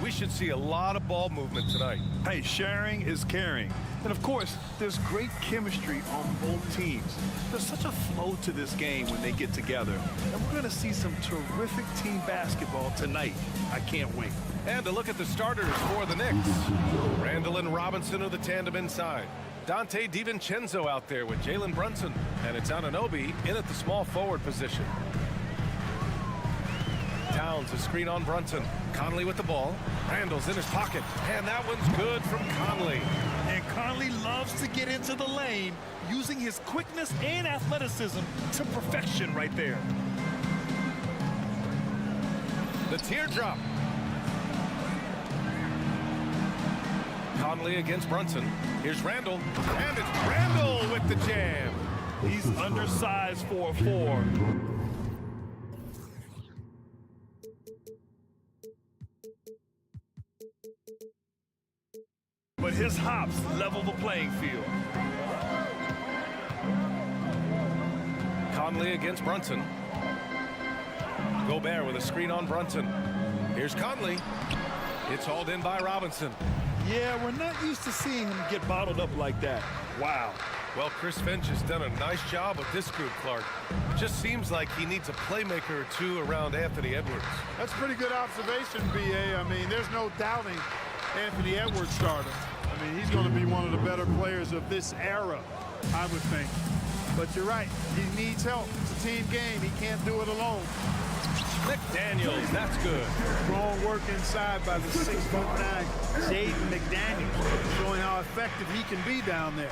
We should see a lot of ball movement tonight. Hey, sharing is caring. And of course, there's great chemistry on both teams. There's such a flow to this game when they get together. And we're going to see some terrific team basketball tonight. I can't wait. And to look at the starters for the Knicks. Randall and Robinson are the tandem inside. Dante DiVincenzo out there with Jalen Brunson. And it's Anunoby in at the small forward position. Towns a screen on Brunson. Conley with the ball. Randall's in his pocket. And that one's good from Conley. And Conley loves to get into the lane, using his quickness and athleticism to perfection right there. The teardrop. Conley against Brunson. Here's Randall. And it's Randall with the jam. He's undersized for a 4. But his hops level the playing field. Conley against Brunson. Gobert with a screen on Brunson. Here's Conley. It's hauled in by Robinson. Yeah, we're not used to seeing him get bottled up like that. Wow. Well, Chris Finch has done a nice job with this group, Clark. It just seems like he needs a playmaker or two around Anthony Edwards. That's pretty good observation, B.A. I mean, there's no doubting Anthony Edwards starter. I mean, he's going to be one of the better players of this era, I would think. But you're right. He needs help. It's a team game. He can't do it alone. McDaniels, that's good. Strong work inside by the 6'9" Jaden McDaniels, showing how effective he can be down there.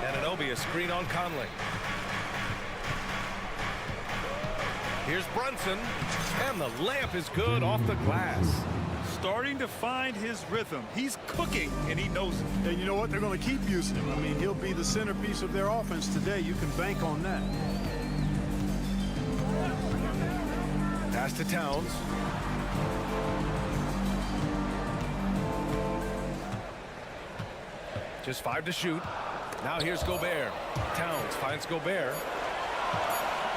Anunoby, a screen on Conley. Here's Brunson, and the layup is good off the glass. Starting to find his rhythm. He's cooking, and he knows it. And you know what? They're going to keep using him. I mean, he'll be the centerpiece of their offense today. You can bank on that. Pass to Towns. Just 5 to shoot. Now here's Gobert. Towns finds Gobert.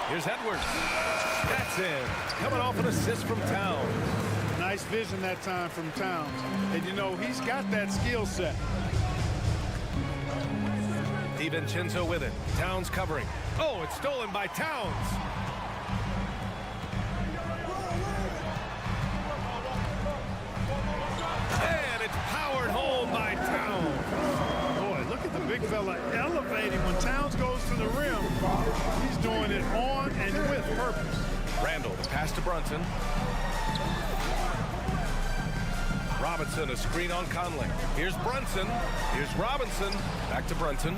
Here's Edwards. That's in. Coming off an assist from Towns. Nice vision that time from Towns. And, you know, he's got that skill set. DiVincenzo with it. Towns covering. Oh, it's stolen by Towns. And it's powered home by Towns. Boy, look at the big fella elevating. When Towns goes to the rim, he's doing it on and with purpose. Randall, the pass to Brunson. Robinson, a screen on Conley. Here's Brunson. Here's Robinson. Back to Brunson.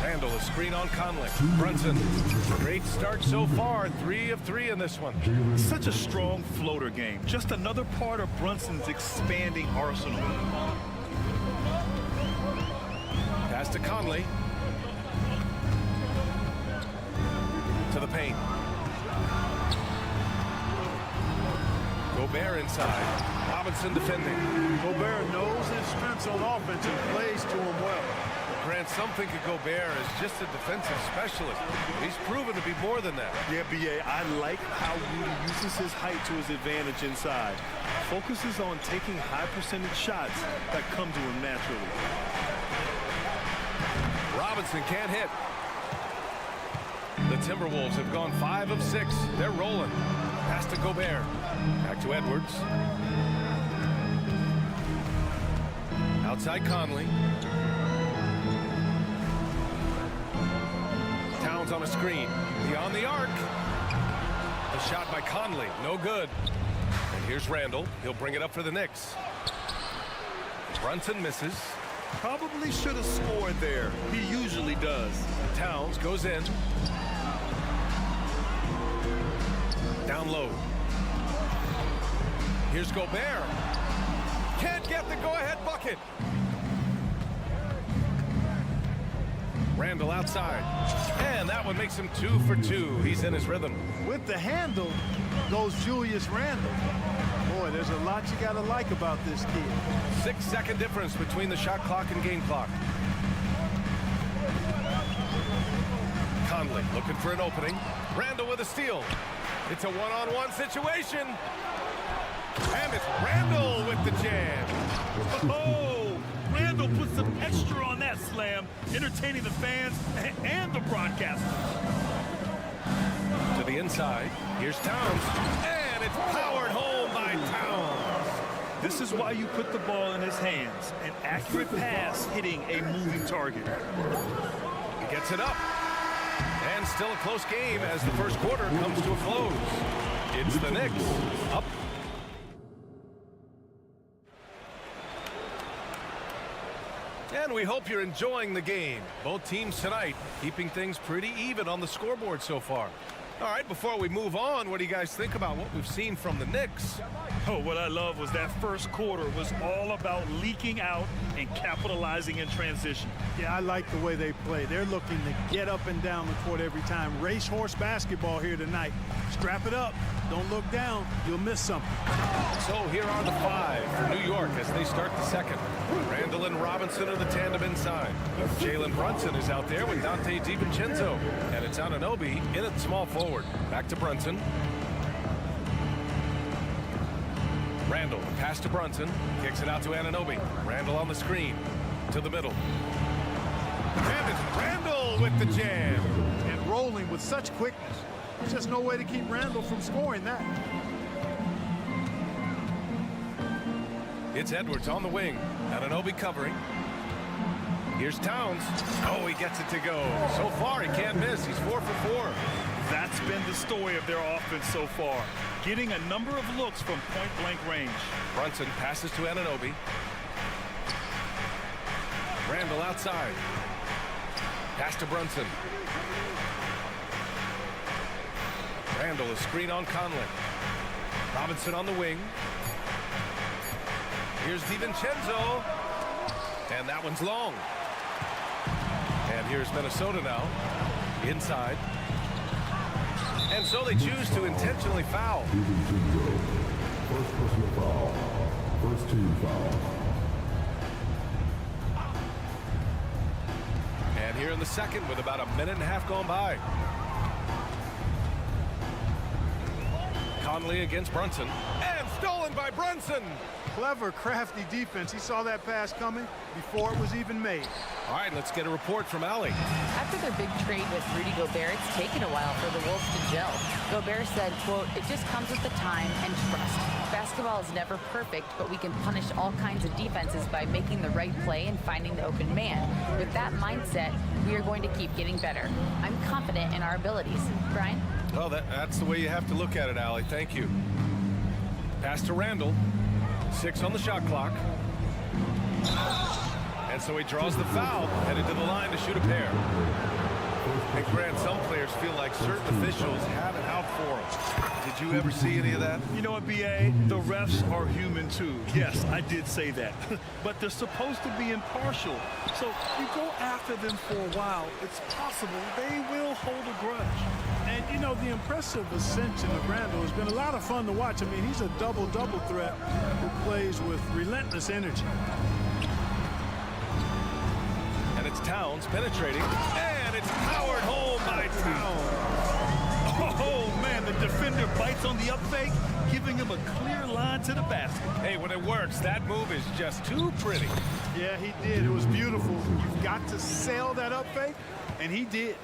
Randall, a screen on Conley. Brunson, great start so far. 3 of 3 in this one. Such a strong floater game. Just another part of Brunson's expanding arsenal. Pass to Conley. To the paint. Gobert inside. Robinson defending. Gobert knows his strengths on offense and plays to him well. Grant, some think of Gobert as just a defensive specialist. He's proven to be more than that. Yeah, B.A., I like how Rudy uses his height to his advantage inside. Focuses on taking high percentage shots that come to him naturally. Robinson can't hit. The Timberwolves have gone 5 of 6. They're rolling. Pass to Gobert. Back to Edwards. Outside Conley. Towns on a screen. Beyond the arc. The shot by Conley. No good. And here's Randall. He'll bring it up for the Knicks. Brunson misses. Probably should have scored there. He usually does. Towns goes in. Down low. Here's Gobert. Can't get the go-ahead bucket. Randall outside. And that one makes him 2 for 2. He's in his rhythm. With the handle goes Julius Randle. Boy, there's a lot you got to like about this kid. 6-second difference between the shot clock and game clock. Conley looking for an opening. Randall with a steal. It's a one-on-one situation. And it's Randall with the jam. Oh, Randall put some extra on that slam, entertaining the fans and the broadcasters. To the inside, here's Towns, and it's powered home by Towns. This is why you put the ball in his hands. An accurate pass hitting a moving target. He gets it up. And still a close game as the first quarter comes to a close. It's the Knicks up. And we hope you're enjoying the game. Both teams tonight keeping things pretty even on the scoreboard so far. All right, before we move on, what do you guys think about what we've seen from the Knicks? Oh, what I love was that first quarter was all about leaking out and capitalizing in transition. Yeah, I like the way they play. They're looking to get up and down the court every time. Racehorse basketball here tonight. Strap it up. Don't look down. You'll miss something. So here are the five for New York as they start the second. Randall and Robinson are the tandem inside. Jalen Brunson is out there with Dante DiVincenzo. And it's Anunoby in at the small forward. Back to Brunson. Randall, pass to Brunson. Kicks it out to Anunoby. Randall on the screen. To the middle. And it's Randall with the jam. And rolling with such quickness. There's just no way to keep Randall from scoring that. It's Edwards on the wing. Anunoby covering. Here's Towns. Oh, he gets it to go. So far, he can't miss. He's 4 for 4. That's been the story of their offense so far. Getting a number of looks from point-blank range. Brunson passes to Anunoby. Randall outside. Pass to Brunson. Randall is screen on Conley. Robinson on the wing. Here's DiVincenzo. And that one's long. And here's Minnesota now. Inside. And so they choose to intentionally foul. First personal foul. First team foul. And here in the second with about a minute and a half gone by. Conley against Brunson. And stolen by Brunson. Clever, crafty defense. He saw that pass coming before it was even made. All right, let's get a report from Allie. After their big trade with Rudy Gobert, it's taken a while for the Wolves to gel. Gobert said, quote, "It just comes with the time and trust. Basketball is never perfect, but we can punish all kinds of defenses by making the right play and finding the open man. With that mindset, we are going to keep getting better. I'm confident in our abilities." Brian? Well, that's the way you have to look at it, Allie. Thank you. Pass to Randall. 6 on the shot clock. And so he draws the foul, headed to the line to shoot a pair. And Grant, some players feel like certain officials have it out for them. Did you ever see any of that? You know what, B.A.? The refs are human too. Yes, I did say that. But they're supposed to be impartial. So if you go after them for a while, it's possible they will hold a grudge. And, you know, the impressive ascension of Randall has been a lot of fun to watch. I mean, he's a double-double threat who plays with relentless energy. And it's Towns penetrating. And it's powered home by Towns. Oh, man, the defender bites on the up fake, giving him a clear line to the basket. Hey, when it works, that move is just too pretty. Yeah, he did. It was beautiful. You've got to sail that up fake, and he did.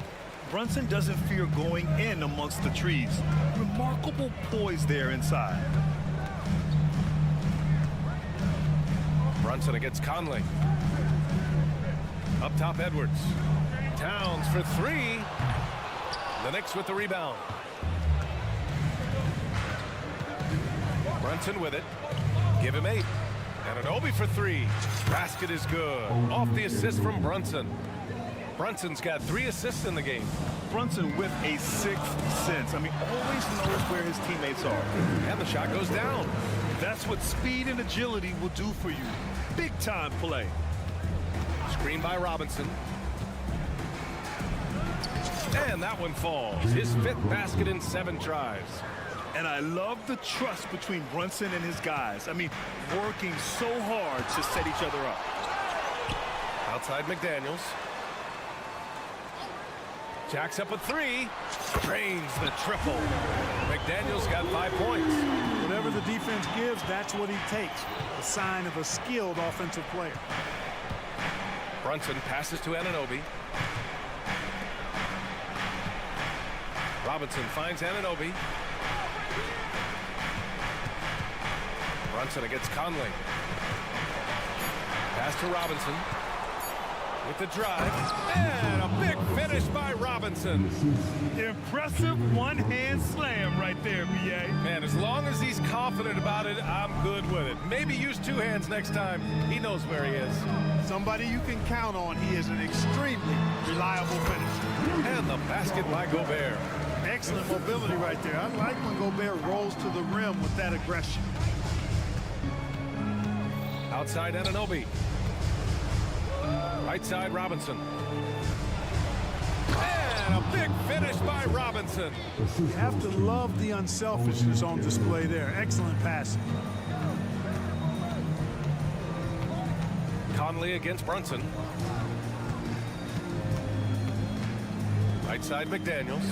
Brunson doesn't fear going in amongst the trees. Remarkable poise there inside. Brunson against Conley. Up top, Edwards. Towns for 3. The Knicks with the rebound. Brunson with it. Give him 8. Anunoby for 3. Basket is good. Off the assist from Brunson. Brunson's got 3 assists in the game. Brunson with a 6th sense. I mean, always knows where his teammates are. And the shot goes down. That's what speed and agility will do for you. Big time play. Screen by Robinson. And that one falls. His 5th basket in 7 tries. And I love the trust between Brunson and his guys. I mean, working so hard to set each other up. Outside McDaniels. Jacks up a 3. Drains the triple. McDaniels got 5 points. Whatever the defense gives, that's what he takes. A sign of a skilled offensive player. Brunson passes to Anunoby. Robinson finds Anunoby. Brunson against Conley. Pass to Robinson. With the drive. And a big finish by Robinson. Impressive one-hand slam right there, B.A. Man, as long as he's confident about it, I'm good with it. Maybe use 2 hands next time. He knows where he is. Somebody you can count on. He is an extremely reliable finisher. And the basket by Gobert. Excellent mobility right there. I like when Gobert rolls to the rim with that aggression. Outside Anunoby. Right side Robinson. And a big finish by Robinson. You have to love the unselfishness on display there. Excellent passing. Conley against Brunson. Right side McDaniels.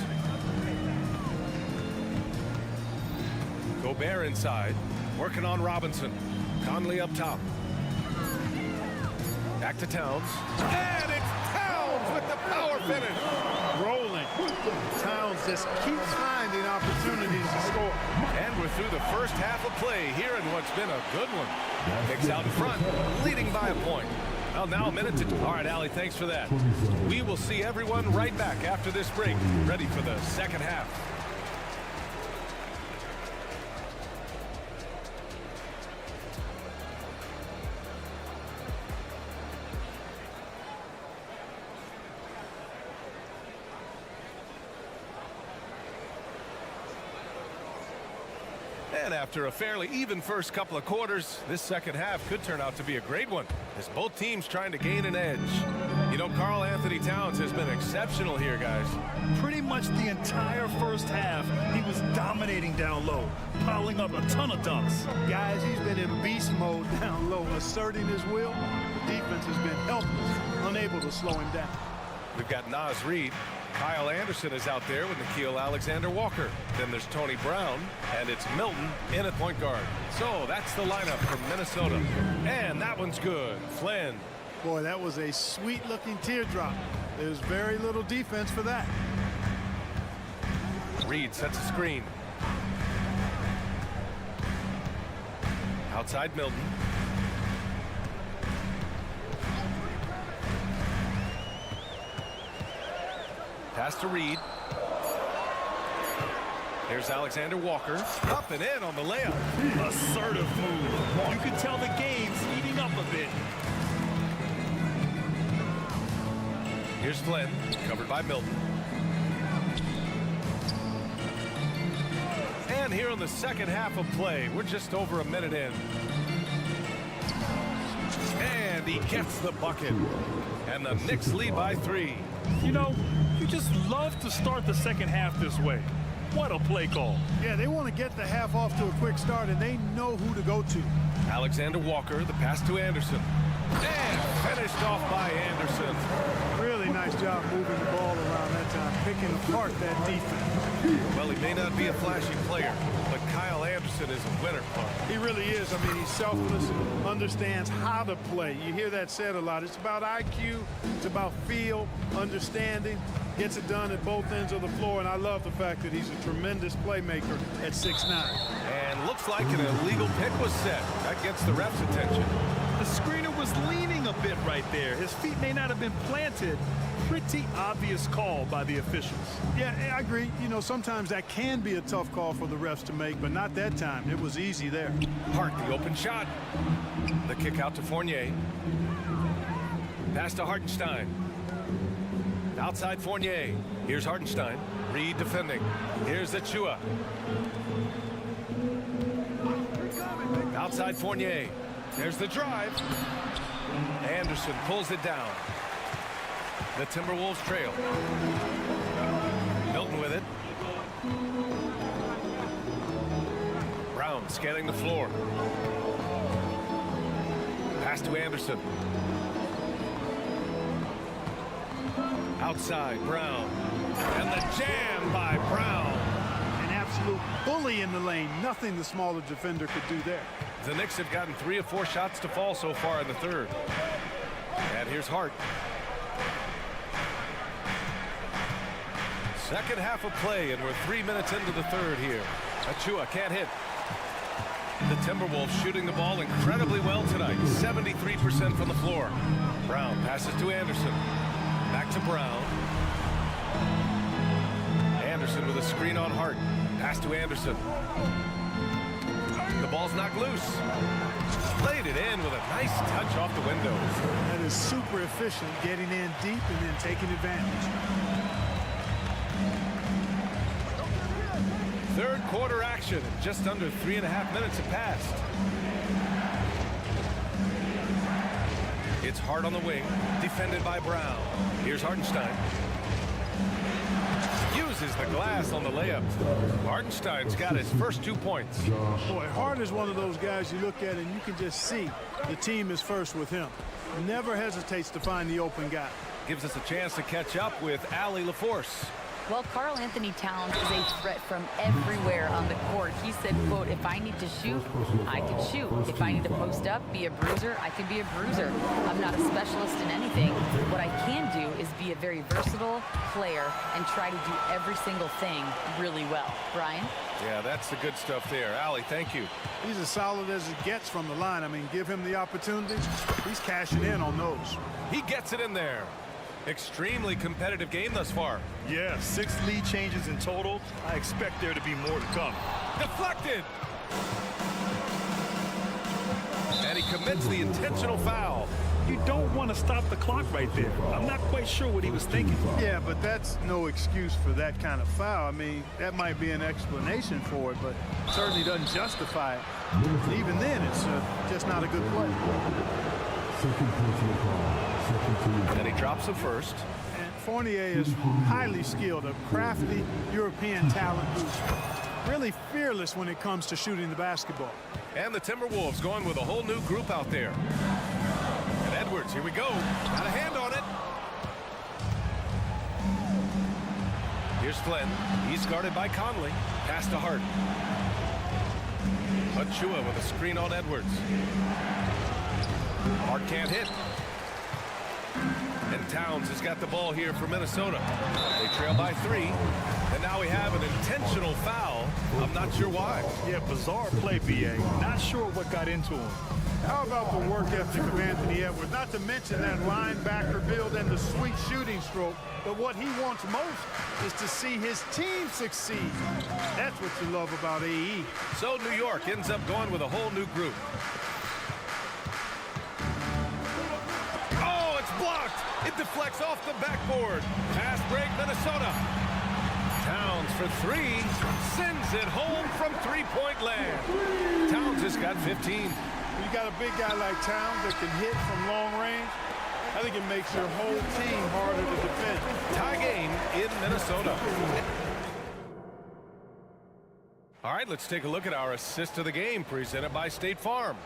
Gobert inside. Working on Robinson. Conley up top. Back to Towns. And it's Towns with the power finish. Rolling. Towns just keeps finding opportunities to score. And we're through the first half of play here in what's been a good one. Knicks out in front, leading by a point. Well, now a minute to... All right, Allie, thanks for that. We will see everyone right back after this break, ready for the second half. And after a fairly even first couple of quarters, this second half could turn out to be a great one, as both teams trying to gain an edge. You know, Karl Anthony Towns has been exceptional here, guys. Pretty much the entire first half, he was dominating down low, piling up a ton of dunks. Guys, he's been in beast mode down low, asserting his will. The defense has been helpless, unable to slow him down. We've got Naz Reid. Kyle Anderson is out there with Nickeil Alexander-Walker. Then there's Tony Brown, and it's Milton in at point guard. So that's the lineup from Minnesota. And that one's good. Flynn. Boy, that was a sweet-looking teardrop. There's very little defense for that. Reid sets a screen. Outside Milton. Pass to Reid. Here's Alexander Walker. Up and in on the layup. Assertive move. You can tell the game's heating up a bit. Here's Flynn, covered by Milton. And here in the second half of play, we're just over a minute in. And he gets the bucket. And the Knicks lead by 3. You know, you just love to start the second half this way. What a play call. Yeah, they want to get the half off to a quick start, and they know who to go to. Alexander Walker, the pass to Anderson. And finished off by Anderson. Really nice job moving the ball around that time, picking apart that defense. Well, he may not be a flashy player, but Kyle Anderson is a winner. He really is. I mean, he's selfless, understands how to play. You hear that said a lot. It's about IQ, it's about feel, understanding, gets it done at both ends of the floor, and I love the fact that he's a tremendous playmaker at 6'9". And looks like an illegal pick was set. That gets the ref's attention. The screener was leaning a bit right there. His feet may not have been planted. Pretty obvious call by the officials. Yeah, I agree. You know, sometimes that can be a tough call for the refs to make, but not that time. It was easy there. Hart, the open shot. The kick out to Fournier. Pass to Hartenstein. Outside Fournier. Here's Hartenstein. Reid defending. Here's Achua. Outside Fournier. There's the drive. Anderson pulls it down. The Timberwolves trail. Milton with it. Brown scanning the floor. Pass to Anderson. Outside, Brown. And the jam by Brown. An absolute bully in the lane. Nothing the smaller defender could do there. The Knicks have gotten 3 of 4 shots to fall so far in the third. And here's Hart. Second half of play, and we're 3 minutes into the third here. Achua can't hit. The Timberwolves shooting the ball incredibly well tonight. 73% from the floor. Brown passes to Anderson. Back to Brown. Anderson with a screen on Hart. Pass to Anderson. The ball's knocked loose. Played it in with a nice touch off the window. That is super efficient, getting in deep and then taking advantage. Third quarter action. Just under 3.5 minutes have passed. It's Hart on the wing, defended by Brown. Here's Hartenstein. Uses the glass on the layup. Hartenstein's got his first 2 points. Boy, Hart is one of those guys you look at and you can just see the team is first with him. Never hesitates to find the open guy. Gives us a chance to catch up with Allie LaForce. Well, Karl Anthony Towns is a threat from everywhere on the court. He said, quote, if I need to shoot, I can shoot. If I need to post up, be a bruiser, I can be a bruiser. I'm not a specialist in anything. What I can do is be a very versatile player and try to do every single thing really well. Brian? Yeah, that's the good stuff there. Allie, thank you. He's as solid as it gets from the line. I mean, give him the opportunities. He's cashing in on those. He gets it in there. Extremely competitive game thus far. Yeah, 6 lead changes in total. I expect there to be more to come. Deflected. And he commits the intentional foul. You don't want to stop the clock right there. I'm not quite sure what he was thinking. Yeah, but that's no excuse for that kind of foul. I mean, that might be an explanation for it, but certainly doesn't justify it. Even then, it's just not a good play. Second personal foul. Second team. And he drops him first. And Fournier is highly skilled, a crafty European talent who's really fearless when it comes to shooting the basketball. And the Timberwolves going with a whole new group out there. And Edwards, here we go. Got a hand on it. Here's Flynn. He's guarded by Conley. Pass to Hart. Achua with a screen on Edwards. Hart can't hit. And Towns has got the ball here for Minnesota. They trail by 3. And now we have an intentional foul. I'm not sure why. Yeah, bizarre play, B.A. Not sure what got into him. How about the work ethic of Anthony Edwards? Not to mention that linebacker build and the sweet shooting stroke. But what he wants most is to see his team succeed. That's what you love about AE. So New York ends up going with a whole new group. Oh, it's blocked. It deflects off the backboard. Fast break, Minnesota. Towns for 3. Sends it home from three-point land. Towns has got 15. You got a big guy like Towns that can hit from long range. I think it makes your whole team harder to defend. Tie game in Minnesota. All right, let's take a look at our assist of the game presented by State Farm.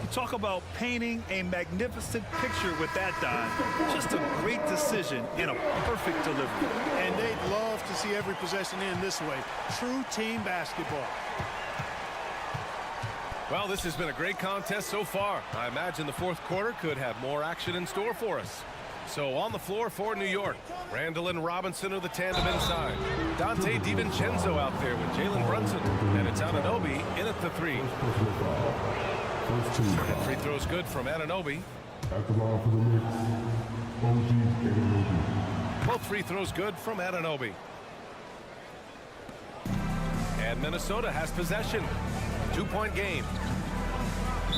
You talk about painting a magnificent picture with that dive. Just a great decision and a perfect delivery. And they'd love to see every possession end this way. True team basketball. Well, this has been a great contest so far. I imagine the fourth quarter could have more action in store for us. So on the floor for New York, Randall and Robinson are the tandem inside. Dante DiVincenzo out there with Jalen Brunson. And it's Anunoby in at the 3. First team. And free throw's good from Anunoby. At the line for the Knicks, OG Anunoby. Both free throws good from Anunoby. And Minnesota has possession. 2-point game.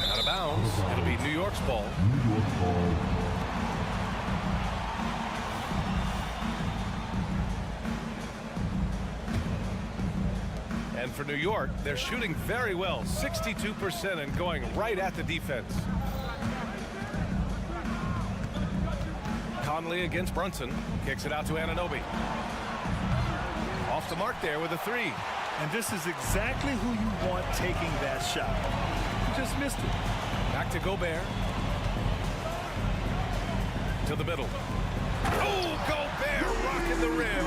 Out of bounds. It'll be New York's ball. New York ball. And for New York, they're shooting very well, 62% and going right at the defense. Conley against Brunson. Kicks it out to Anunoby. Off the mark there with a 3. And this is exactly who you want taking that shot. You just missed it. Back to Gobert. To the middle. Oh, Gobert rocking the rim.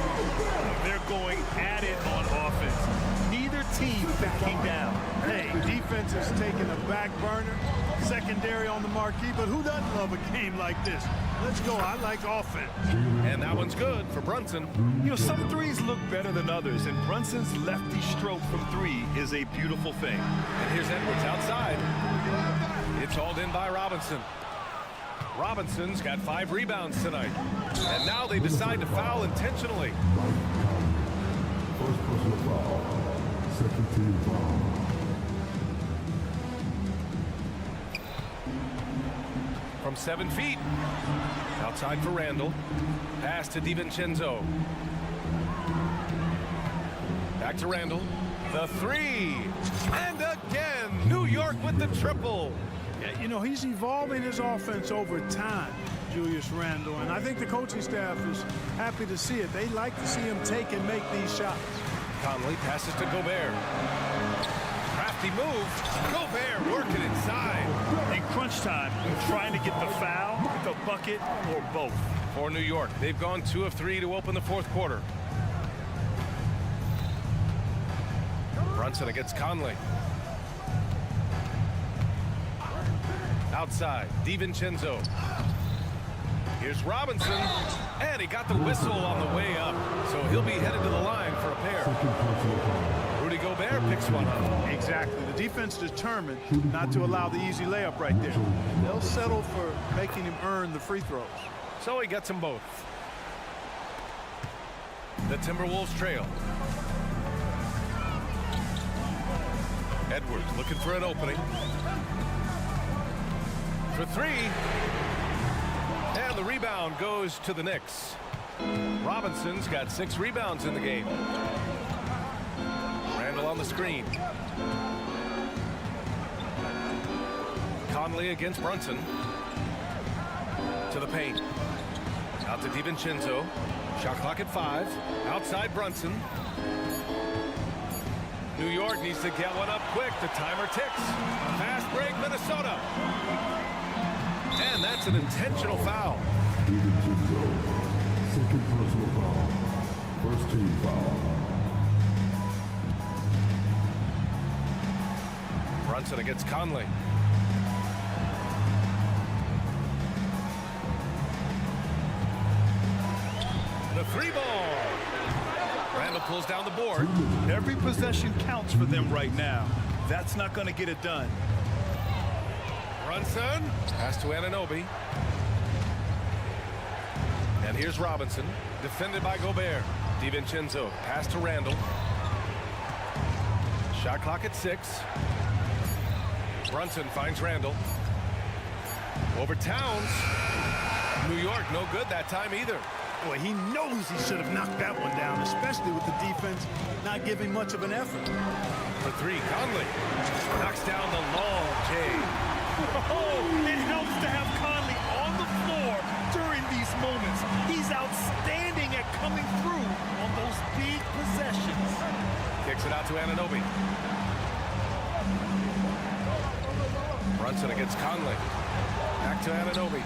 They're going at it on offense. Neither team backing down. Hey, defense is taking a back burner, secondary on the marquee, but who doesn't love a game like this? Let's go. I like offense. And that one's good for Brunson. You know, some threes look better than others, and Brunson's lefty stroke from three is a beautiful thing. And here's Edwards outside. It's hauled in by Robinson. Robinson's got 5 rebounds tonight. And now they decide to foul intentionally. First personal foul. Second team foul. From 7 feet. Outside for Randall. Pass to DiVincenzo. Back to Randall. The 3. And again, New York with the triple. Yeah, you know, he's evolving his offense over time, Julius Randle, and I think the coaching staff is happy to see it. They like to see him take and make these shots. Conley passes to Gobert. Crafty move. Gobert working inside. In crunch time, trying to get the foul, the bucket, or both. For New York, they've gone 2 of 3 to open the 4th quarter. Brunson against Conley. Outside, DiVincenzo. Here's Robinson, and he got the whistle on the way up, so he'll be headed to the line for a pair. Second personal foul. Rudy Gobert picks one up. Exactly. The defense determined not to allow the easy layup right there. They'll settle for making him earn the free throws. So he gets them both. The Timberwolves trail. Edwards looking for an opening. For 3. And the rebound goes to the Knicks. Robinson's got 6 rebounds in the game. Randall on the screen. Conley against Brunson. To the paint. Out to DiVincenzo. Shot clock at 5. Outside Brunson. New York needs to get one up quick. The timer ticks. Fast break, Minnesota. And that's an intentional foul. DiVincenzo. Second personal foul. First team foul. Brunson against Conley. The 3 ball. Randall pulls down the board. Every possession counts for them right now. That's not going to get it done. Brunson. Pass to Anunoby. And here's Robinson. Defended by Gobert. DiVincenzo. Pass to Randall. Shot clock at 6. Brunson finds Randall. Over Towns. New York no good that time either. Boy, he knows he should have knocked that one down, especially with the defense not giving much of an effort. For 3, Conley knocks down the long J. Oh, it helps to have Conley on the floor during these moments. He's outstanding at coming through on those big possessions. Kicks it out to Anunoby. Brunson against Conley. Back to Anunoby.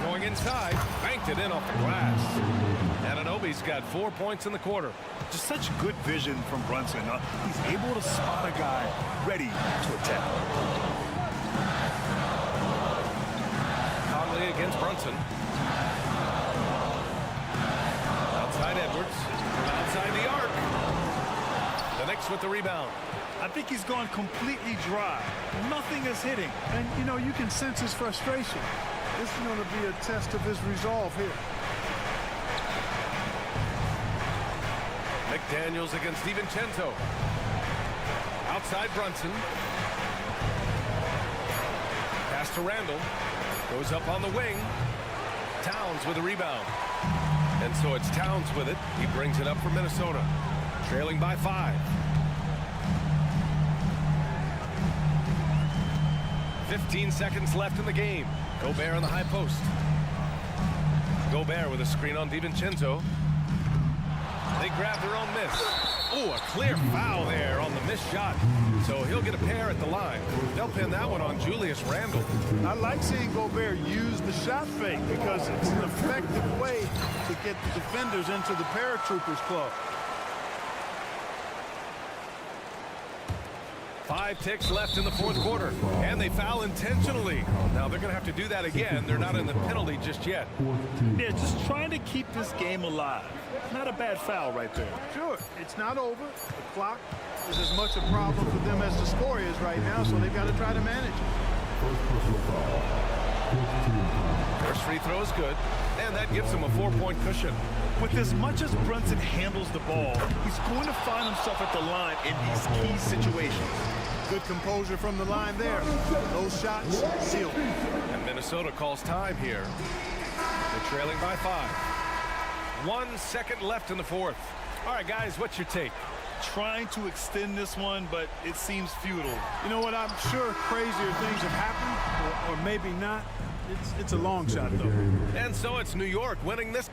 Going inside, banked it in off the glass. Anunoby's got 4 points in the quarter. Just such good vision from Brunson. He's able to spot a guy ready to attack. Conley against Brunson. Outside Edwards. Outside the arc. The Knicks with the rebound. I think he's gone completely dry. Nothing is hitting. And, you know, you can sense his frustration. This is going to be a test of his resolve here. McDaniels against DiVincenzo. Outside Brunson. Pass to Randall. Goes up on the wing. Towns with a rebound. And so it's Towns with it. He brings it up for Minnesota. Trailing by 5. 15 seconds left in the game. Gobert on the high post. Gobert with a screen on DiVincenzo. They grab their own miss. Oh, a clear foul there on the missed shot. So he'll get a pair at the line. They'll pin that one on Julius Randle. I like seeing Gobert use the shot fake because it's an effective way to get the defenders into the paratroopers club. 5 ticks left in the fourth quarter, and they foul intentionally. Now they're going to have to do that again. They're not in the penalty just yet. Yeah, just trying to keep this game alive. Not a bad foul right there. Sure, it's not over. The clock is as much a problem for them as the score is right now, so they've got to try to manage it. First free throw is good, and that gives them a 4-point cushion. With as much as Brunson handles the ball, he's going to find himself at the line in these key situations. Good composure from the line there. Those shots sealed. And Minnesota calls time here. They're trailing by 5. 1 second left in the fourth. All right, guys, what's your take? Trying to extend this one, but it seems futile. You know what? I'm sure crazier things have happened, or maybe not. It's a long shot, though. And so it's New York winning this.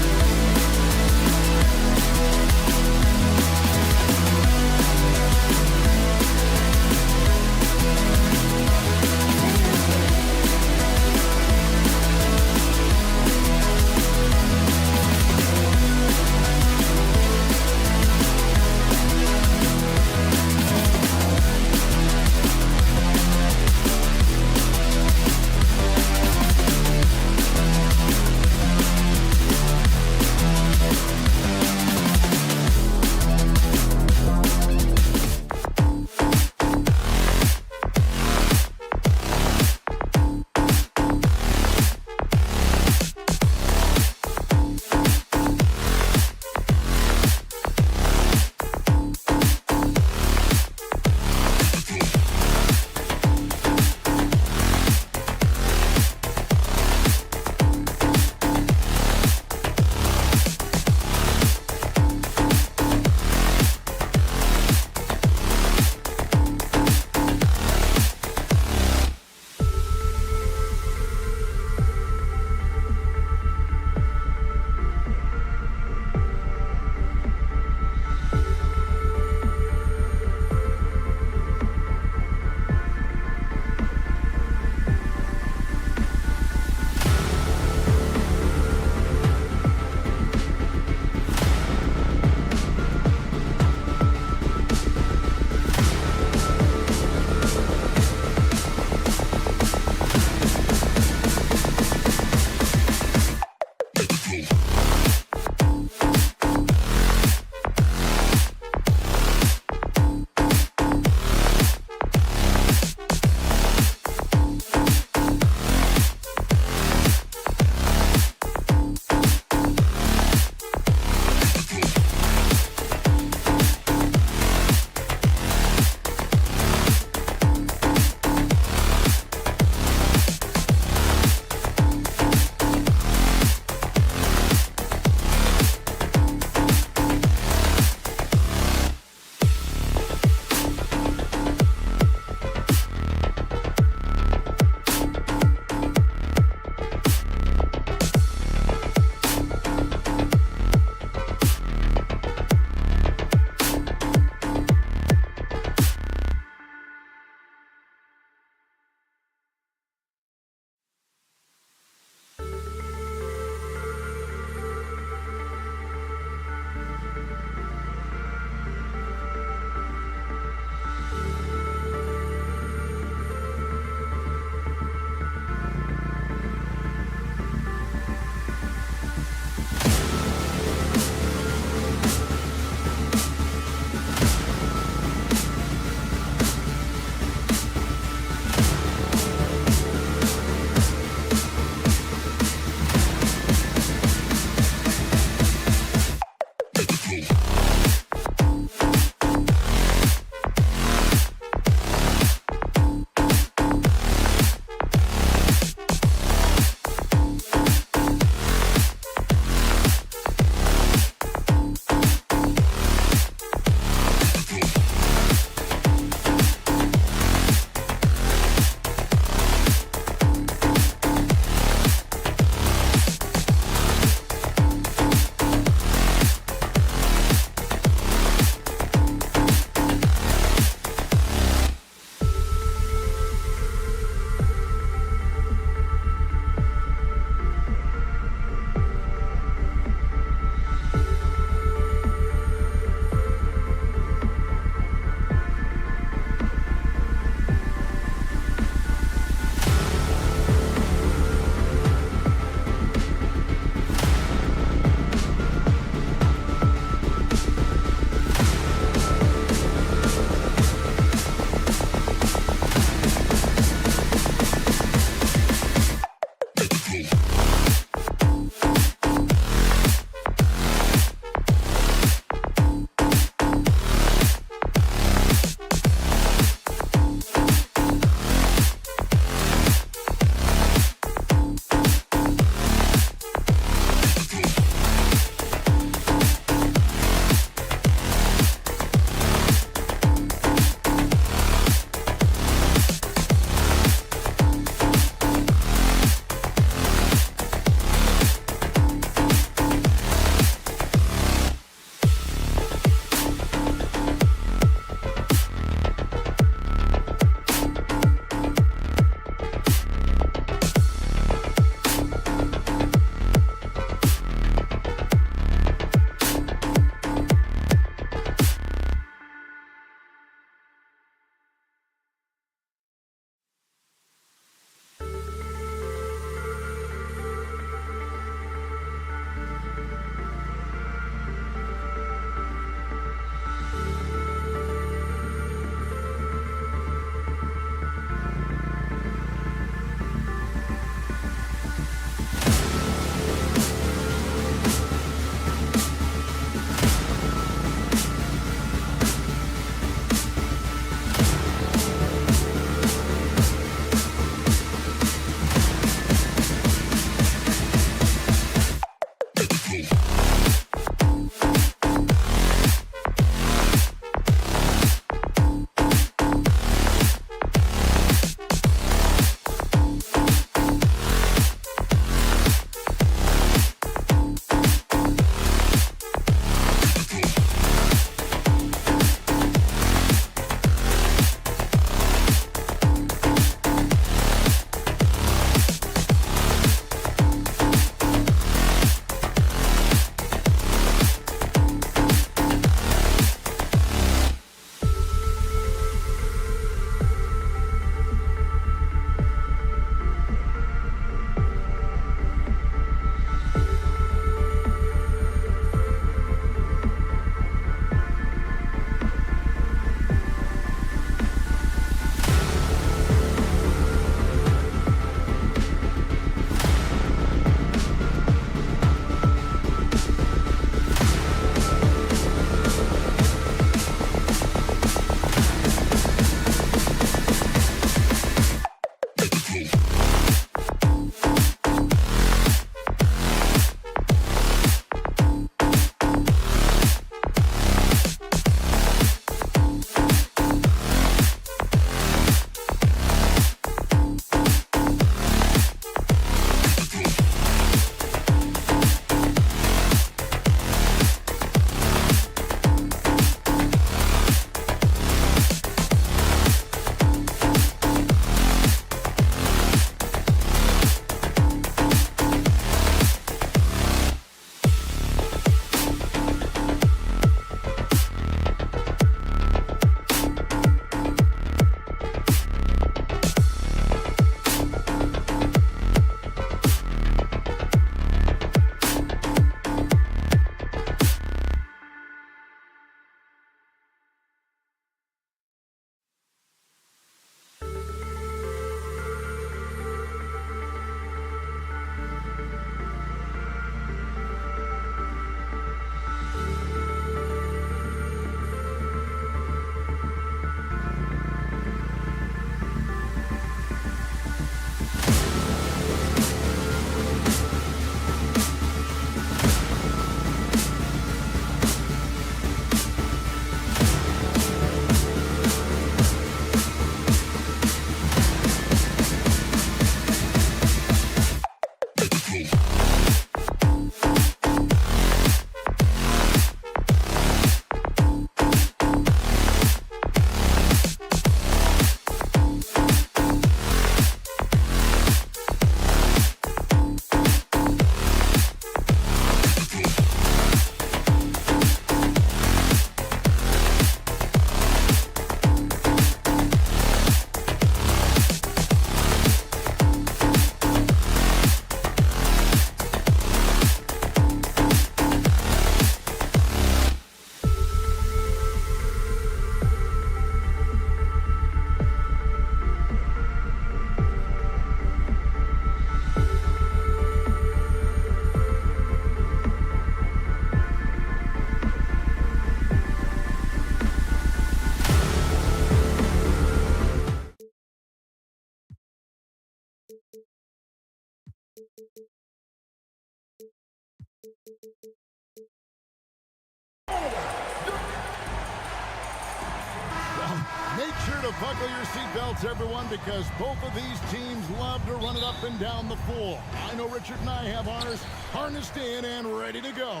Make sure to buckle your seatbelts, everyone, because both of these teams love to run it up and down the floor. I know Richard and I have ours harnessed in and ready to go.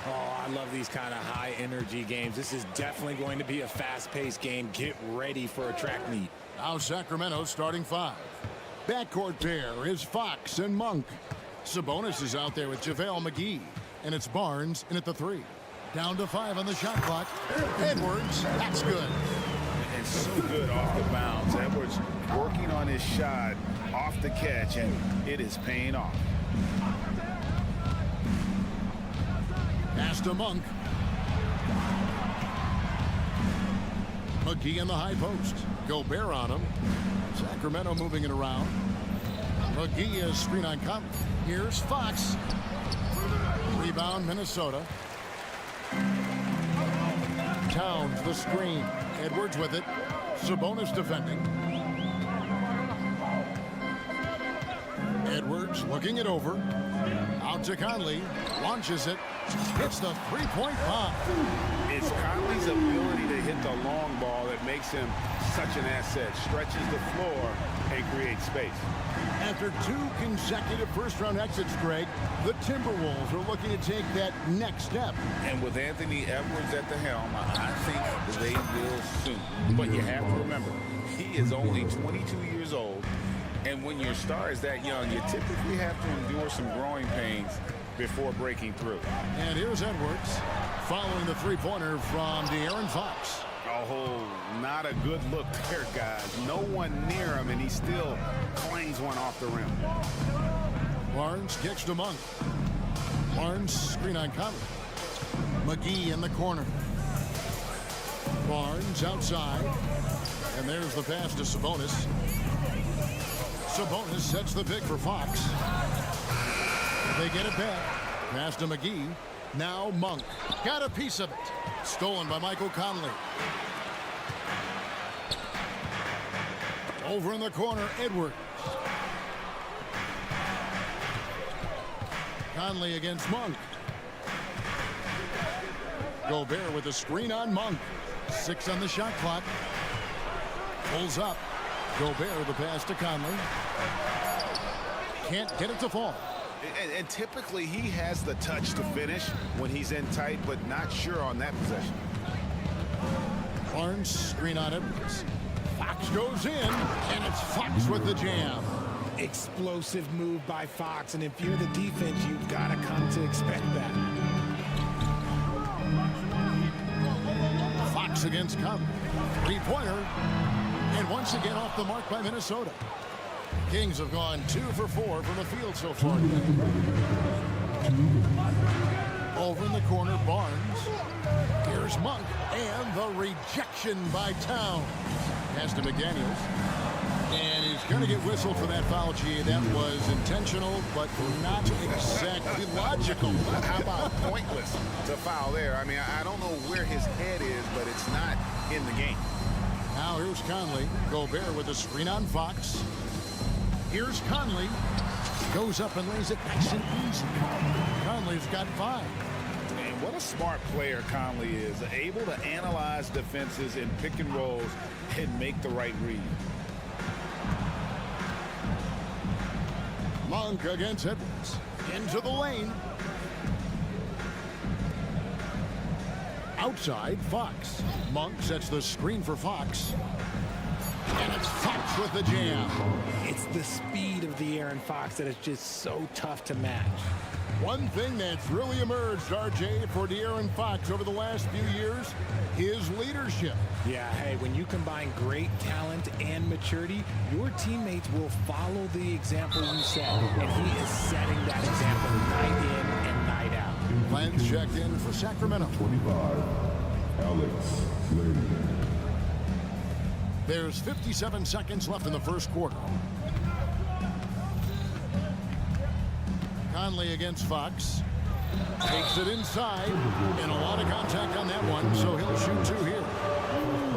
Oh, I love these kind of high-energy games. This is definitely going to be a fast-paced game. Get ready for a track meet. Now Sacramento's starting five. Backcourt pair is Fox and Monk. Sabonis is out there with JaVale McGee. And it's Barnes in at the three. Down to 5 on the shot clock. Edwards, that's good. And so good off the bounce. Edwards working on his shot off the catch, and it is paying off. Pass to Monk. McGee in the high post. Gobert on him. Sacramento moving it around. McGee is screen on Conley. Here's Fox. Rebound, Minnesota. Towns the screen. Edwards with it. Sabonis defending. Edwards looking it over. Out to Conley. Launches it. Hits the three-point bomb. It's Conley's ability to hit the long ball that makes him such an asset. Stretches the floor and creates space. After 2 consecutive first-round exits, Greg, the Timberwolves are looking to take that next step. And with Anthony Edwards at the helm, I think they will soon. But you have to remember, he is only 22 years old. And when your star is that young, you typically have to endure some growing pains before breaking through. And here's Edwards following the three-pointer from De'Aaron Fox. Oh, not a good look there, guys. No one near him, and he still clangs one off the rim. Barnes kicks to Monk. Barnes screen on Conley. McGee in the corner. Barnes outside. And there's the pass to Sabonis. Sabonis sets the pick for Fox. They get it back. Pass to McGee. Now Monk. Got a piece of it. Stolen by Michael Conley. Over in the corner, Edwards. Conley against Monk. Gobert with a screen on Monk. 6 on the shot clock. Pulls up. Gobert the pass to Conley. Can't get it to fall. And typically he has the touch to finish when he's in tight, but not sure on that possession. Barnes screen on Edwards. Fox goes in, and it's Fox with the jam. Explosive move by Fox, and if you're the defense, you've got to come to expect that. Fox against Conley. Three-pointer. And once again off the mark by Minnesota. Kings have gone 2 for 4 from the field so far today. Over in the corner, Barnes. Here's Monk, and the rejection by Towns. Pass to McDaniels. And he's going to get whistled for that foul, G. That was intentional, but not exactly logical. How about pointless to foul there? I mean, I don't know where his head is, but it's not in the game. Now here's Conley. Gobert with a screen on Fox. Here's Conley. Goes up and lays it nice and easy. Conley's got 5. And what a smart player Conley is. Able to analyze defenses in pick and rolls and make the right read. Monk against Edwards. Into the lane. Outside, Fox. Monk sets the screen for Fox. And it's Fox with the jam. It's the speed of the Aaron Fox that is just so tough to match. One thing that's really emerged, RJ, for De'Aaron Fox over the last few years, his leadership. Yeah, hey, when you combine great talent and maturity, your teammates will follow the example you set. And he is setting that example night in and night out. Lance checked in for Sacramento. 25, Alex Layden. There's 57 seconds left in the first quarter. Conley against Fox. Takes it inside. And a lot of contact on that one, so he'll shoot 2 here.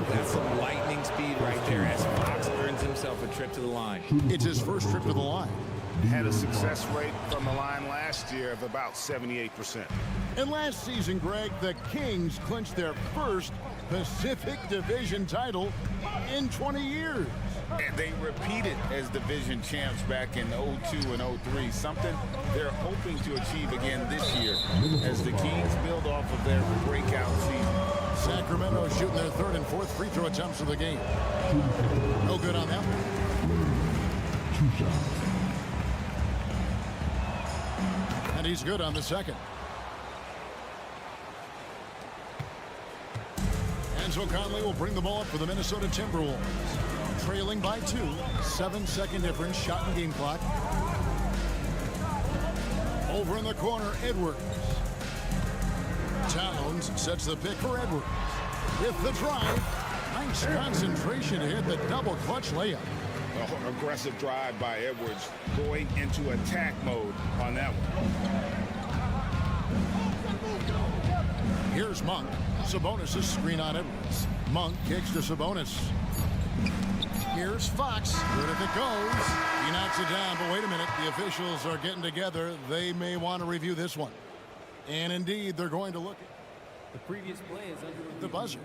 That's some lightning speed right there as Fox earns himself a trip to the line. It's his first trip to the line. Had a success rate from the line last year of about 78%. And last season, Greg, the Kings clinched their first Pacific Division title in 20 years. And they repeated as division champs back in 02 and 03, something they're hoping to achieve again this year as the Kings build off of their breakout season. Sacramento shooting their 3rd and 4th free throw attempts of the game. No good on that one. 2 shots. And he's good on the second. And so Conley will bring the ball up for the Minnesota Timberwolves. Trailing by 2. 7-second difference. Shot and game clock. Over in the corner, Edwards. Towns sets the pick for Edwards. With the drive. Nice concentration to hit the double clutch layup. Aggressive drive by Edwards going into attack mode on that one. Here's Monk. Sabonis' screen on Edwards. Monk kicks to Sabonis. Here's Fox. Good if it goes. He knocks it down, but wait a minute. The officials are getting together. They may want to review this one. And indeed, they're going to look at the previous play is under the buzzer.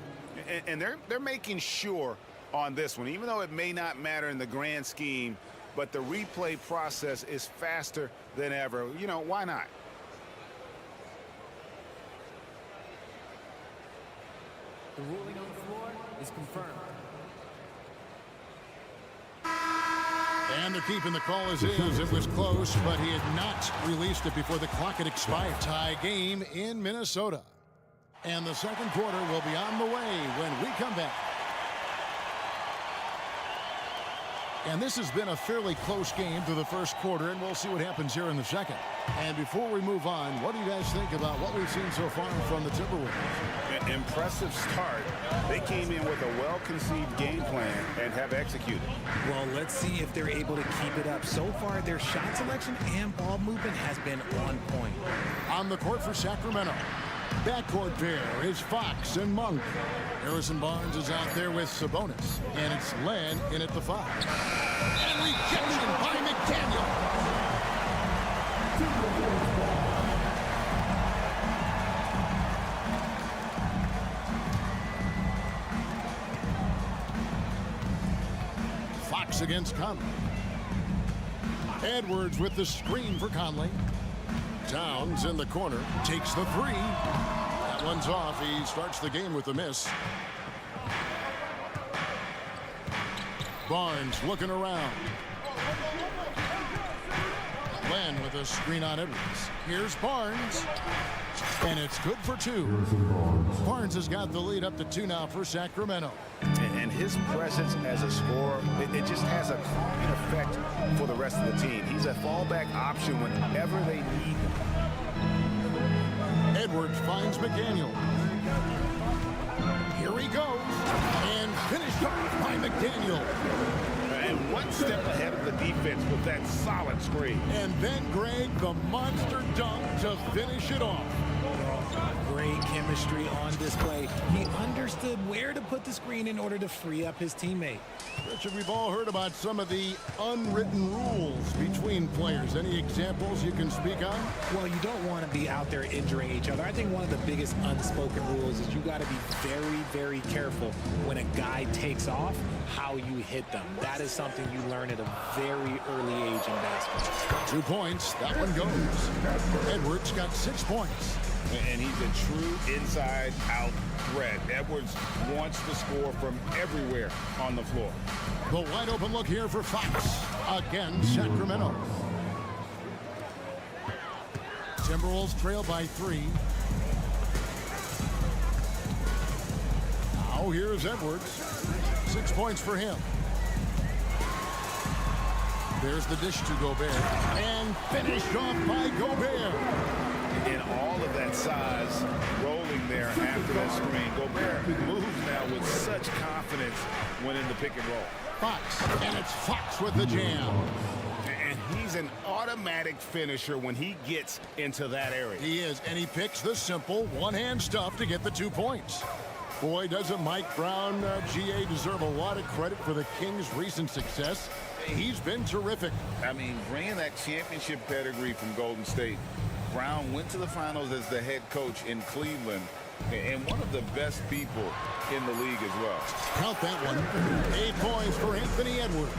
And they're making sure on this one, even though it may not matter in the grand scheme, but the replay process is faster than ever. You know, why not? The ruling on the floor is confirmed. And they're keeping the call as is. It was close, but he had not released it before the clock had expired. Tie game in Minnesota. And the second quarter will be on the way when we come back. And this has been a fairly close game through the first quarter, and we'll see what happens here in the second. And before we move on, what do you guys think about what we've seen so far from the Timberwolves? Impressive start. They came in with a well-conceived game plan and have executed. Well, let's see if they're able to keep it up. So far, their shot selection and ball movement has been on point. On the court for Sacramento, backcourt pair is Fox and Monk. Harrison Barnes is out there with Sabonis, and it's Len in at the 5. And rejection by McDaniel. Fox against Conley. Edwards with the screen for Conley. Towns in the corner, takes the three. That one's off. He starts the game with a miss. Barnes looking around. Len with a screen on Edwards. Here's Barnes. And it's good for two. Barnes has got the lead up to 2 now for Sacramento. And his presence as a scorer, it just has a calming effect for the rest of the team. He's a fallback option whenever they need him. Edwards finds McDaniel. Here he goes. And finished off by McDaniel. And one step ahead of the defense with that solid screen. And then, Greg, the monster dunk to finish it off. Great chemistry on display. He understood where to put the screen in order to free up his teammate. Richard, we've all heard about some of the unwritten rules between players. Any examples you can speak on? Well, you don't want to be out there injuring each other. I think one of the biggest unspoken rules is you got to be very, very careful when a guy takes off, how you hit them. That is something you learn at a very early age in basketball. 2 points. That one goes. Edwards got 6 points. And he's a true inside-out threat. Edwards wants to score from everywhere on the floor. The wide open look here for Fox against Sacramento. Timberwolves trail by 3. Now here's Edwards. 6 points for him. There's the dish to Gobert. And finished off by Gobert. And all of that size rolling there after that screen. Gobert moves now with such confidence when in the pick and roll. Fox, and it's Fox with the jam. And he's an automatic finisher when he gets into that area. He is, and he picks the simple one-hand stuff to get the 2 points. Boy, doesn't Mike Brown, GA, deserve a lot of credit for the Kings' recent success. He's been terrific. I mean, bringing that championship pedigree from Golden State. Brown went to the finals as the head coach in Cleveland, and one of the best people in the league as well. Count that one. 8 points for Anthony Edwards.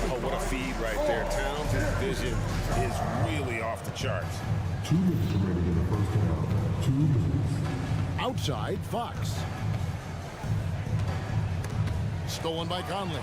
Oh, what a feed right there. Towns' vision is really off the charts. 2 minutes remaining in the first half. 2 minutes. Outside, Fox. Stolen by Conley.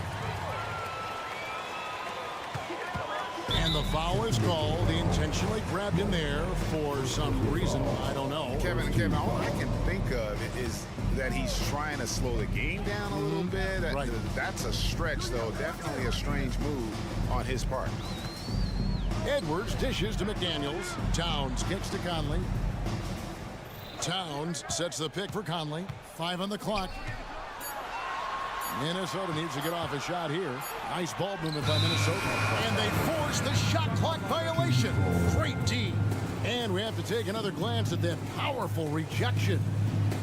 And the foul is called. He intentionally grabbed him there for some reason. I don't know. Kevin, all I can think of is that he's trying to slow the game down a little bit. Right. That's a stretch, though. Definitely a strange move on his part. Edwards dishes to McDaniels. Towns gets to Conley. Towns sets the pick for Conley. 5 on the clock. Minnesota needs to get off a shot here. Nice ball movement by Minnesota. And they force the shot clock violation. Great D. And we have to take another glance at that powerful rejection.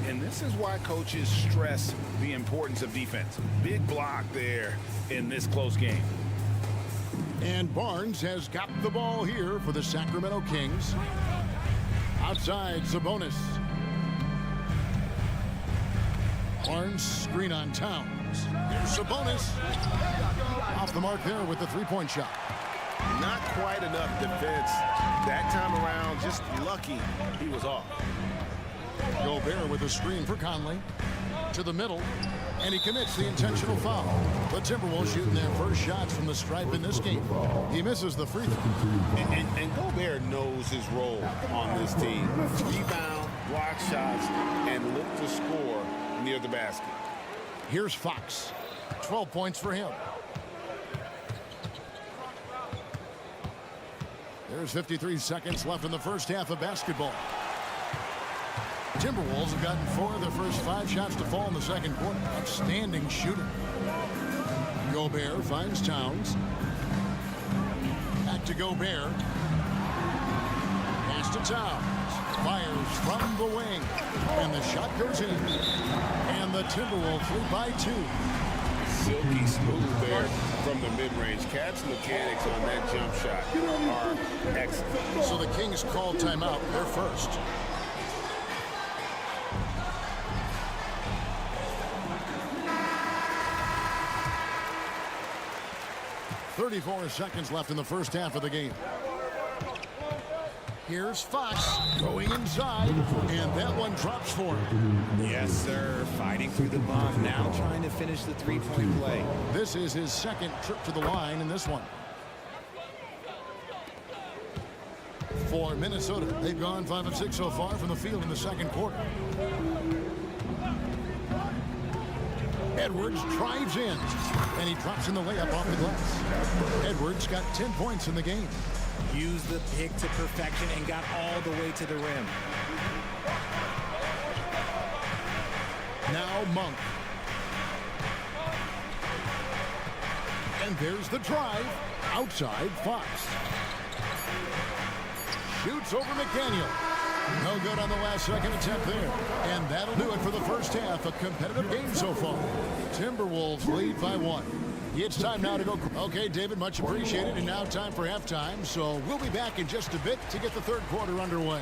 And this is why coaches stress the importance of defense. Big block there in this close game. And Barnes has got the ball here for the Sacramento Kings. Outside, Sabonis. Barnes screen on Towns. Here's Sabonis. Off the mark there with the 3-point shot. Not quite enough defense that time around. Just lucky he was off. Gobert with a screen for Conley. To the middle. And he commits the intentional foul. The Timberwolves shooting their first shots from the stripe in this game. He misses the free throw. And Gobert knows his role on this team. Rebound, block shots, and look to score near the basket. Here's Fox. 12 points for him. There's 53 seconds left in the first half of basketball. Timberwolves have gotten 4 of their first 5 shots to fall in the second quarter. Outstanding shooting. Gobert finds Towns. Back to Gobert. Pass to Towns. Fires from the wing. And the shot goes in. And the Timberwolves lead by 2. Silky smooth there from the mid-range. Cat's mechanics on that jump shot are excellent. So the Kings call timeout. They're first. 34 seconds left in the first half of the game. Here's Fox going inside, and that one drops for him. Yes, sir. Fighting through the bump, now trying to finish the three-point play. This is his second trip to the line in this one. For Minnesota, they've gone 5 of 6 so far from the field in the second quarter. Edwards drives in, and he drops in the layup off the glass. Edwards got 10 points in the game. Used the pick to perfection and got all the way to the rim. Now Monk. And there's the drive. Outside, Fox. Shoots over McDaniel. No good on the last second attempt there. And that'll do it for the first half. A competitive game so far. Timberwolves lead by 1. It's time now to go. Okay, David, much appreciated. And now time for halftime. So we'll be back in just a bit to get the third quarter underway.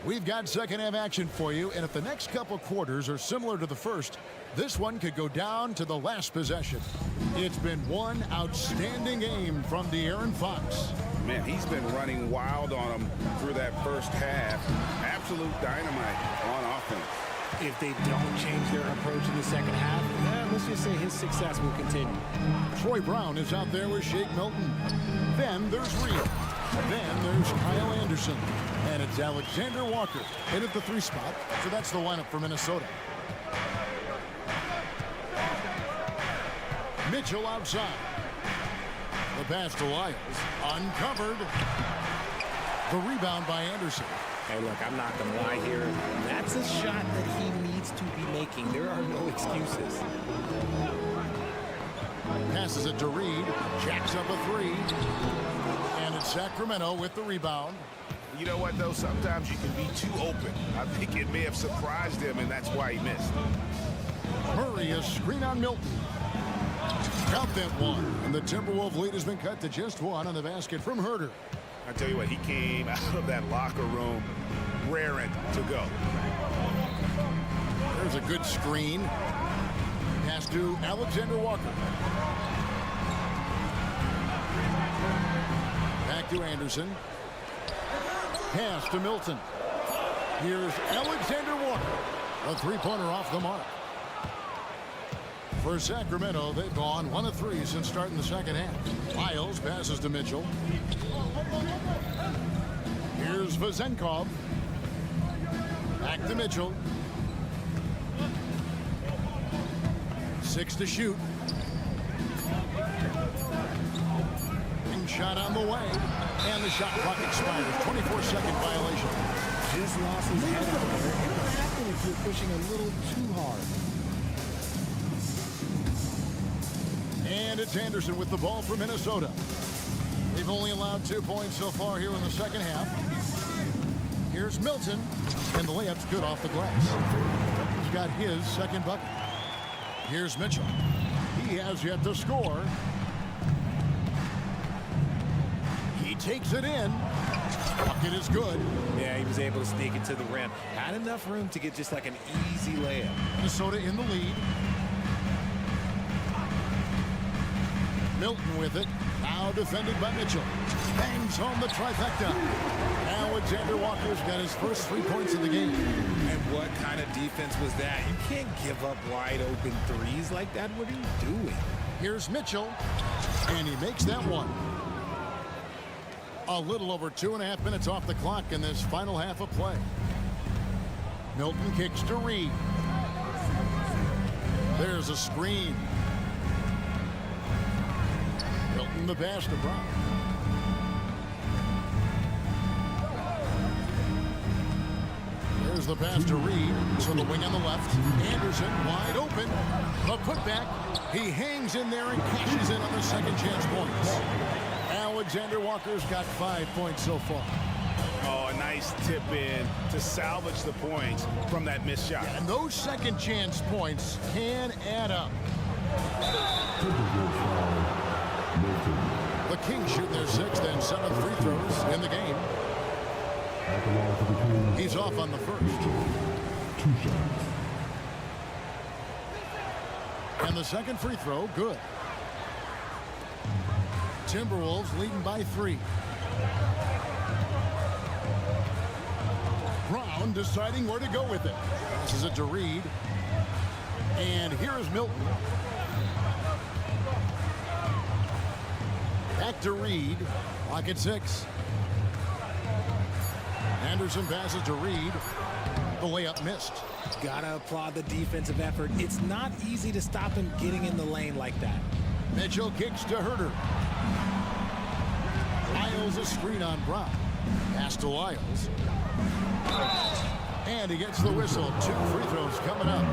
We've got second half action for you, and if the next couple quarters are similar to the first, this one could go down to the last possession. It's been one outstanding game from De'Aaron Fox. Man, he's been running wild on him through that first half. Absolute dynamite on offense. If they don't change their approach in the second half, let's just say his success will continue. Troy Brown is out there with Shake Milton. Then there's Reed. Then there's Kyle Anderson. And it's Alexander Walker in at the 3 spot. So that's the lineup for Minnesota. Mitchell outside. The pass to Lyles. Uncovered. The rebound by Anderson. Hey, look, I'm not going to lie here. That's a shot that he needs to be making. There are no excuses. Passes it to Reed. Jacks up a 3. And it's Sacramento with the rebound. You know what, though? Sometimes you can be too open. I think it may have surprised him, and that's why he missed. Murray, a screen on Milton. Count that one. And the Timberwolves lead has been cut to just 1 on the basket from Herter. I tell you what, he came out of that locker room raring to go. There's a good screen. Pass to Alexander Walker. Back to Anderson. Pass to Milton. Here's Alexander Walker. A 3-pointer off the mark. For Sacramento, they've gone 1 of 3 since starting the second half. Lyles passes to Mitchell. Here's Vezenkov. Back to Mitchell. 6 to shoot. And shot on the way. And the shot clock expires. 24-second violation. Just lost his head out there. It will happen if you're pushing a little too hard. And it's Anderson with the ball for Minnesota. They've only allowed 2 points so far here in the second half. Here's Milton. And the layup's good off the glass. He's got his second bucket. Here's Mitchell. He has yet to score. He takes it in. Bucket is good. Yeah, he was able to sneak it to the rim. Had enough room to get just like an easy layup. Minnesota in the lead. Milton with it. Now defended by Mitchell. Bangs home the trifecta. Alexander Walker's got his first 3 points of the game. And what kind of defense was that? You can't give up wide open threes like that. What are you doing? Here's Mitchell. And he makes that one. A little over 2.5 minutes off the clock in this final half of play. Milton kicks to Reed. There's a screen. Milton the pass to Brown. There's the pass to Reed. So the wing on the left. Anderson wide open. The putback. He hangs in there and cashes in on the second chance points. Alexander Walker's got 5 points so far. Oh, a nice tip in to salvage the points from that missed shot. And those second chance points can add up. The Kings shoot their 6th and 7th free throws in the game. He's off on the first. 2 shots. And the second free throw, good. Timberwolves leading by 3. Brown deciding where to go with it. This is it to Reed. And here is Milton. Back to Reed. Lock at 6. Anderson passes to Reed. The layup missed. Gotta applaud the defensive effort. It's not easy to stop him getting in the lane like that. Mitchell kicks to Herter. Lyles a screen on Brown. Pass to Lyles. And he gets the whistle. 2 free throws coming up.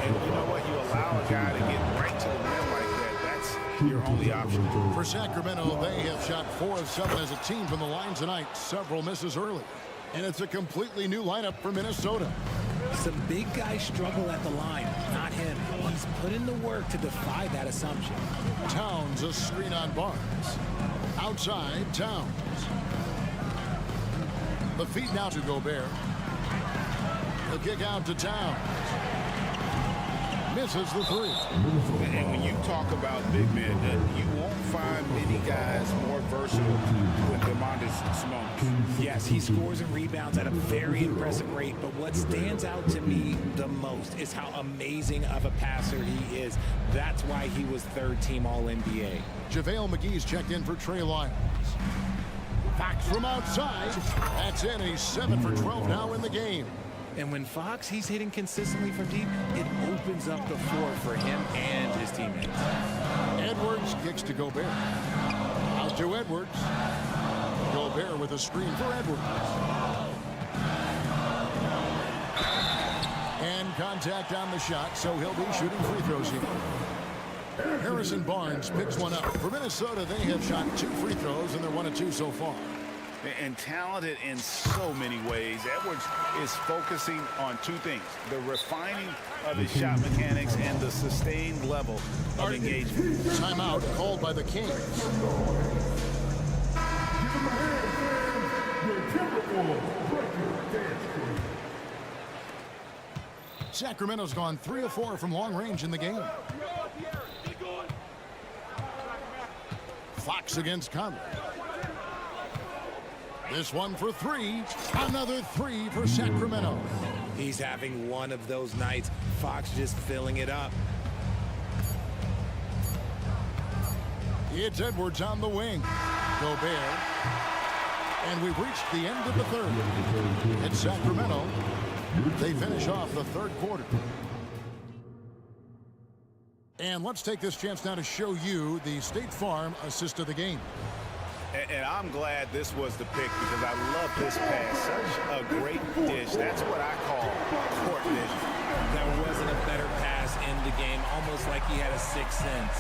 And you know what? You allow a guy to get right to the rim like that. That's your only option. For Sacramento, they have shot 4 of 7 as a team from the line tonight. Several misses early. And it's a completely new lineup for Minnesota. Some big guys struggle at the line, not him. He's put in the work to defy that assumption. Towns a screen on Barnes. Outside, Towns. The feed now to Gobert. The kick out to Towns. Misses the 3. And when you talk about big men, you won't find many guys more versatile than Domantas Sabonis. Yes, he scores and rebounds at a very impressive rate, but what stands out to me the most is how amazing of a passer he is. That's why he was 3rd team All-NBA. JaVale McGee's checked in for Trey Lyles. Fox from outside. That's in. He's 7 for 12 now in the game. And when Fox, he's hitting consistently from deep, it opens up the floor for him and his teammates. Edwards kicks to Gobert. Out to Edwards. Gobert with a screen for Edwards. And contact on the shot, so he'll be shooting free throws here. Harrison Barnes picks one up. For Minnesota, they have shot 2 free throws, and they're 1 of 2 so far. And talented in so many ways. Edwards is focusing on 2 things: the refining of his shot mechanics and the sustained level of engagement. Timeout called by the Kings. Sacramento's gone 3 of 4 from long range in the game. Fox against Conley. This one for 3. Another 3 for Sacramento. He's having one of those nights. Fox just filling it up. It's Edwards on the wing. Gobert. And we've reached the end of the 3rd. It's Sacramento. They finish off the 3rd quarter. And let's take this chance now to show you the State Farm assist of the game. And I'm glad this was the pick because I love this pass. Such a great dish. That's what I call court vision. There wasn't a better pass in the game, almost like he had a 6th sense.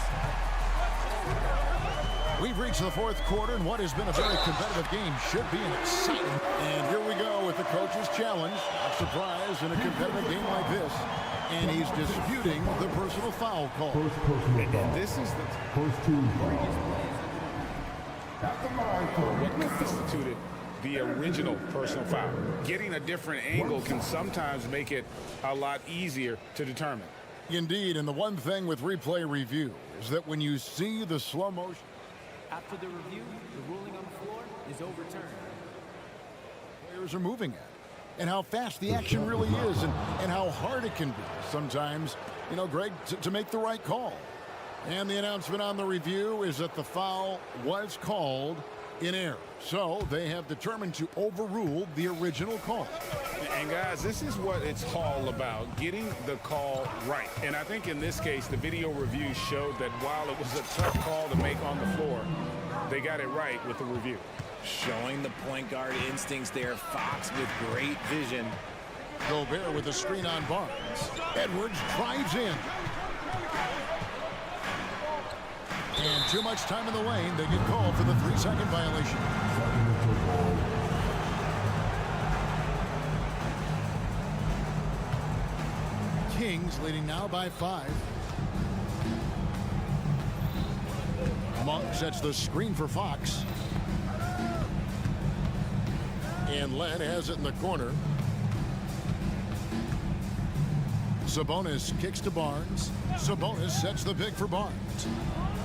We've reached the 4th quarter, and what has been a very competitive game should be an exciting. And here we go with the coach's challenge. Not surprised in a competitive game like this. And he's disputing the personal foul call. First personal foul. This is the First 2 fouls. what constituted the original personal foul. Getting a different angle can sometimes make it a lot easier to determine. Indeed, and the one thing with replay review is that when you see the slow motion, After the review, the ruling on the floor is overturned. players are moving at, and how fast the action really is, and how hard it can be sometimes, you know, Greg, to make the right call. And the announcement on the review is that the foul was called in error. So they have determined to overrule the original call. And guys, this is what it's all about, getting the call right. And I think in this case, the video review showed that while it was a tough call to make on the floor, they got it right with the review. Showing the point guard instincts there. Fox with great vision. Gobert with a screen on Barnes. Edwards drives in. And too much time in the lane. They get called for the 3-second violation. Kings leading now by 5. Monk sets the screen for Fox. And Len has it in the corner. Sabonis kicks to Barnes. Sabonis sets the pick for Barnes.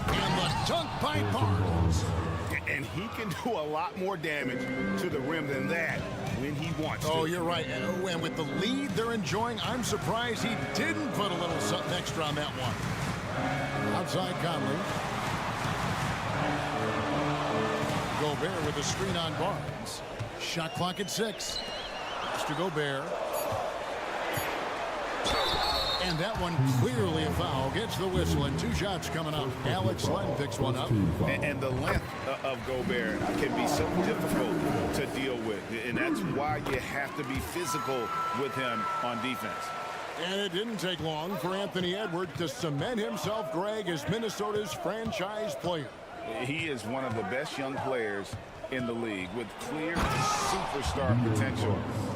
And the dunk by Barnes. And he can do a lot more damage to the rim than that when he wants to. Oh, you're right. And with the lead they're enjoying, I'm surprised he didn't put a little something extra on that one. Outside Conley. Gobert with a screen on Barnes. Shot clock at 6. It's to Gobert. And that one clearly a foul. Gets the whistle and 2 shots coming up. Alex Len picks one up. And the length of Gobert can be so difficult to deal with. And that's why you have to be physical with him on defense. And it didn't take long for Anthony Edwards to cement himself, Greg, as Minnesota's franchise player. He is one of the best young players in the league with clear superstar potential.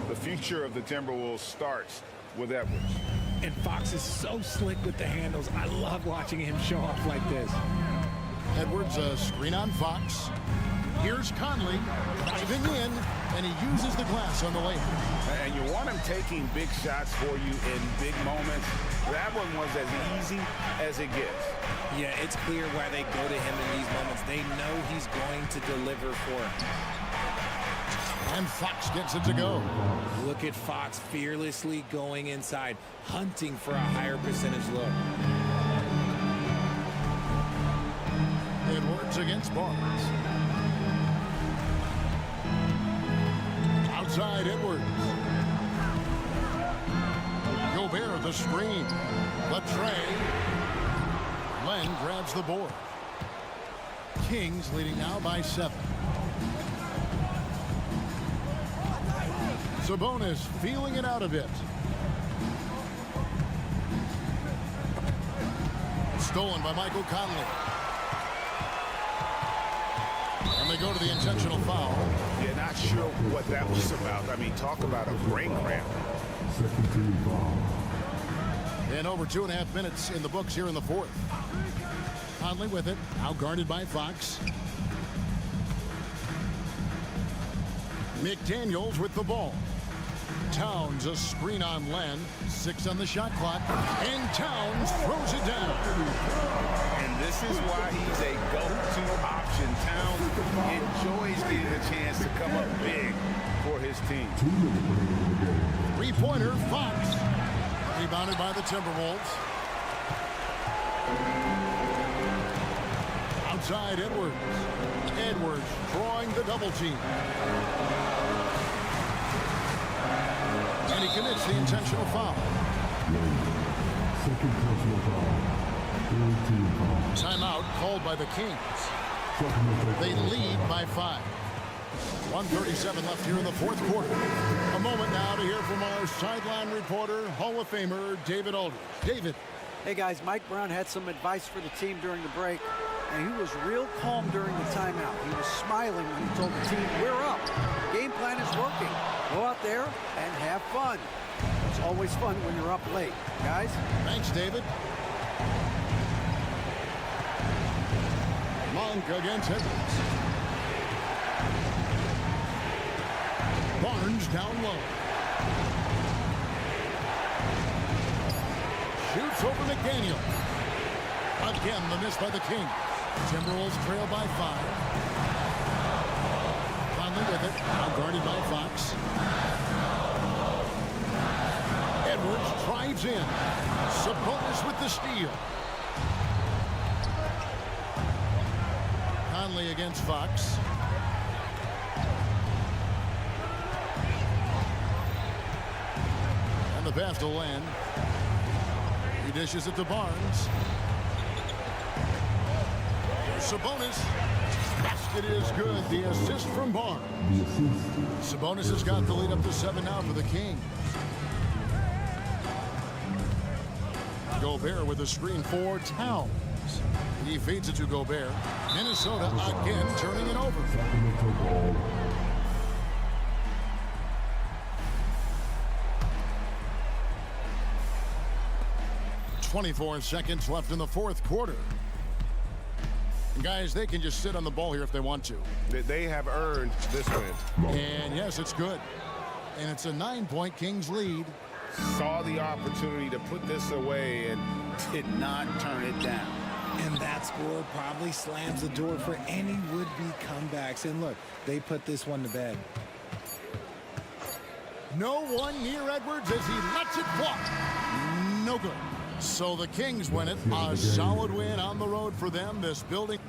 The future of the Timberwolves starts with Edwards. And Fox is so slick with the handles. I love watching him show off like this. Edwards a screen on Fox. Here's Conley diving in, and he uses the glass on the layup. And you want him taking big shots for you in big moments. That one was as easy as it gets. Yeah, it's clear why they go to him in these moments. They know he's going to deliver for him. And Fox gets it to go. Look at Fox fearlessly going inside, hunting for a higher percentage look. Edwards against Barnes. Outside Edwards. Gobert the screen. Latrey. Len grabs the board. Kings leading now by 7. Sabonis feeling it out a bit. Stolen by Michael Conley. And they go to the intentional foul. Yeah, not sure what that was about. I mean, talk about a brain cramp. Second team foul. And over 2.5 minutes in the books here in the 4th. Conley with it, outguarded by Fox. McDaniels with the ball. Towns a screen on Len. 6 on the shot clock. And Towns throws it down. And this is why he's a go-to option. Towns enjoys getting a chance to come up big for his team. 2 minutes remaining in the game. Three-pointer, Fox. Rebounded by the Timberwolves. Outside Edwards. Edwards drawing the double team. And he commits the intentional foul. Second personal foul. Third team foul. Timeout called by the Kings. Sacramento. They lead by 5. 1:37 left here in the 4th quarter. A moment now to hear from our sideline reporter, Hall of Famer David Aldridge. David. Hey guys, Mike Brown had some advice for the team during the break, and he was real calm during the timeout. He was smiling when he told the team, we're up. Game plan is working. Go out there and have fun. It's always fun when you're up late. Guys? Thanks, David. Monk against Edwards. Barnes down low. Shoots over McDaniel. Again, the miss by the Kings. Timberwolves trail by 5. Conley with it. Now guarded by Fox. Edwards drives in. Sabonis with the steal. Conley against Fox. And the pass to Len. He dishes it to Barnes. Sabonis. Basket is good. The assist from Barnes. The assist. Sabonis has got the lead up to 7 now for the Kings. Gobert with a screen for Towns. He feeds it to Gobert. Minnesota again turning it over. Sacramento ball. 24 seconds left in the fourth quarter. And guys, they can just sit on the ball here if they want to. They have earned this win. And yes, it's good. And it's a 9-point Kings lead. Saw the opportunity to put this away and did not turn it down. And that score probably slams the door for any would-be comebacks. And look, they put this one to bed. No one near Edwards as he lets it fly. No good. So the Kings win it. A solid win on the road for them. This building.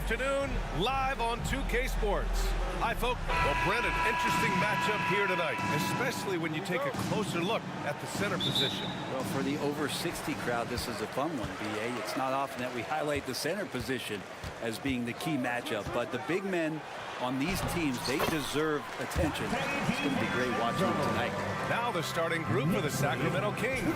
afternoon, live on 2K Sports. Hi, folks. Well, Brent, an interesting matchup here tonight, especially when you take a closer look at the center position. Well, for the over 60 crowd, this is a fun one, B.A. It's not often that we highlight the center position as being the key matchup, but the big men on these teams, they deserve attention. It's going to be great watching them tonight. Now the starting group for the Sacramento Kings.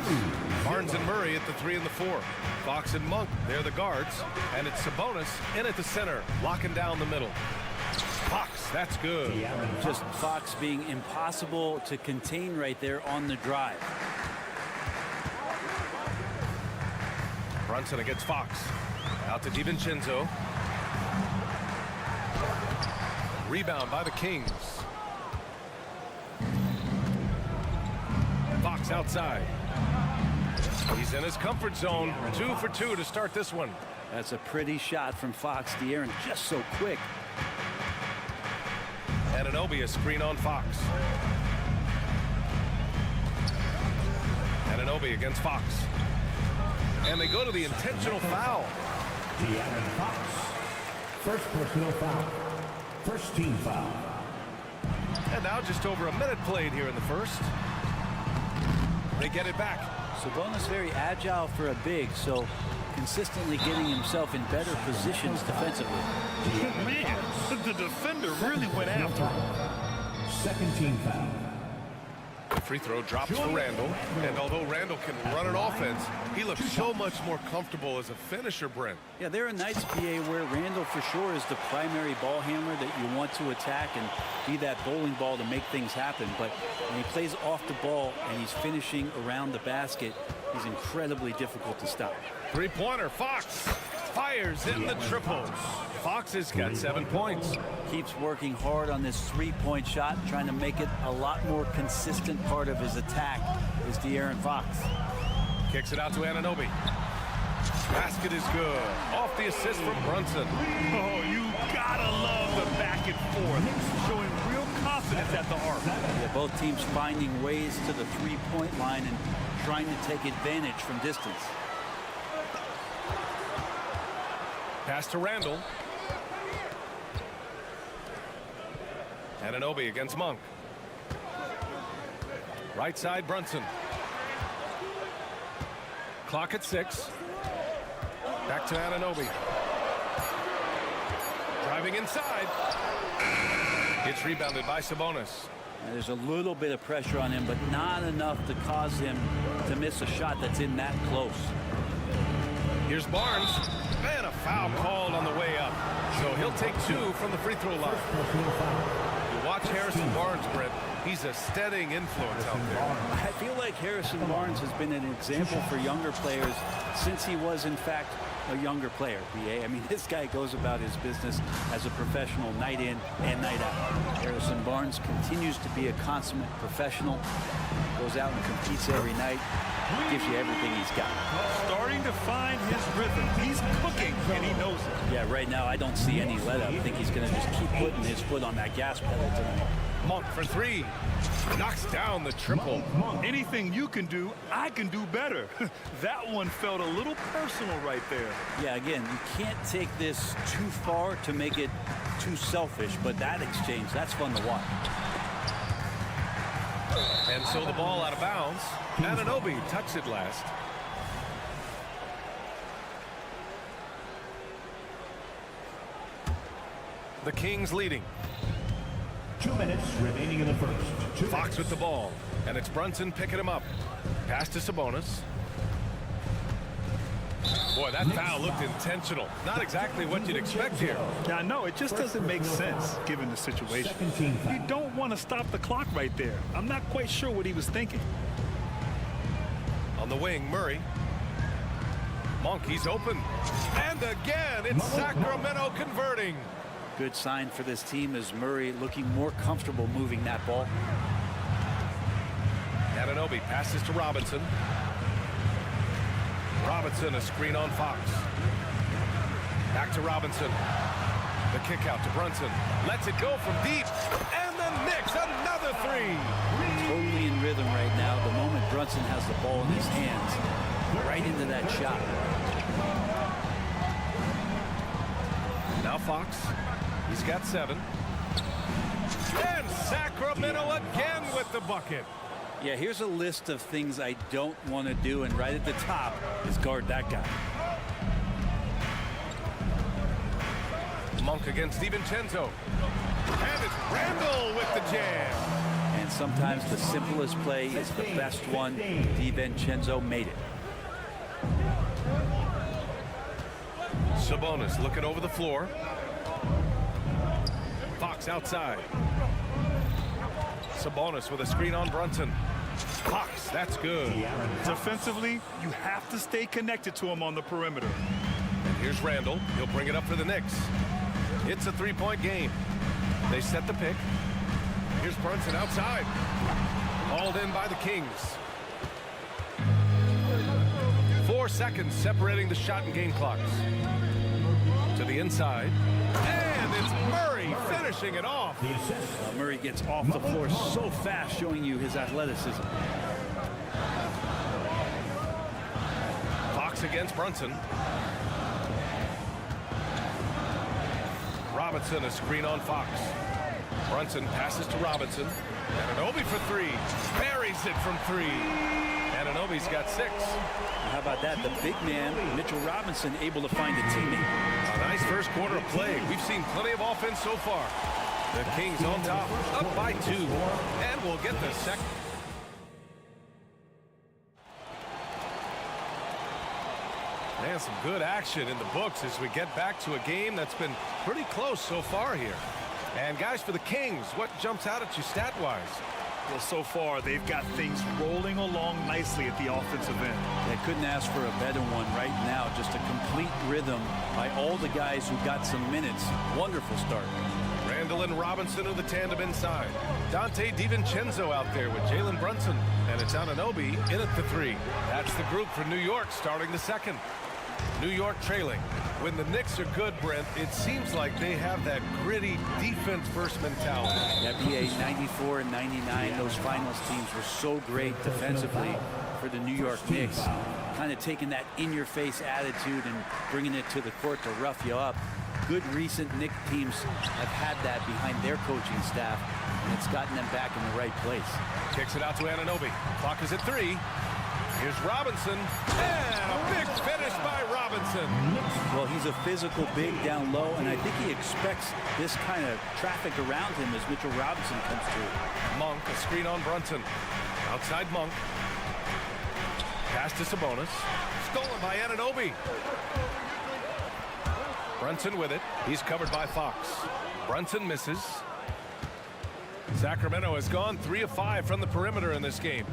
Barnes and Murray at the 3 and the 4. Fox and Monk, they're the guards. And it's Sabonis in at the center, locking down the middle. Fox, that's good. Just Fox being impossible to contain right there on the drive. Brunson against Fox. Out to DiVincenzo. Rebound by the Kings. Fox outside. He's in his comfort zone. 2 for 2 to start this one. That's a pretty shot from Fox. De'Aaron just so quick. Anunoby, a screen on Fox. Anunoby against Fox. And they go to the intentional foul. De'Aaron Fox. First personal foul. First team foul. And now just over a minute played here in the first. They get it back. Sabonis very agile for a big, so consistently getting himself in better positions defensively. Man, the defender really went after him. Second team foul. The free throw drops for Randall. And although Randall can run an offense, he looks so much more comfortable as a finisher, Brent. Yeah, there are nights, PA, where Randall for sure is the primary ball handler that you want to attack and be that bowling ball to make things happen. But when he plays off the ball and he's finishing around the basket, he's incredibly difficult to stop. Three-pointer, Fox fires in the triple. Fox has got 7 points. Keeps working hard on this three-point shot, trying to make it a lot more consistent part of his attack is De'Aaron Fox. Kicks it out to Anunoby. Basket is good. Off the assist from Brunson. Oh, you gotta love the back and forth. Showing real confidence at the arc. Yeah, both teams finding ways to the three-point line and trying to take advantage from distance. Pass to Randall. Anunoby against Monk. Right side, Brunson. Clock at 6. Back to Anunoby. Driving inside. It's rebounded by Sabonis. And there's a little bit of pressure on him, but not enough to cause him to miss a shot that's in that close. Here's Barnes. And a foul called on the way up. So he'll take 2 from the free throw line. You watch Harrison Barnes, Brent. He's a steadying influence out there. I feel like Harrison Barnes has been an example for younger players since he was, in fact, a younger player, B.A. I mean, this guy goes about his business as a professional night in and night out. Harrison Barnes continues to be a consummate professional. Goes out and competes every night. Gives you everything he's got. Starting to find his rhythm. He's cooking, and he knows it. Yeah, right now I don't see any let up. I think he's going to just keep putting his foot on that gas pedal tonight. Monk for 3. Knocks down the triple. Anything you can do, I can do better. That one felt a little personal right there. Yeah, again, you can't take this too far to make it too selfish, but that exchange, that's fun to watch. And so the ball out of bounds. Anunoby touched it last. The Kings leading. 2 minutes remaining in the first. Fox with the ball. And it's Brunson picking him up. Pass to Sabonis. Boy, that foul looked intentional. Not exactly what you'd expect here. Now, no, it just doesn't make sense given the situation. You don't want to stop the clock right there. I'm not quite sure what he was thinking. On the wing, Murray. Monk, he's open. And again, it's Sacramento converting. Good sign for this team as Murray looking more comfortable moving that ball. Anunoby passes to Robinson. Robinson, a screen on Fox. Back to Robinson. The kick out to Brunson. Lets it go from deep. And the Knicks, another 3. Totally in rhythm right now. The moment Brunson has the ball in his hands, right into that shot. Now Fox. He's got 7. And Sacramento again with the bucket. Yeah, here's a list of things I don't want to do, and right at the top is guard that guy. Monk against DiVincenzo. And it's Randall with the jam. And sometimes the simplest play is the best one. DiVincenzo made it. Sabonis looking over the floor. Fox outside. Sabonis with a screen on Brunson. Fox, that's good. Defensively, you have to stay connected to him on the perimeter. And here's Randall. He'll bring it up for the Knicks. It's a 3-point game. They set the pick. Here's Brunson outside. Hauled in by the Kings. 4 seconds separating the shot and game clocks. To the inside. And it's Murray finishing it off. Murray gets off the floor so fast, showing you his athleticism. Fox against Brunson. Robinson, a screen on Fox. Brunson passes to Robinson. Anunoby for 3. Buries it from 3. Anunoby's got 6. How about that? The big man, Mitchell Robinson, able to find a teammate. A nice first quarter of play. We've seen plenty of offense so far. The Kings on top, up by 2. And we'll get the second. Man, some good action in the books as we get back to a game that's been pretty close so far here. And guys, for the Kings, what jumps out at you stat-wise? Well, so far, they've got things rolling along nicely at the offensive end. They couldn't ask for a better one right now. Just a complete rhythm by all the guys who got some minutes. Wonderful start. Randall and Robinson are the tandem inside. Dante DiVincenzo out there with Jalen Brunson. And it's Anunoby in at the 3. That's the group for New York starting the second. New York trailing. When the Knicks are good, Brent, it seems like they have that gritty defense-first mentality. That B.I.G 94 and 99, those finals teams were so great defensively for the New York Knicks. Kind of taking that in-your-face attitude and bringing it to the court to rough you up. Good recent Knicks teams have had that behind their coaching staff, and it's gotten them back in the right place. Kicks it out to Anunoby. Clock is at 3. Here's Robinson, and a big finish by Robinson. Well, he's a physical big down low, and I think he expects this kind of traffic around him as Mitchell Robinson comes through. Monk, a screen on Brunson. Outside Monk. Pass to Sabonis. Stolen by Anunoby. Brunson with it. He's covered by Fox. Brunson misses. Sacramento has gone 3 of 5 from the perimeter in this game.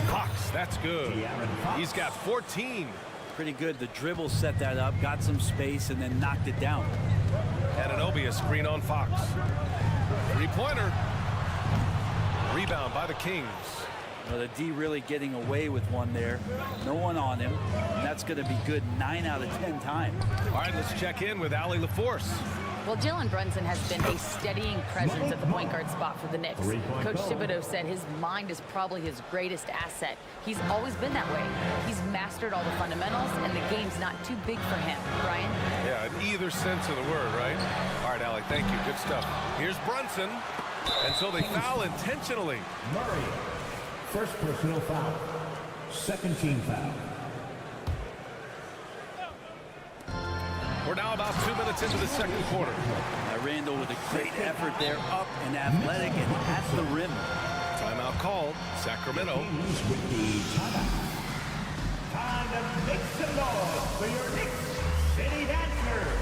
Fox, that's good. He's got 14. Pretty good. The dribble set that up, got some space, and then knocked it down. Anunoby, a screen on Fox. 3-pointer. Rebound by the Kings. Well, the D really getting away with one there. No one on him. And that's going to be good 9 out of 10 times. All right, let's check in with Allie LaForce. Well, Jalen Brunson has been a steadying presence at the point guard spot for the Knicks. Coach Thibodeau said his mind is probably his greatest asset. He's always been that way. He's mastered all the fundamentals, and the game's not too big for him. Brian? Yeah, in either sense of the word, right? All right, Allie, thank you. Good stuff. Here's Brunson. And so they foul intentionally. Murray, first personal foul. Second team foul. We're now about 2 minutes into the second quarter. Randall with a great effort there, up and athletic and at the rim. Timeout called. Sacramento. With the timeout. Time to make some noise for your Knicks City Dancers.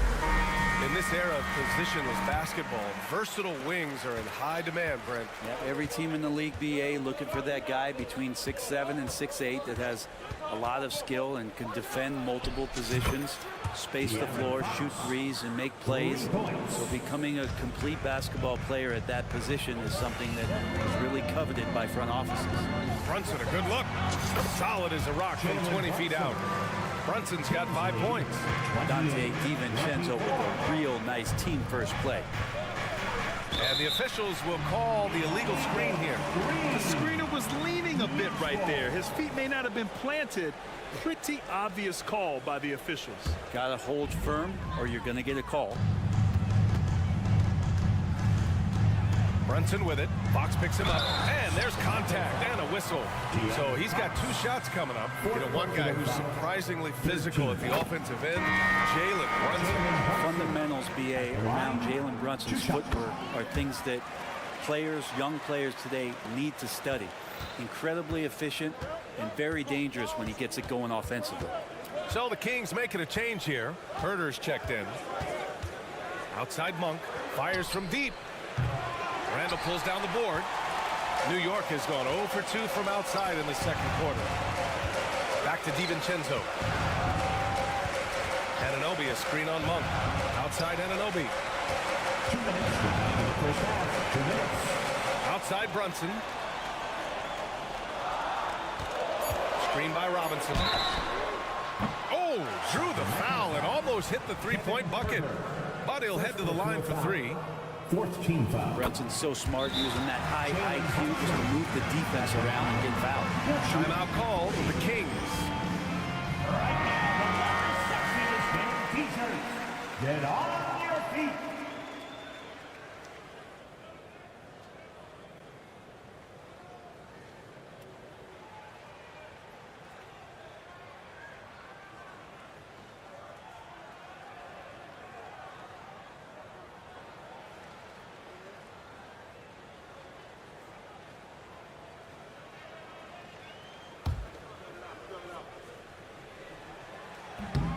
In this era of positionless basketball, versatile wings are in high demand, Brent. Yeah, every team in the league, BA, looking for that guy between 6'7" and 6'8" that has a lot of skill and can defend multiple positions, space the floor, shoot threes, and make plays. So becoming a complete basketball player at that position is something that is really coveted by front offices. Brunson, a good look. Solid as a rock from 20 feet out. Brunson's got 5 points. Dante DiVincenzo with a real nice team first play. And the officials will call the illegal screen here. The screener was leaning a bit right there. His feet may not have been planted. Pretty obvious call by the officials. Got to hold firm or you're going to get a call. Brunson with it. Fox picks him up. And there's contact and a whistle. So he's got 2 shots coming up. You know, one guy who's surprisingly physical at the offensive end, Jalen Brunson. Fundamentals, B.A., around Jalen Brunson's footwork are things that players, young players today need to study. Incredibly efficient and very dangerous when he gets it going offensively. So the Kings making a change here. Herter's checked in. Outside Monk. Fires from deep. Randall pulls down the board. New York has gone 0 for 2 from outside in the second quarter. Back to DiVincenzo. Anunoby, a screen on Monk. Outside Anunoby. 2 minutes. First half, 2 minutes. Outside Brunson. Screen by Robinson. Oh, drew the foul and almost hit the 3-point bucket. But he'll head to the line for 3. 4th team foul. Brunson's so smart using that high IQ just to move the defense around and get fouled. Timeout call for the Kings. Right now, the Sexy T-shirts. Get on your feet.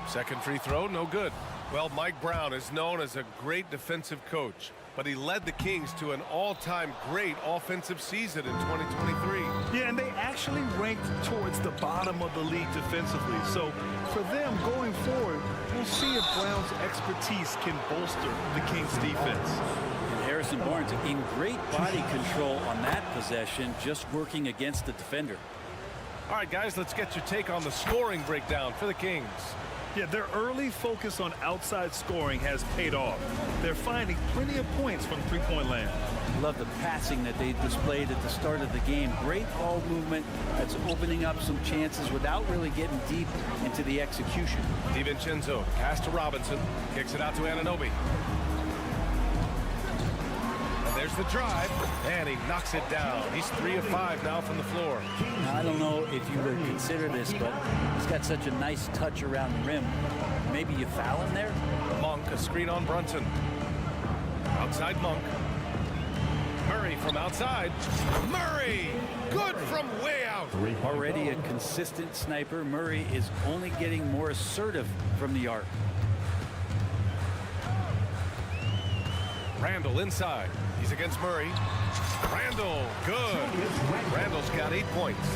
Second free throw, no good. Well, Mike Brown is known as a great defensive coach, but he led the Kings to an all-time great offensive season in 2023. Yeah, and they actually ranked towards the bottom of the league defensively. So for them going forward, we'll see if Brown's expertise can bolster the Kings defense. And Harrison Barnes in great body control on that possession, just working against the defender. All right, guys, let's get your take on the scoring breakdown for the Kings. Yeah, their early focus on outside scoring has paid off. They're finding plenty of points from three-point land. Love the passing that they displayed at the start of the game. Great ball movement that's opening up some chances without really getting deep into the execution. DiVincenzo, pass to Robinson, kicks it out to Anunoby. And there's the drive, and he knocks it down. He's 3 of 5 now from the floor. Now, I don't know if you would consider this, but he's got such a nice touch around the rim. Maybe you foul him there? Monk, a screen on Brunson. Outside Monk. Murray from outside. Murray! Good from way out. Already a consistent sniper. Murray is only getting more assertive from the arc. Randall inside. He's against Murray. Randall, good. Randall's got 8 points.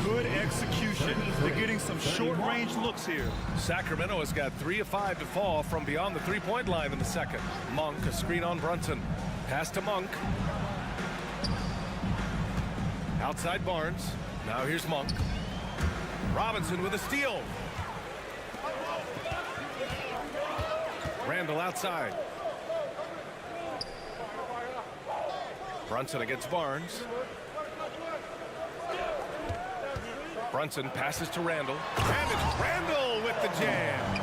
Good execution. They're getting some short-range looks here. Sacramento has got 3 of 5 to fall from beyond the three-point line in the second. Monk, a screen on Brunson. Pass to Monk. Outside Barnes. Now here's Monk. Robinson with a steal. Randall outside. Brunson against Barnes. Brunson passes to Randall. And it's Randall with the jam.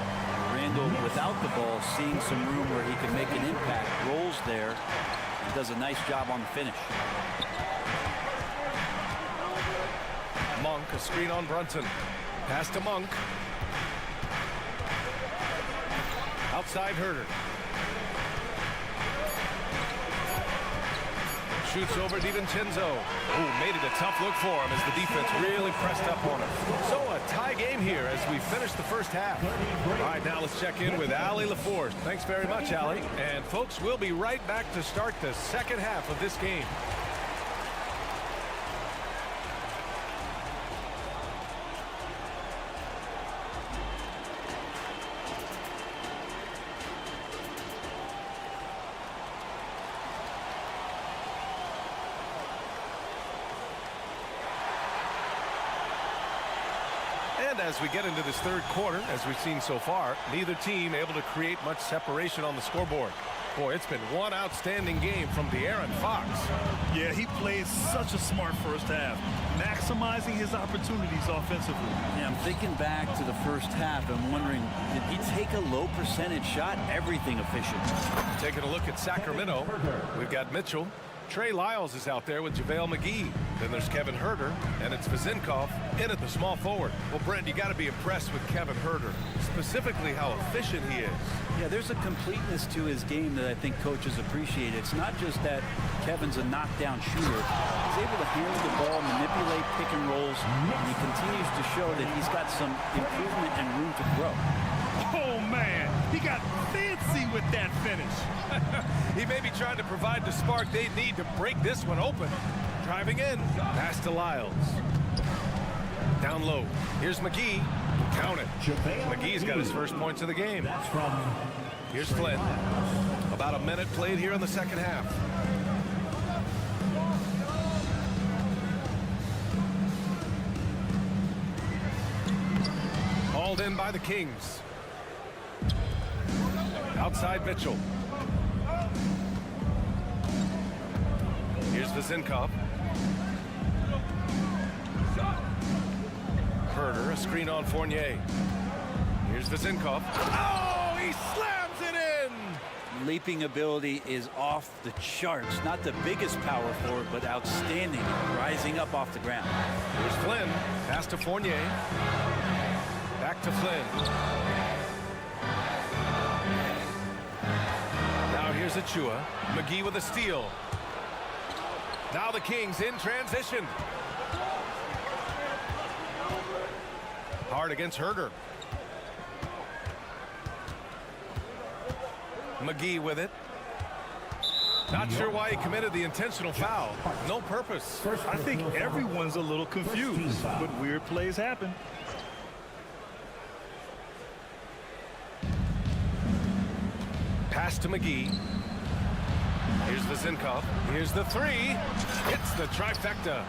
Randall, without the ball, seeing some room where he can make an impact, rolls there, and does a nice job on the finish. Monk, a screen on Brunson. Pass to Monk. Outside Herter. Shoots over DiVincenzo. Ooh, made it a tough look for him as the defense really pressed up on him. So a tie game here as we finish the first half. All right, now let's check in with Allie LaForce. Thanks very much, Allie. And folks, we'll be right back to start the second half of this game. And as we get into this third quarter, as we've seen so far, neither team able to create much separation on the scoreboard. Boy, it's been one outstanding game from De'Aaron Fox. Yeah, he played such a smart first half, maximizing his opportunities offensively. Yeah, I'm thinking back to the first half. I'm wondering, did he take a low percentage shot? Everything efficient. Taking a look at Sacramento, we've got Mitchell. Trey Lyles is out there with JaVale McGee. Then there's Kevin Huerter, and it's Vezinkov in at the small forward. Well, Brent, you got to be impressed with Kevin Huerter, specifically how efficient he is. Yeah, there's a completeness to his game that I think coaches appreciate. It's not just that Kevin's a knockdown shooter. He's able to handle the ball, manipulate pick and rolls, and he continues to show that he's got some improvement and room to grow. Oh, man, he got fancy with that finish. He may be trying to provide the spark they need to break this one open. Driving in, pass to Lyles. Down low, here's McGee. Count it. McGee's got his first points of the game. Here's Flynn. About a minute played here in the second half. Hauled in by the Kings. Outside Mitchell. Here's Vezinkov. Huerter, a screen on Fournier. Here's Vezinkov. Oh, he slams it in! Leaping ability is off the charts. Not the biggest power forward, but outstanding, rising up off the ground. Here's Flynn. Pass to Fournier. Back to Flynn. Now here's Achua. McGee with a steal. Now the Kings in transition. Hard against Huerter. McGee with it. Not sure why he committed the intentional foul. No purpose. I think everyone's a little confused, but weird plays happen. Pass to McGee. Here's Vezinkov. Here's the three. Hits the trifecta.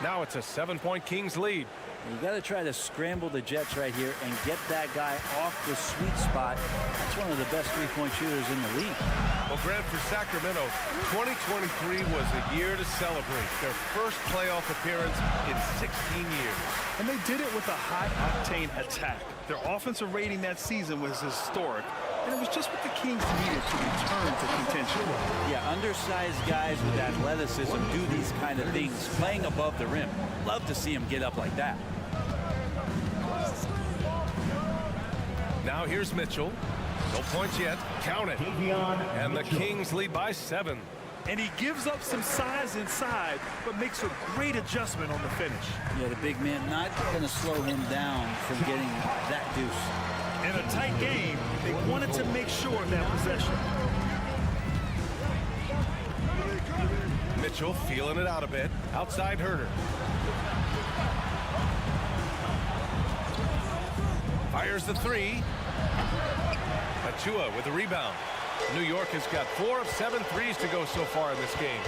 Now it's a 7-point Kings lead. You got to try to scramble the Jets right here and get that guy off the sweet spot. That's one of the best three-point shooters in the league. Well, Grant, for Sacramento, 2023 was a year to celebrate. Their first playoff appearance in 16 years. And they did it with a high-octane attack. Their offensive rating that season was historic. And it was just what the Kings needed to return to contention. Yeah, undersized guys with athleticism do these kind of things, playing above the rim. Love to see them get up like that. Now here's Mitchell. No points yet. Count it. And the Kings lead by 7. And he gives up some size inside, but makes a great adjustment on the finish. Yeah, the big man not going to slow him down from getting that deuce. In a tight game, they wanted to make sure of that possession. Mitchell feeling it out a bit. Outside Huerter. Fires the three. Achua with the rebound. New York has got 4 of 7 threes to go so far in this game.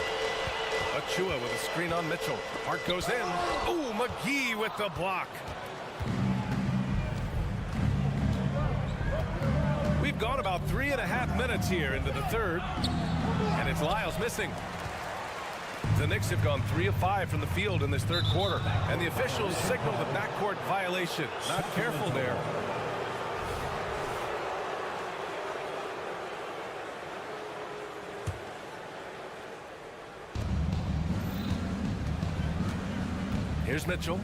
Achua with a screen on Mitchell. Hart goes in. Ooh, McGee with the block. We've gone about 3.5 minutes here into the third. And it's Lyles missing. The Knicks have gone 3 of 5 from the field in this third quarter. And the officials signal the backcourt violation. Not careful there. Here's Mitchell.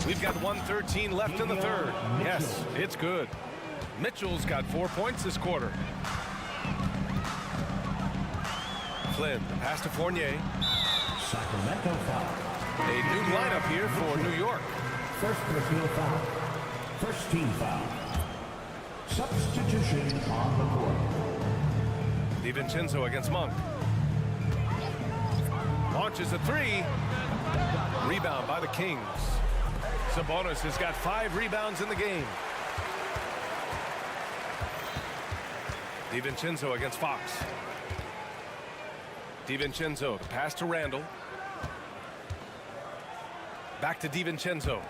We've got 1:13 left in the third. Yes, it's good. Mitchell's got 4 points this quarter. Flynn, pass to Fournier. Sacramento foul. A new lineup here for New York. First personal foul. First team foul. Substitution on the court. DiVincenzo against Monk. Launches a three. Rebound by the Kings. Sabonis has got 5 rebounds in the game. DiVincenzo against Fox. DiVincenzo, the pass to Randall. Back to DiVincenzo.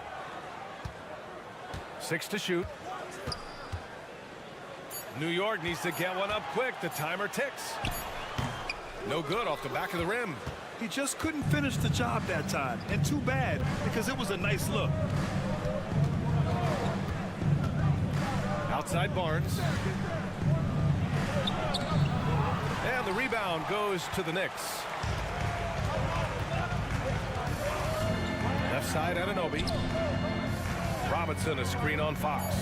6 to shoot. New York needs to get one up quick. The timer ticks. No good off the back of the rim. He just couldn't finish the job that time. And too bad, because it was a nice look. Outside Barnes. And the rebound goes to the Knicks. Left side, Anunoby. Robinson, a screen on Fox.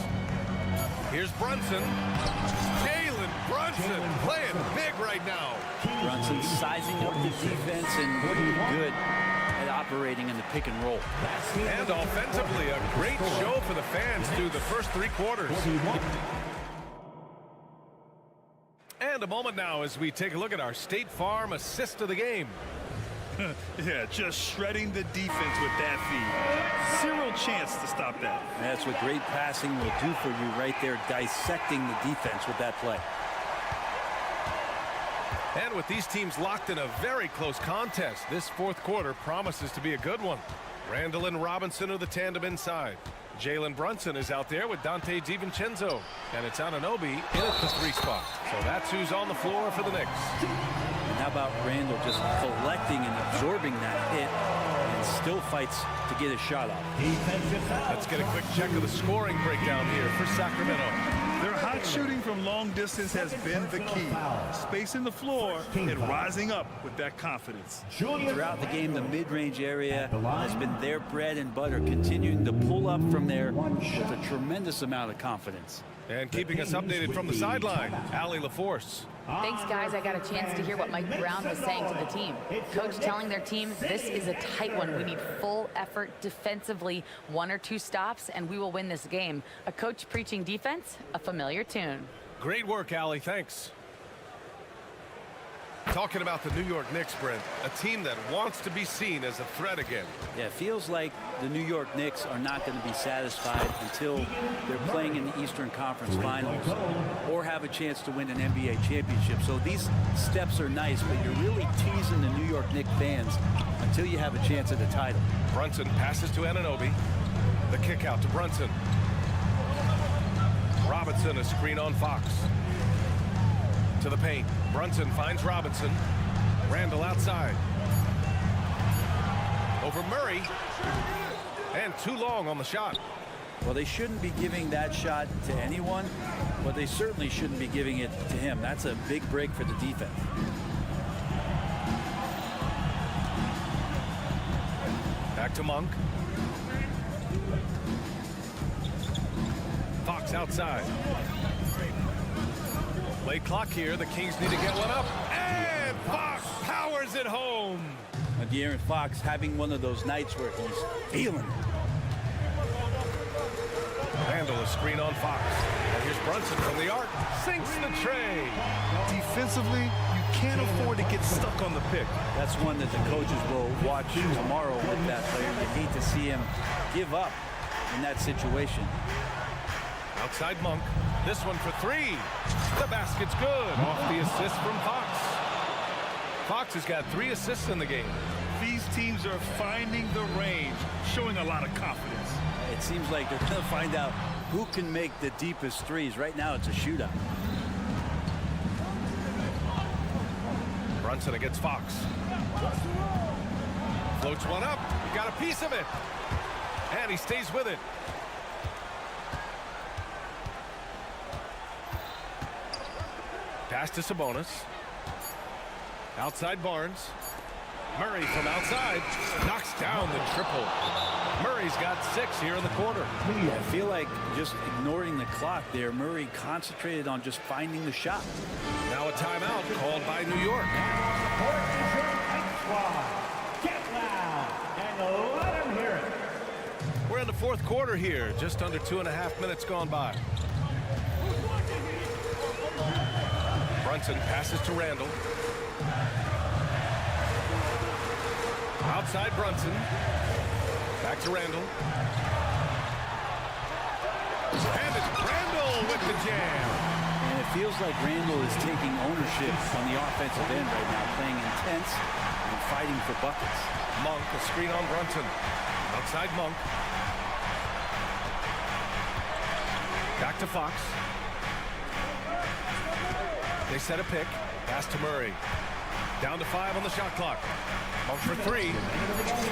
Here's Brunson. Jalen Brunson playing big right now. Brunson sizing up the defense and good at operating in the pick and roll. And offensively, a great show for the fans through the first 3 quarters. And a moment now as we take a look at our State Farm assist of the game. Yeah, just shredding the defense with that feed. Zero chance to stop that. That's what great passing will do for you right there, dissecting the defense with that play. And with these teams locked in a very close contest, this 4th quarter promises to be a good one. Randall and Robinson are the tandem inside. Jalen Brunson is out there with Donte DiVincenzo. And it's Anunoby in at the 3 spot. So that's who's on the floor for the Knicks. And how about Randall just collecting and absorbing that hit and still fights to get a shot off. Let's get a quick check of the scoring breakdown here for Sacramento. Their hot shooting from long distance has been the key. Spacing the floor and rising up with that confidence. Throughout the game, the mid-range area has been their bread and butter, continuing to pull up from there with a tremendous amount of confidence. And keeping us updated from the sideline, Allie LaForce. Thanks, guys. I got a chance to hear what Mike Brown was saying to the team. Coach telling their team, this is a tight one. We need full effort defensively, 1 or 2 stops, and we will win this game. A coach preaching defense, a familiar tune. Great work, Allie. Thanks. Talking about the New York Knicks, Brent, a team that wants to be seen as a threat again. Yeah, it feels like the New York Knicks are not going to be satisfied until they're playing in the Eastern Conference Finals or have a chance to win an NBA championship. So these steps are nice, but you're really teasing the New York Knicks fans until you have a chance at the title. Brunson passes to Anunoby. The kick out to Brunson. Robinson, a screen on Fox. To the paint. Brunson finds Robinson. Randall outside. Over Murray. And too long on the shot. Well, they shouldn't be giving that shot to anyone, but they certainly shouldn't be giving it to him. That's a big break for the defense. Back to Monk. Fox outside. Late clock here. The Kings need to get one up. And Fox powers it home. De'Aaron Fox having one of those nights where he's feeling it. Randall, a screen on Fox. And here's Brunson from the arc. Sinks the tray. Defensively, you can't afford to get stuck on the pick. That's one that the coaches will watch tomorrow with that player. You need to see him give up in that situation. Outside Monk. This one for 3. The basket's good. Off the assist from Fox. Fox has got 3 assists in the game. These teams are finding the range, showing a lot of confidence. It seems like they're going to find out who can make the deepest threes. Right now, it's a shootout. Brunson against Fox. Floats one up. He got a piece of it. And he stays with it. Pass to Sabonis. Outside Barnes. Murray from outside knocks down the triple. Murray's got 6 here in the quarter. I feel like just ignoring the clock there. Murray concentrated on just finding the shot. Now a timeout called by New York. Get loud and let them hear it. We're in the 4th quarter here. Just under 2.5 minutes gone by. Brunson passes to Randall. Outside Brunson. Back to Randall. And it's Randall with the jam. And it feels like Randall is taking ownership on the offensive end right now, playing intense and fighting for buckets. Monk, a screen on Brunson. Outside Monk. Back to Fox. They set a pick. Pass to Murray. Down to 5 on the shot clock. Monk for 3.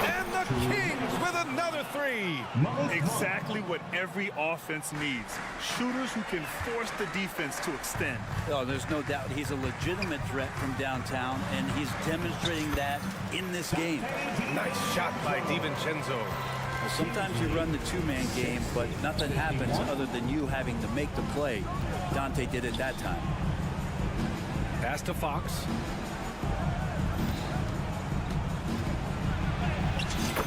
And the Kings with another 3. Exactly what every offense needs. Shooters who can force the defense to extend. Oh, there's no doubt he's a legitimate threat from downtown, and he's demonstrating that in this game. Nice shot by DiVincenzo. Well, sometimes you run the two-man game, but nothing happens other than you having to make the play. Dante did it that time. Pass to Fox.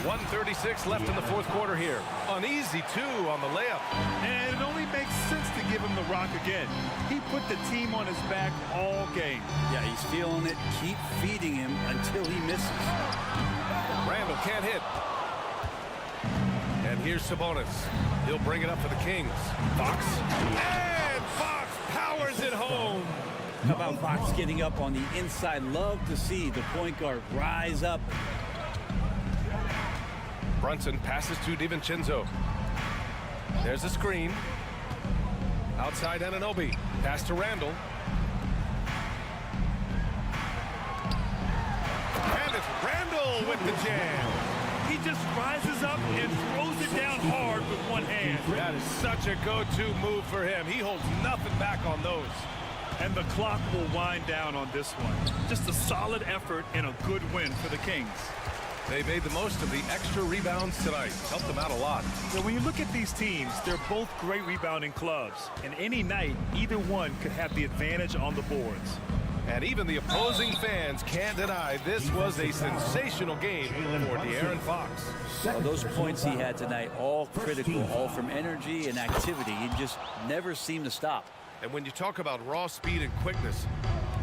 1:36 left in the fourth quarter here. An easy 2 on the layup. And it only makes sense to give him the rock again. He put the team on his back all game. Yeah, he's feeling it. Keep feeding him until he misses. Randall can't hit. And here's Sabonis. He'll bring it up for the Kings. Fox. And Fox powers it home. How about Fox getting up on the inside? Love to see the point guard rise up. Brunson passes to DiVincenzo. There's a screen. Outside Anunoby. Pass to Randall. And it's Randall with the jam. He just rises up and throws it down hard with one hand. That is such a go-to move for him. He holds nothing back on those. And the clock will wind down on this one. Just a solid effort and a good win for the Kings. They made the most of the extra rebounds tonight. Helped them out a lot. Now, when you look at these teams, they're both great rebounding clubs. And any night, either one could have the advantage on the boards. And even the opposing fans can't deny this was a sensational game for De'Aaron Fox. Well, those points he had tonight, all critical, all from energy and activity. He just never seemed to stop. And when you talk about raw speed and quickness,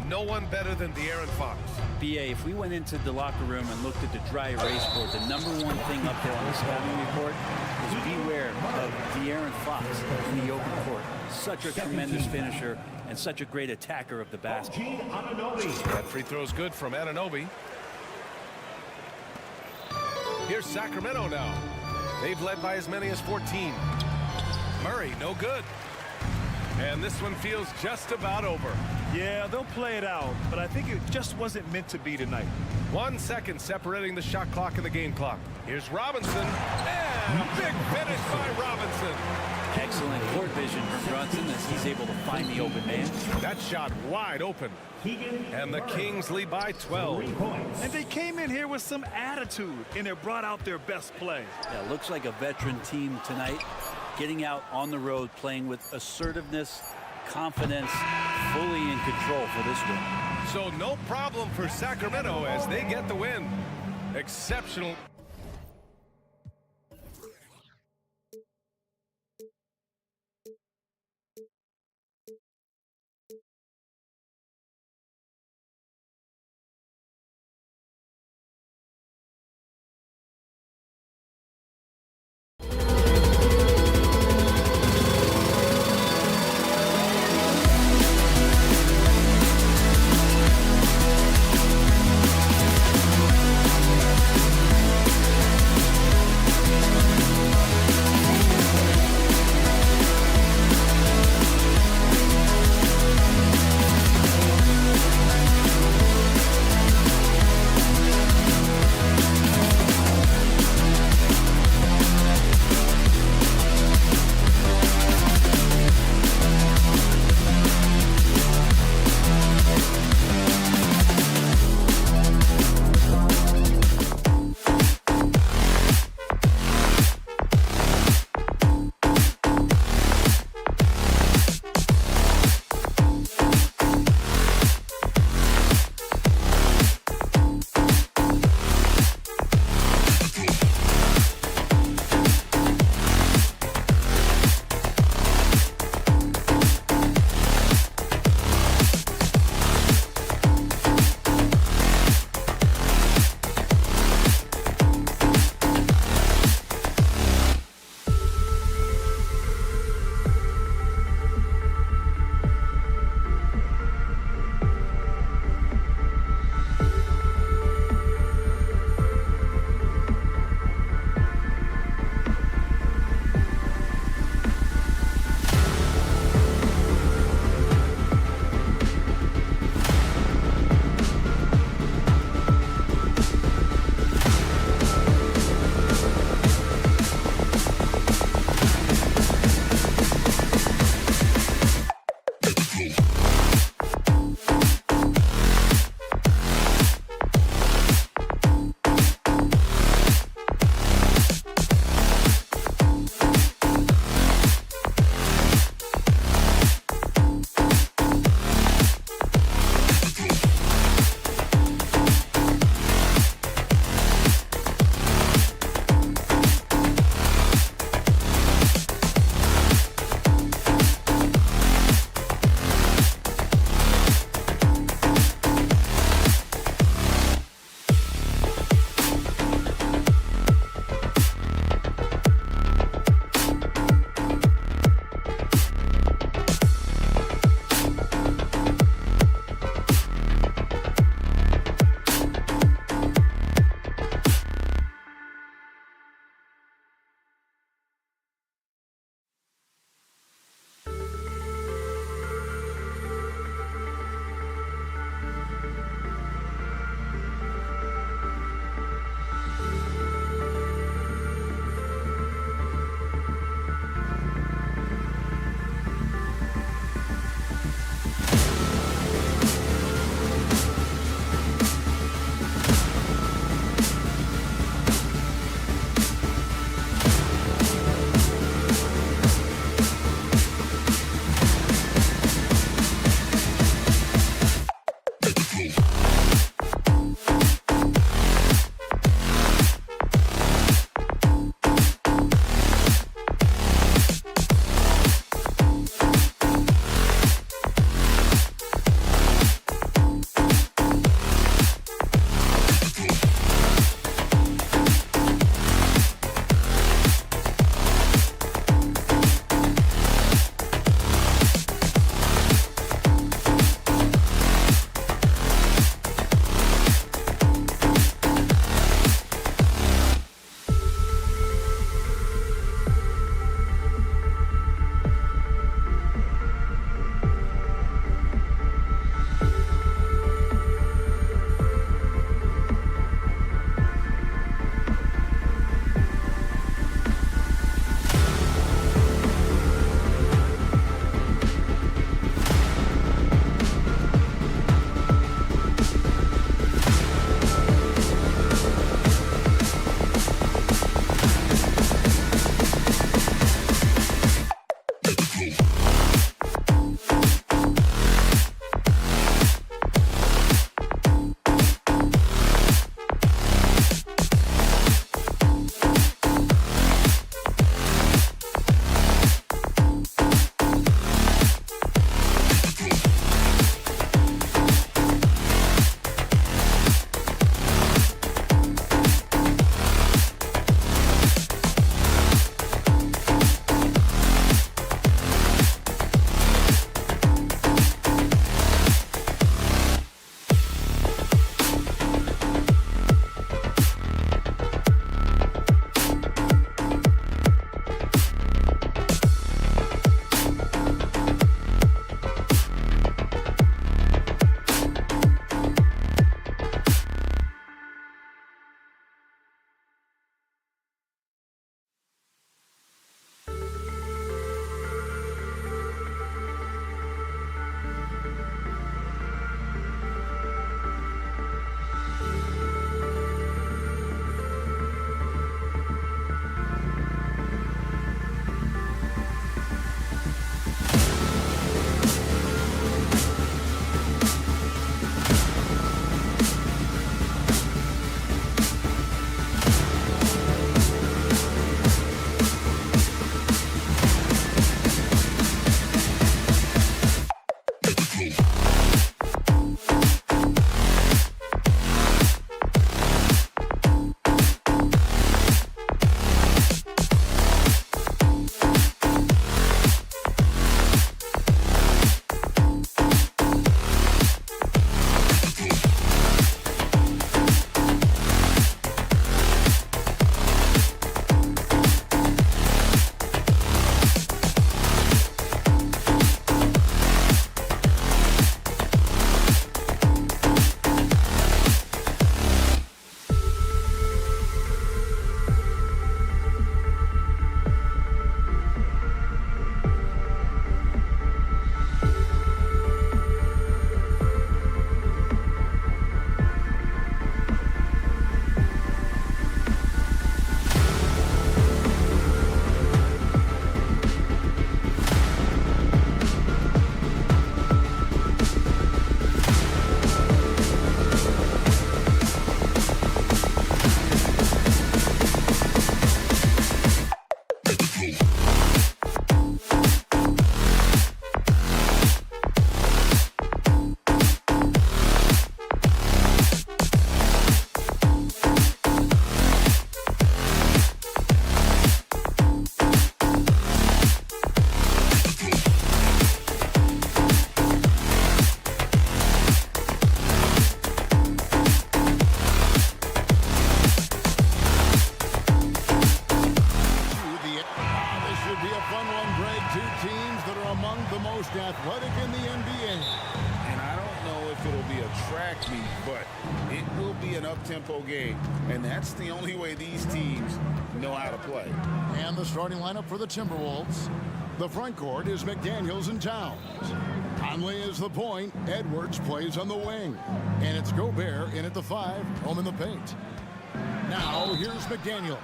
no one better than De'Aaron Fox. B.A., if we went into the locker room and looked at the dry erase board, the number one thing up there on the scouting report is beware of De'Aaron Fox in the open court. Such a tremendous finisher and such a great attacker of the basket. That free throw's good from Anunoby. Here's Sacramento now. They've led by as many as 14. Murray, no good. And this one feels just about over. Yeah, they'll play it out, but I think it just wasn't meant to be tonight. 1 second separating the shot clock and the game clock. Here's Robinson, and a big finish by Robinson. Excellent court vision from Brunson as he's able to find the open man. That shot wide open. And the Kings lead by 12. And they came in here with some attitude, and they brought out their best play. Yeah, looks like a veteran team tonight, getting out on the road, playing with assertiveness, confidence, fully in control for this win. So no problem for Sacramento as they get the win. Exceptional. And Greg, two teams that are among the most athletic in the NBA. And I don't know if it'll be a track meet, but it will be an up-tempo game. And that's the only way these teams know how to play. And the starting lineup for the Timberwolves. The front court is McDaniels and Towns. Conley is the point. Edwards plays on the wing. And it's Gobert in at the 5, home in the paint. Now, here's McDaniels.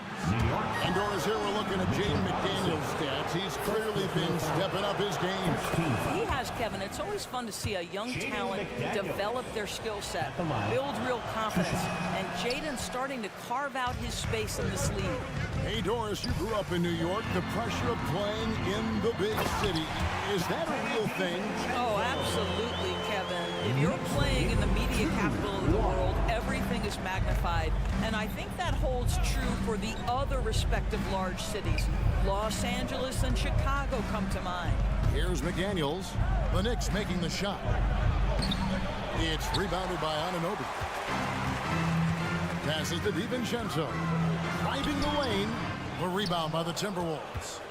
Indoors here, we're looking at Jaden McDaniels' stats. He's clearly been stepping up his game. He has, Kevin. It's always fun to see a young talent develop their skill set, build real confidence, and Jaden's starting to carve out his space in this league. Hey, Doris, you grew up in New York. The pressure of playing in the big city, is that a real thing? Oh, absolutely, Kevin. If you're playing in the media capital of the world, everything is magnified. And I think that holds true for the other respective large cities. Los Angeles and Chicago come to mind. Here's McDaniels. The Knicks making the shot. It's rebounded by Anunoby. Passes to DiVincenzo. Driving the lane. The rebound by the Timberwolves.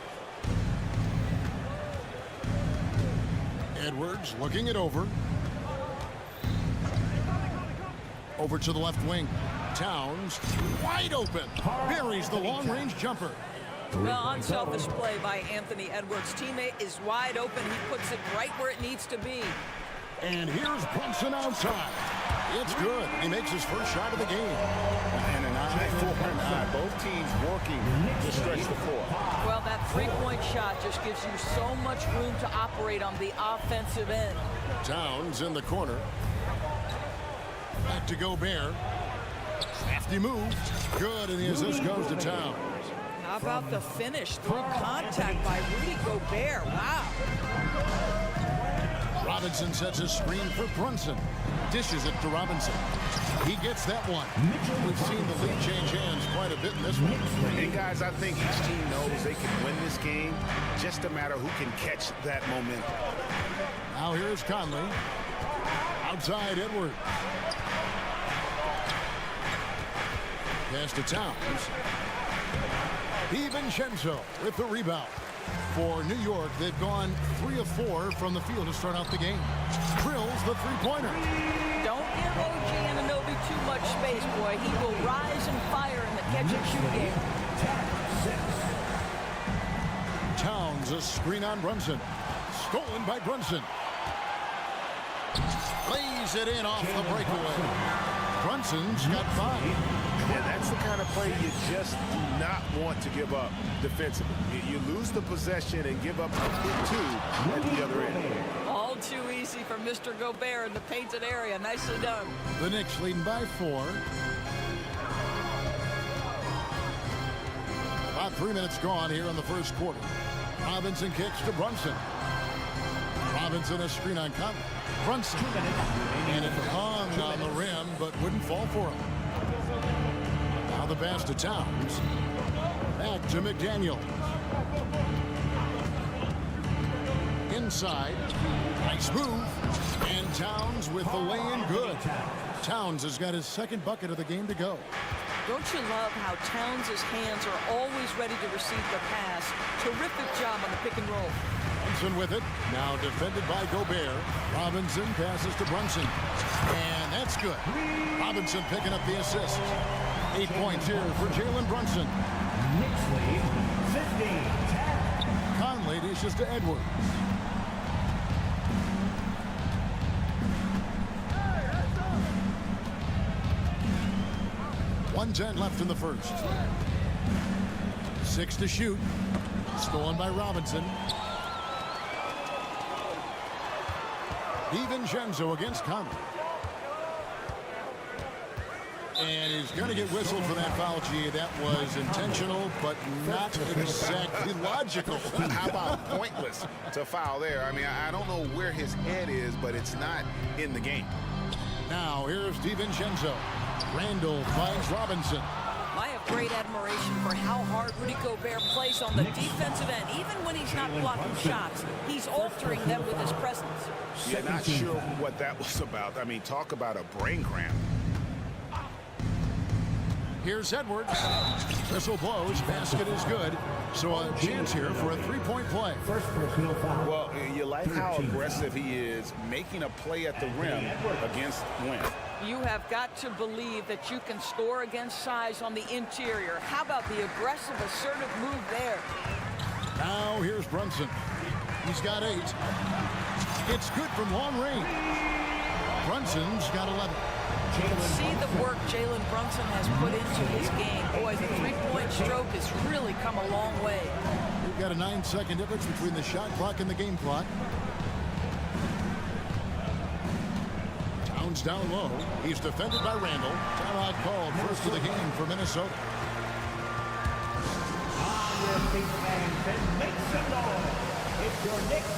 Edwards looking it over. Over to the left wing. Towns wide open. Buries the long-range jumper. Well, unselfish play by Anthony Edwards. Teammate is wide open. He puts it right where it needs to be. And here's Brunson outside. It's good. He makes his first shot of the game. And an eye for an eye. Both teams working to stretch the floor. Well, that three-point shot just gives you so much room to operate on the offensive end. Towns in the corner. Back to Gobert. Crafty move. Good, and the assist goes to Towns. How about the finish through contact by Rudy Gobert? Wow. Robinson sets a screen for Brunson. Dishes it to Robinson. He gets that one. We've seen the lead change hands quite a bit in this one. And guys, I think each team knows they can win this game. Just a matter who can catch that momentum. Now here's Conley. Outside Edwards. Pass to Towns. DiVincenzo with the rebound. For New York, they've gone 3 of 4 from the field to start out the game. Drills the three-pointer. Don't give OG Anunoby too much space, boy. He will rise and fire in the catch-and-shoot game. Towns, a screen on Brunson. Stolen by Brunson. Lays it in off the breakaway. Brunson's got 5. And that's the kind of play you just do not want to give up defensively. You lose the possession and give up a quick 2 at the other end. All too easy for Mr. Gobert in the painted area. Nicely done. The Knicks leading by 4. About 3 minutes gone here in the first quarter. Robinson kicks to Brunson. Robinson a screen on Conley. Brunson. And it hung on the rim, but wouldn't fall for him. Now the pass to Towns. Back to McDaniel. Inside. Nice move. And Towns with the lay-in good. Towns has got his second bucket of the game to go. Don't you love how Towns' hands are always ready to receive the pass? Terrific job on the pick and roll. Brunson with it. Now defended by Gobert. Robinson passes to Brunson. And that's good. Robinson picking up the assist. 8 points here for Jalen Brunson. Knicks lead 15-10. Conley dishes to Edwards. .110 left in the first. 6 to shoot. Stolen by Robinson. DiVincenzo against Conley. And he's going to get whistled for that foul, G. That was intentional, but not exactly logical. How about pointless to foul there? I mean, I don't know where his head is, but it's not in the game. Now, here's DiVincenzo. Randall finds Robinson. I have great admiration for how hard Rudy Gobert plays on the defensive end. Even when he's not blocking shots, he's altering them with his presence. Yeah, not sure what that was about. I mean, talk about a brain cramp. Here's Edwards. Whistle blows. Basket is good. So a chance here for a three-point play. First personal foul. Well, you like how aggressive he is, making a play at the rim against length. You have got to believe that you can score against size on the interior. How about the aggressive, assertive move there? Now here's Brunson. He's got 8. It's good from long range. Brunson's got 11. See the work Jalen Brunson has put into his game. Boy, the three-point stroke has really come a long way. We've got a 9-second difference between the shot clock and the game clock. Towns down low. He's defended by Randall. Timeout called, first of the game for Minnesota. On your feet, fans, and make some noise. It's your Knicks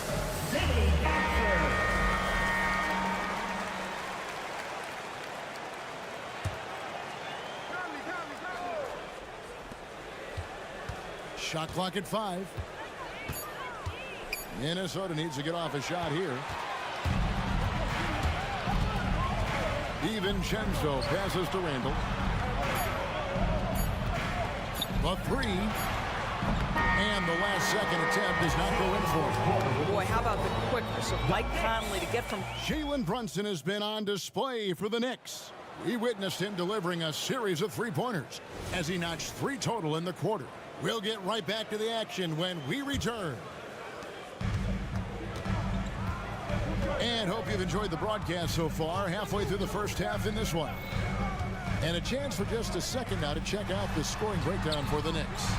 City Dancers. Shot clock at 5. Minnesota needs to get off a shot here. DiVincenzo passes to Randall. The 3. And the last second attempt does not go in for it. Boy, how about the quickness of Mike Conley to get from... Jalen Brunson has been on display for the Knicks. We witnessed him delivering a series of three-pointers as he notched 3 total in the quarter. We'll get right back to the action when we return. And hope you've enjoyed the broadcast so far, halfway through the first half in this one. And a chance for just a second now to check out the scoring breakdown for the Knicks.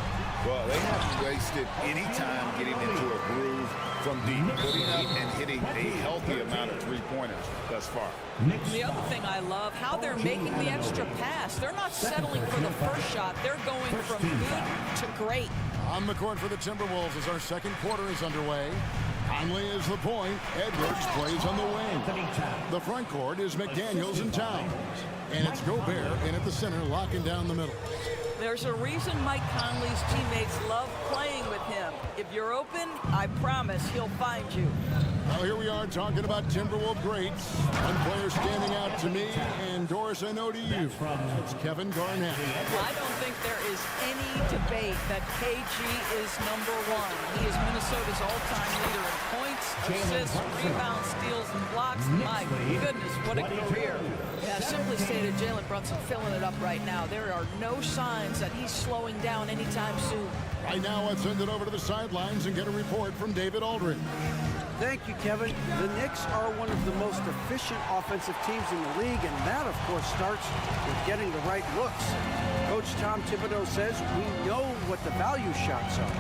Well, they haven't wasted any time getting into a groove from deep, putting up and hitting a healthy amount of three-pointers thus far. The other thing I love, how they're making the extra pass. They're not settling for the first shot. They're going from good to great. On the court for the Timberwolves as our second quarter is underway. Conley is the point. Edwards plays on the wing. The front court is McDaniels and Towns. And it's Gobert in at the center, locking down the middle. There's a reason Mike Conley's teammates love playing with him. If you're open, I promise he'll find you. Well, here we are talking about Timberwolves greats. One player standing out to me, and Doris, I know to you. It's Kevin Garnett. I don't think there is any debate that KG is #1. He is Minnesota's all-time leader in points, assists, rebounds, steals, and blocks. My goodness, what a career. Yeah, simply stated, Jalen Brunson filling it up right now. There are no signs that he's slowing down anytime soon. Right now, let's send it over to the sidelines and get a report from David Aldridge. Thank you, Kevin. The Knicks are one of the most efficient offensive teams in the league, and that, of course, starts with getting the right looks. Coach Tom Thibodeau says we know what the value shots are.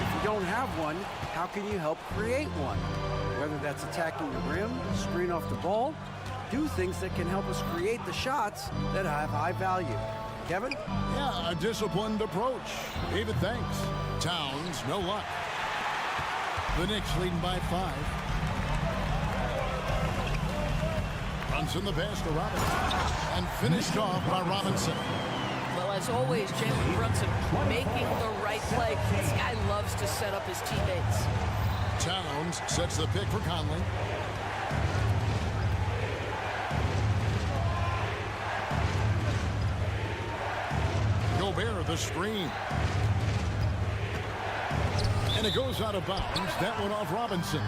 If you don't have one, how can you help create one? Whether that's attacking the rim, screen off the ball, do things that can help us create the shots that have high value. Kevin? Yeah, a disciplined approach. David, thanks. Towns, no luck. The Knicks leading by 5. Brunson the pass to Robinson. And finished off by Robinson. Well, as always, Jalen Brunson making the right play. This guy loves to set up his teammates. Towns sets the pick for Conley. Gobert the screen. And it goes out of bounds. That one off Robinson.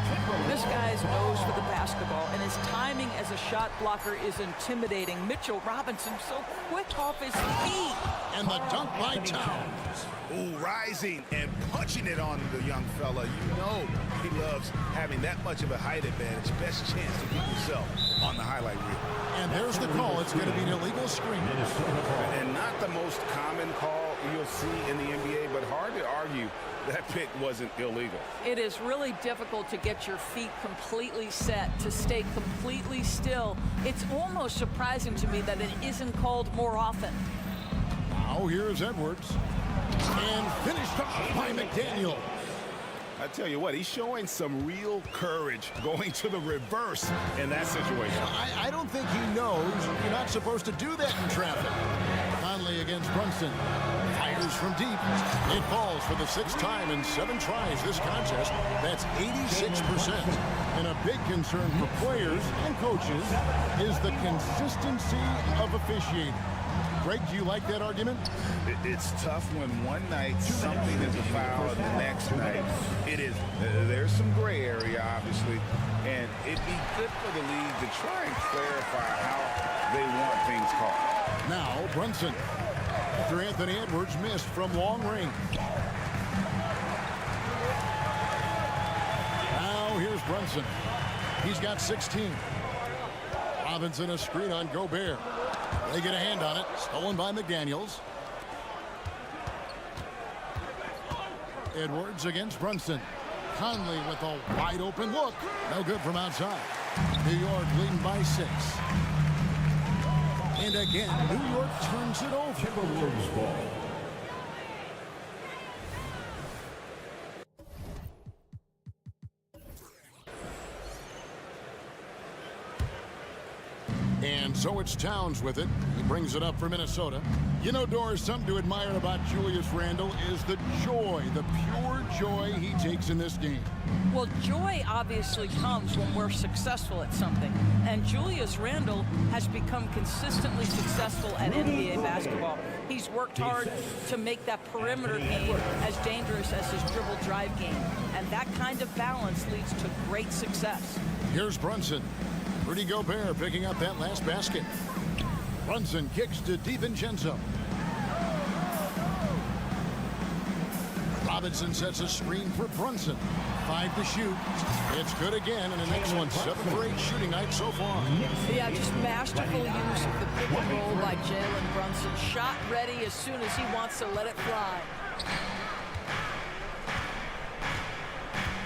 This guy's nose for the basketball, and his timing as a shot blocker is intimidating. Mitchell Robinson so quick off his feet. And the dunk by Towns. Ooh, rising and punching it on the young fella. You know he loves having that much of a height advantage. Best chance to get yourself on the highlight reel. And there's the call. It's going to be an illegal screen. And not the most common call you'll see in the NBA, but hard to argue that pick wasn't illegal. It is really difficult to get your feet completely set, to stay completely still. It's almost surprising to me that it isn't called more often. Now here's Edwards. And finished off by McDaniel. I tell you what, he's showing some real courage going to the reverse in that situation. I don't think he knows you're not supposed to do that in traffic. Conley against Brunson. Fires from deep. It falls for the 6th time in 7 tries this contest. That's 86%. And a big concern for players and coaches is the consistency of officiating. Greg, do you like that argument? It's tough when one night something is a foul and the next night it isn't. There's some gray area, obviously, and it'd be good for the league to try and clarify how they want things called. Now, Brunson. After Anthony Edwards missed from long range. Now, here's Brunson. He's got 16. Robinson a screen on Gobert. They get a hand on it. Stolen by McDaniels. Edwards against Brunson. Conley with a wide open look. No good from outside. New York leading by 6. And again, New York turns it over. Timberwolves ball. And so it's Towns with it. He brings it up for Minnesota. You know, Doris, something to admire about Julius Randle is the joy, the pure joy he takes in this game. Well, joy obviously comes when we're successful at something. And Julius Randle has become consistently successful at NBA basketball. He's worked hard to make that perimeter game as dangerous as his dribble drive game. And that kind of balance leads to great success. Here's Brunson. Rudy Gobert picking up that last basket. Brunson kicks to DiVincenzo. Robinson sets a screen for Brunson. 5 to shoot. It's good again, and an excellent 7 for 8 shooting night so far. Yeah, just masterful use of the pick and roll by Jalen Brunson. Shot ready as soon as he wants to let it fly.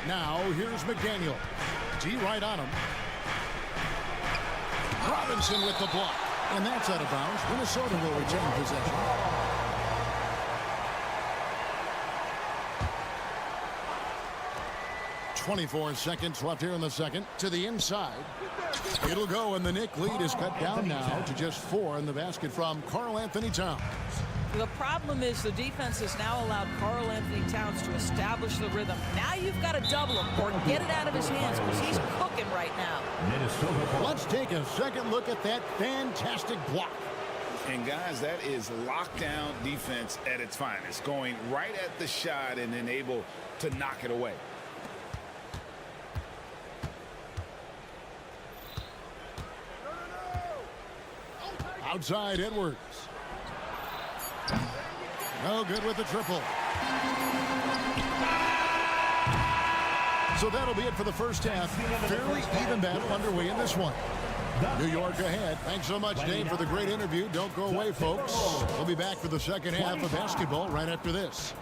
Now, here's McDaniel. D right on him. Robinson with the block. And that's out of bounds. Minnesota will retain possession. .24 seconds left here in the second. To the inside. It'll go, and the Knicks lead is cut down now to just 4 in the basket from Karl Anthony Towns. The problem is the defense has now allowed Karl Anthony Towns to establish the rhythm. Now you've got to double him or get it out of his hands because he's cooking right now. Let's take a second look at that fantastic block. And guys, that is lockdown defense at its finest. Going right at the shot and then able to knock it away. Outside Edwards. No good with the triple. So that'll be it for the first half. Fairly even battle underway in this one. New York ahead. Thanks so much, Dave, for the great interview. Don't go away, folks. We'll be back for the second half of basketball right after this.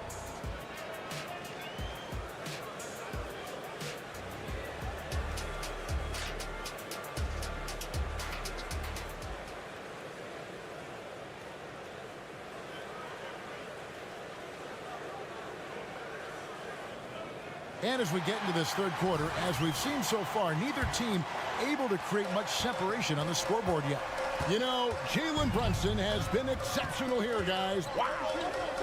And as we get into this third quarter, as we've seen so far, neither team able to create much separation on the scoreboard yet. You know, Jalen Brunson has been exceptional here, guys. Wow.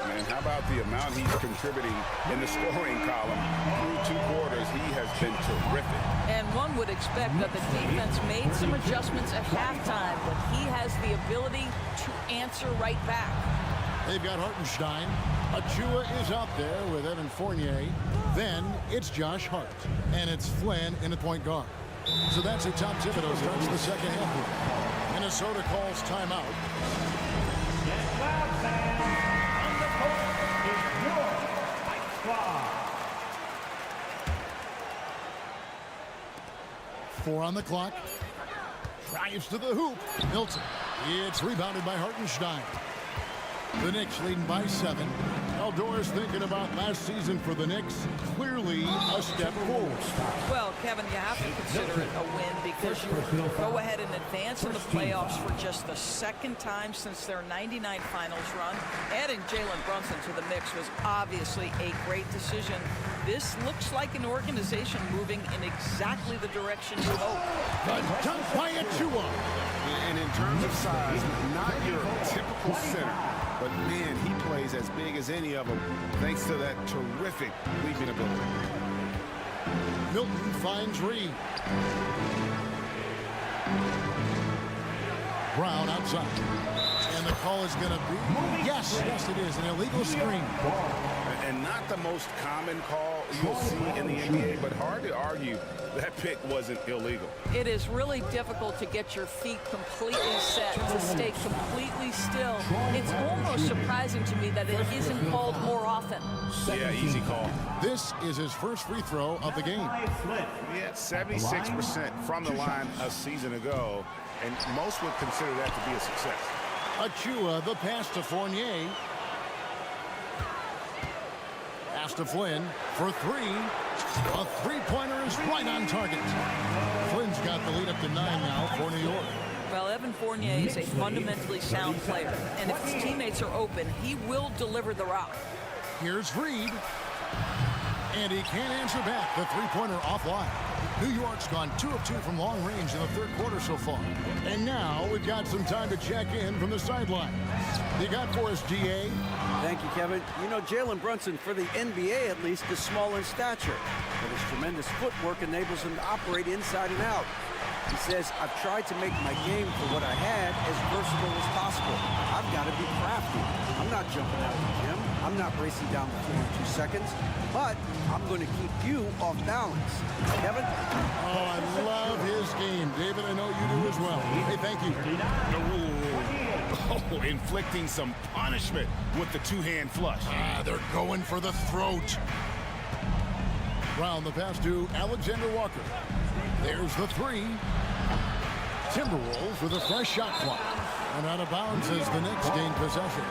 Man, how about the amount he's contributing in the scoring column through 2 quarters? He has been terrific. And one would expect that the defense made some adjustments at halftime, but he has the ability to answer right back. They've got Hartenstein. Achua is out there with Evan Fournier. Then it's Josh Hart. And it's Flynn in the point guard. So that's how Tom Thibodeau starts the second half. Minnesota calls timeout. Get loud, fans. On the court is your Fight Squad. 4 on the clock. Drives to the hoop. Milton. It's rebounded by Hartenstein. The Knicks leading by 7. Eldor's thinking about last season for the Knicks. Clearly a step forward. Well, Kevin, you have to consider it a win because you go ahead and advance in the playoffs for just the second time since their '99 finals run. Adding Jalen Brunson to the mix was obviously a great decision. This looks like an organization moving in exactly the direction you hope. The dunk by Achua. And in terms of size, not your typical center. But, man, he plays as big as any of them thanks to that terrific leaping ability. Milton finds Reed. Brown outside. And the call is going to be, yes, it is, an illegal screen. And not the most common call you'll see in the NBA, but hard to argue that pick wasn't illegal. It is really difficult to get your feet completely set, to stay completely still. It's almost surprising to me that it isn't called more often. Yeah, easy call. This is his first free throw of the game. He had 76% from the line a season ago, and most would consider that to be a success. Achua, the pass to Fournier. Pass to Flynn for three. A three-pointer is right on target. Flynn's got the lead up to 9 now for New York. Well, Evan Fournier is a fundamentally sound player, and if his teammates are open, he will deliver the rock. Here's Reed. And he can't answer back. The three-pointer offline. New York's gone 2 of 2 from long range in the third quarter so far. And now we've got some time to check in from the sideline. You got for us, DA? Thank you, Kevin. You know, Jalen Brunson, for the NBA at least, is small in stature, but his tremendous footwork enables him to operate inside and out. He says, I've tried to make my game for what I had as versatile as possible. I've got to be crafty. I'm not jumping out of the gym. I'm not racing down the floor in 2 seconds, but I'm going to keep you off balance. Kevin? Oh, I love his game. David, I know you do as well. Hey, thank you. Oh, inflicting some punishment with the two-hand flush. They're going for the throat. Brown, the pass to Alexander Walker. There's the three. Timberwolves with a fresh shot clock. And out of bounds as the Knicks gain possession.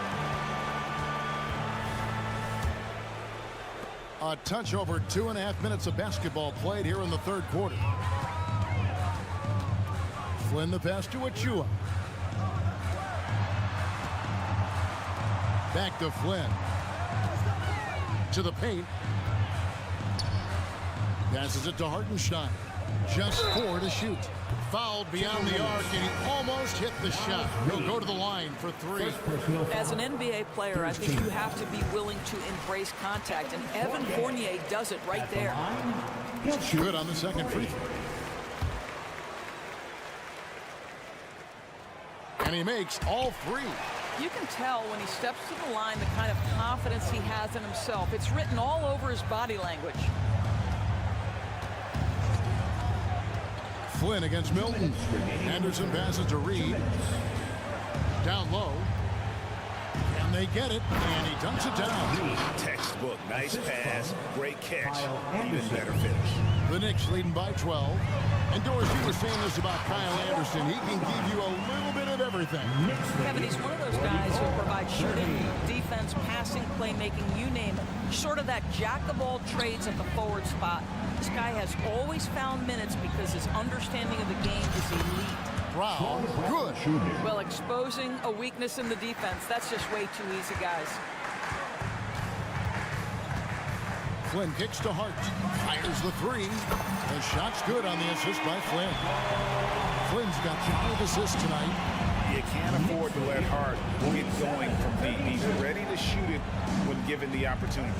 A touch over 2.5 minutes of basketball played here in the third quarter. Flynn the pass to Achua. Back to Flynn. To the paint. Passes it to Hartenstein. Just 4 to shoot. Fouled beyond the arc, and he almost hit the shot. He'll go to the line for 3. As an NBA player, I think you have to be willing to embrace contact, and Evan Fournier does it right there. Good on the second free throw. And he makes all 3. You can tell when he steps to the line the kind of confidence he has in himself. It's written all over his body language. Flynn against Milton. Anderson passes to Reed. Down low. And they get it, and he dunks it down. Textbook. Nice pass. Great catch. Even better finish. The Knicks leading by 12. And Doris, you were saying this about Kyle Anderson. He can give you a little bit of everything. Kevin, he's one of those guys who provides shooting, defense, passing, playmaking, you name it. Sort of that jack of all trades at the forward spot. This guy has always found minutes because his understanding of the game is elite. Brown, good. Well, exposing a weakness in the defense, that's just way too easy, guys. Flynn kicks to Hart. Fires the 3. The shot's good on the assist by Flynn. Flynn's got 5 assists tonight. You can't afford to let Hart get going from deep. He's ready to shoot it when given the opportunity.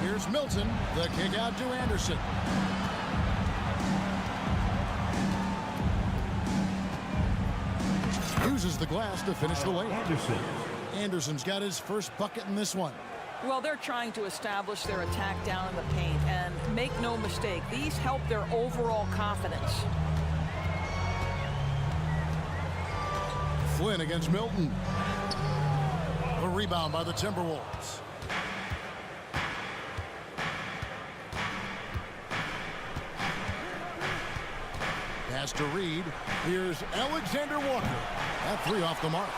Here's Milton. The kick out to Anderson. Uses the glass to finish the layup. Anderson's got his first bucket in this one. Well, they're trying to establish their attack down in the paint, and make no mistake, these help their overall confidence. Flynn against Milton. A rebound by the Timberwolves. Pass to Reed. Here's Alexander Walker. That 3 off the mark.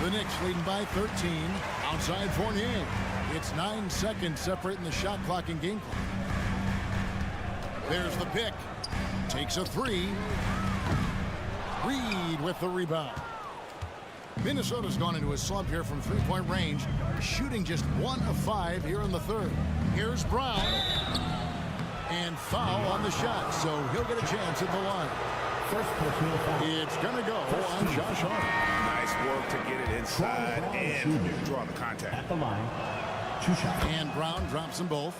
The Knicks leading by 13. Outside Fournier. It's 9 seconds separating the shot clock and game clock. There's the pick. Takes a 3. Reed with the rebound. Minnesota's gone into a slump here from 3-point range, shooting just 1 of 5 here in the third. Here's Brown. And foul on the shot, so he'll get a chance at the line. It's going to go on Josh Hart. Nice work to get it inside and draw the contact. At the line, 2 shots. And Brown drops them both.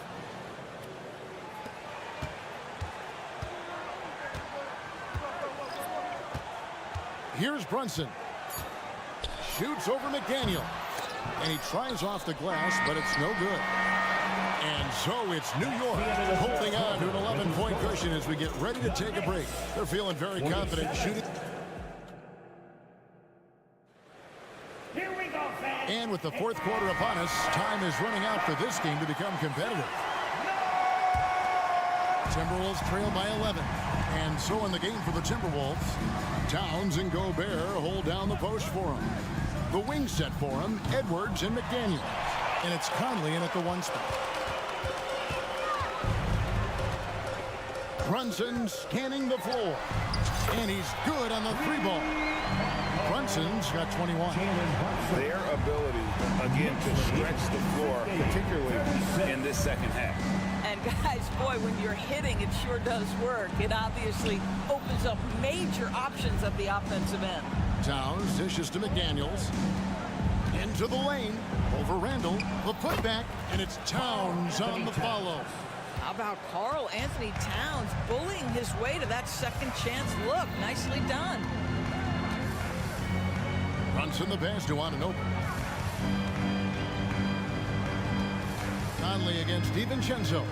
Here's Brunson. Shoots over McDaniel. And he tries off the glass, but it's no good. And so it's New York holding on to an 11-point cushion as we get ready to take a break. They're feeling very confident shooting. Here we go, fans. And with the fourth quarter upon us, time is running out for this game to become competitive. Timberwolves trail by 11. And so in the game for the Timberwolves, Towns and Gobert hold down the post for him. The wing set for him, Edwards and McDaniel. And it's Conley in at the 1 spot. Brunson scanning the floor. And he's good on the 3-ball. Brunson's got 21. Their ability, again, to stretch the floor, particularly in this second half. And guys, boy, when you're hitting, it sure does work. It obviously opens up major options at the offensive end. Towns dishes to McDaniels. Into the lane. Over Randall. The putback. And it's Towns on the follow. How about Karl Anthony Towns bullying his way to that second chance look? Nicely done. Brunson the pass to Anunoby. Conley against DiVincenzo.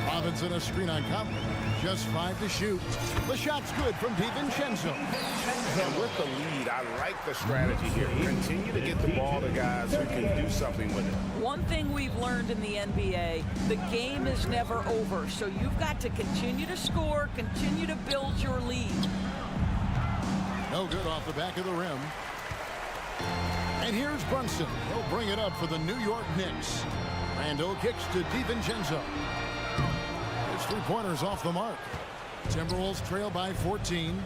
Robinson a screen on Conley. Just 5 to shoot. The shot's good from DiVincenzo. And with the lead, I like the strategy here. Continue to get the ball to guys who can do something with it. One thing we've learned in the NBA, the game is never over. So you've got to continue to score, continue to build your lead. No good off the back of the rim. And here's Brunson. He'll bring it up for the New York Knicks. Randall kicks to DiVincenzo. His 3-pointers off the mark. Timberwolves trail by 14.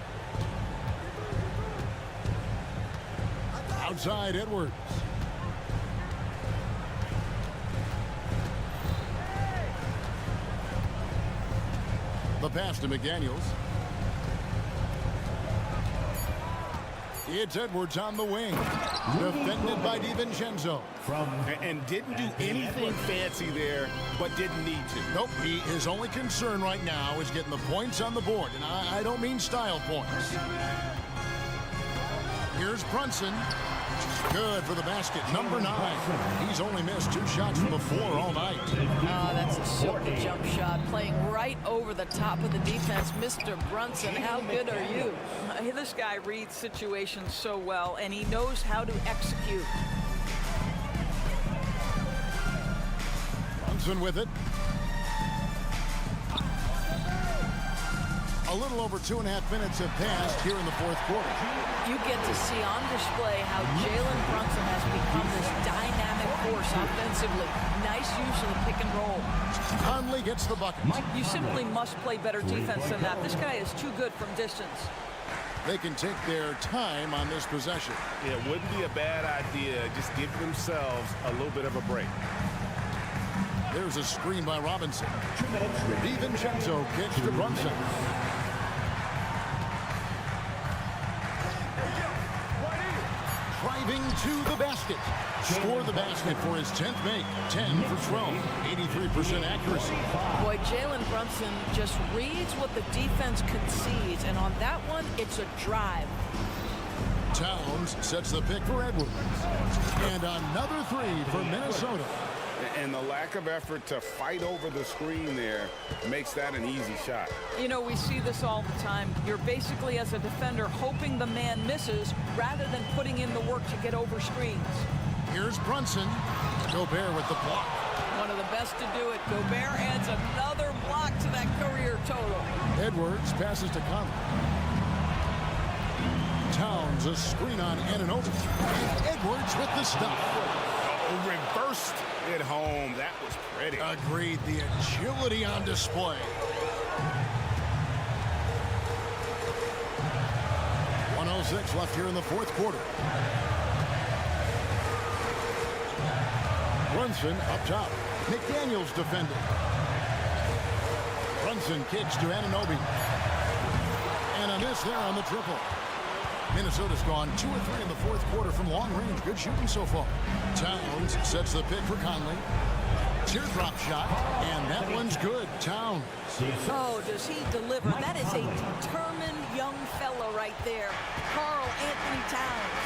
Outside Edwards. The pass to McDaniels. It's Edwards on the wing. Defended by DiVincenzo. And didn't do anything fancy there, but didn't need to. Nope, his only concern right now is getting the points on the board. And I don't mean style points. Here's Brunson. Good for the basket. Number 9. He's only missed 2 shots from the floor all night. Oh, that's a silky jump shot. Playing right over the top of the defense. Mr. Brunson, how good are you? This guy reads situations so well, and he knows how to execute. Brunson with it. A little over 2.5 minutes have passed here in the fourth quarter. You get to see on display how Jalen Brunson has become this dynamic force offensively. Nice use of the pick and roll. Conley gets the bucket. You simply must play better defense than that. This guy is too good from distance. They can take their time on this possession. It wouldn't be a bad idea. Just give themselves a little bit of a break. There's a screen by Robinson. DiVincenzo kicks to Brunson. Driving to the basket. Score the basket for his 10th make. 10 for 12. 83% accuracy. Boy, Jalen Brunson just reads what the defense concedes, and on that one, it's a drive. Towns sets the pick for Edwards. And another 3 for Minnesota. And the lack of effort to fight over the screen there makes that an easy shot. You know, we see this all the time. You're basically, as a defender, hoping the man misses rather than putting in the work to get over screens. Here's Brunson. Gobert with the block. One of the best to do it. Gobert adds another block to that career total. Edwards passes to Conley. Towns a screen on Anunoby. And Edwards with the stop. Reversed it home. That was pretty. Agreed. The agility on display. .106 left here in the fourth quarter. Brunson up top. McDaniels defending. Brunson kicks to Anunoby. And a miss there on the triple. Minnesota's gone 2 or 3 in the fourth quarter from long range. Good shooting so far. Towns sets the pick for Conley. teardrop shot, and that one's good. Towns. Oh, does he deliver? That is a determined young fella right there. Karl Anthony Towns.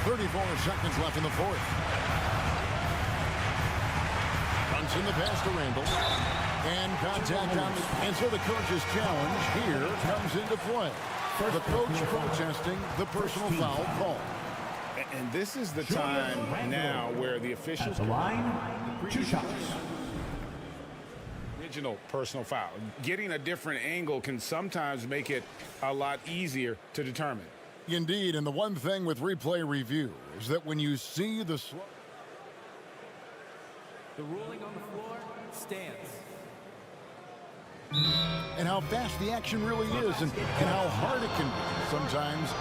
34 seconds left in the fourth. Brunson the pass to Randall. And contact on it. And so the coach's challenge here comes into play. The coach protesting the personal foul call. And this is the time now where the officials... At the line, 2 shots. Original personal foul. Getting a different angle can sometimes make it a lot easier to determine. Indeed, and the one thing with replay review is that when you see the... The ruling on the floor stands. And how fast the action really is, and how hard it can be sometimes,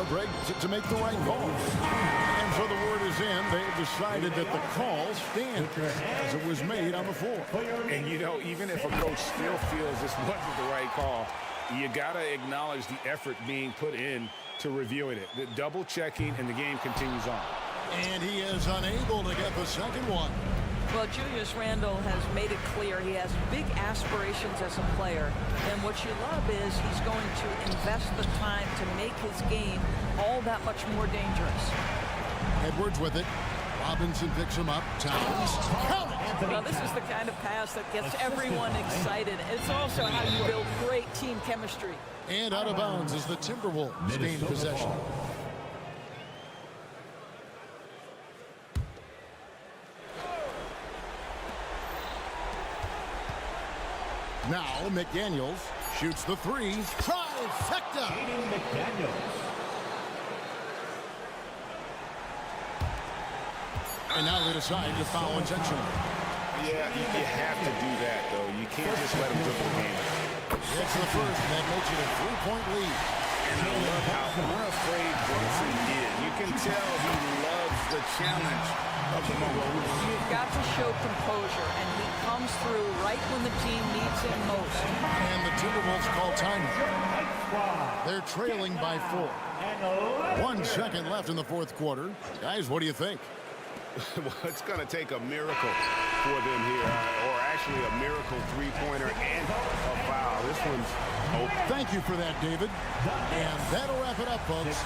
Greg, to make the right call. And so the word is in. They've decided that the call stands as it was made on the floor. And, even if a coach still feels this wasn't the right call, you got to acknowledge the effort being put in to reviewing it. The double checking, and the game continues on. And he is unable to get the second one. Well, Julius Randle has made it clear he has big aspirations as a player. And what you love is he's going to invest the time to make his game all that much more dangerous. Edwards with it. Robinson picks him up. Towns. Well, this is the kind of pass that gets everyone excited. It's also how you build great team chemistry. And out of bounds as the Timberwolves gain possession. Now McDaniels shoots the three. Trifecta. And now they decide to foul intentionally. Yeah, you have to do that, though. You can't just let them dribble the game. It's the first, and that makes it a 3-point lead. And I love how unafraid Brunson is. You can tell he loves the challenge of the moment. You've got to show composure, and he comes through right when the team needs him most. And the Timberwolves call time. They're trailing by 4. 1 second left in the fourth quarter. Guys, what do you think? Well, it's going to take a miracle for them here, or actually a miracle three-pointer and a foul. This one's open. Thank you for that, David. And that'll wrap it up, folks.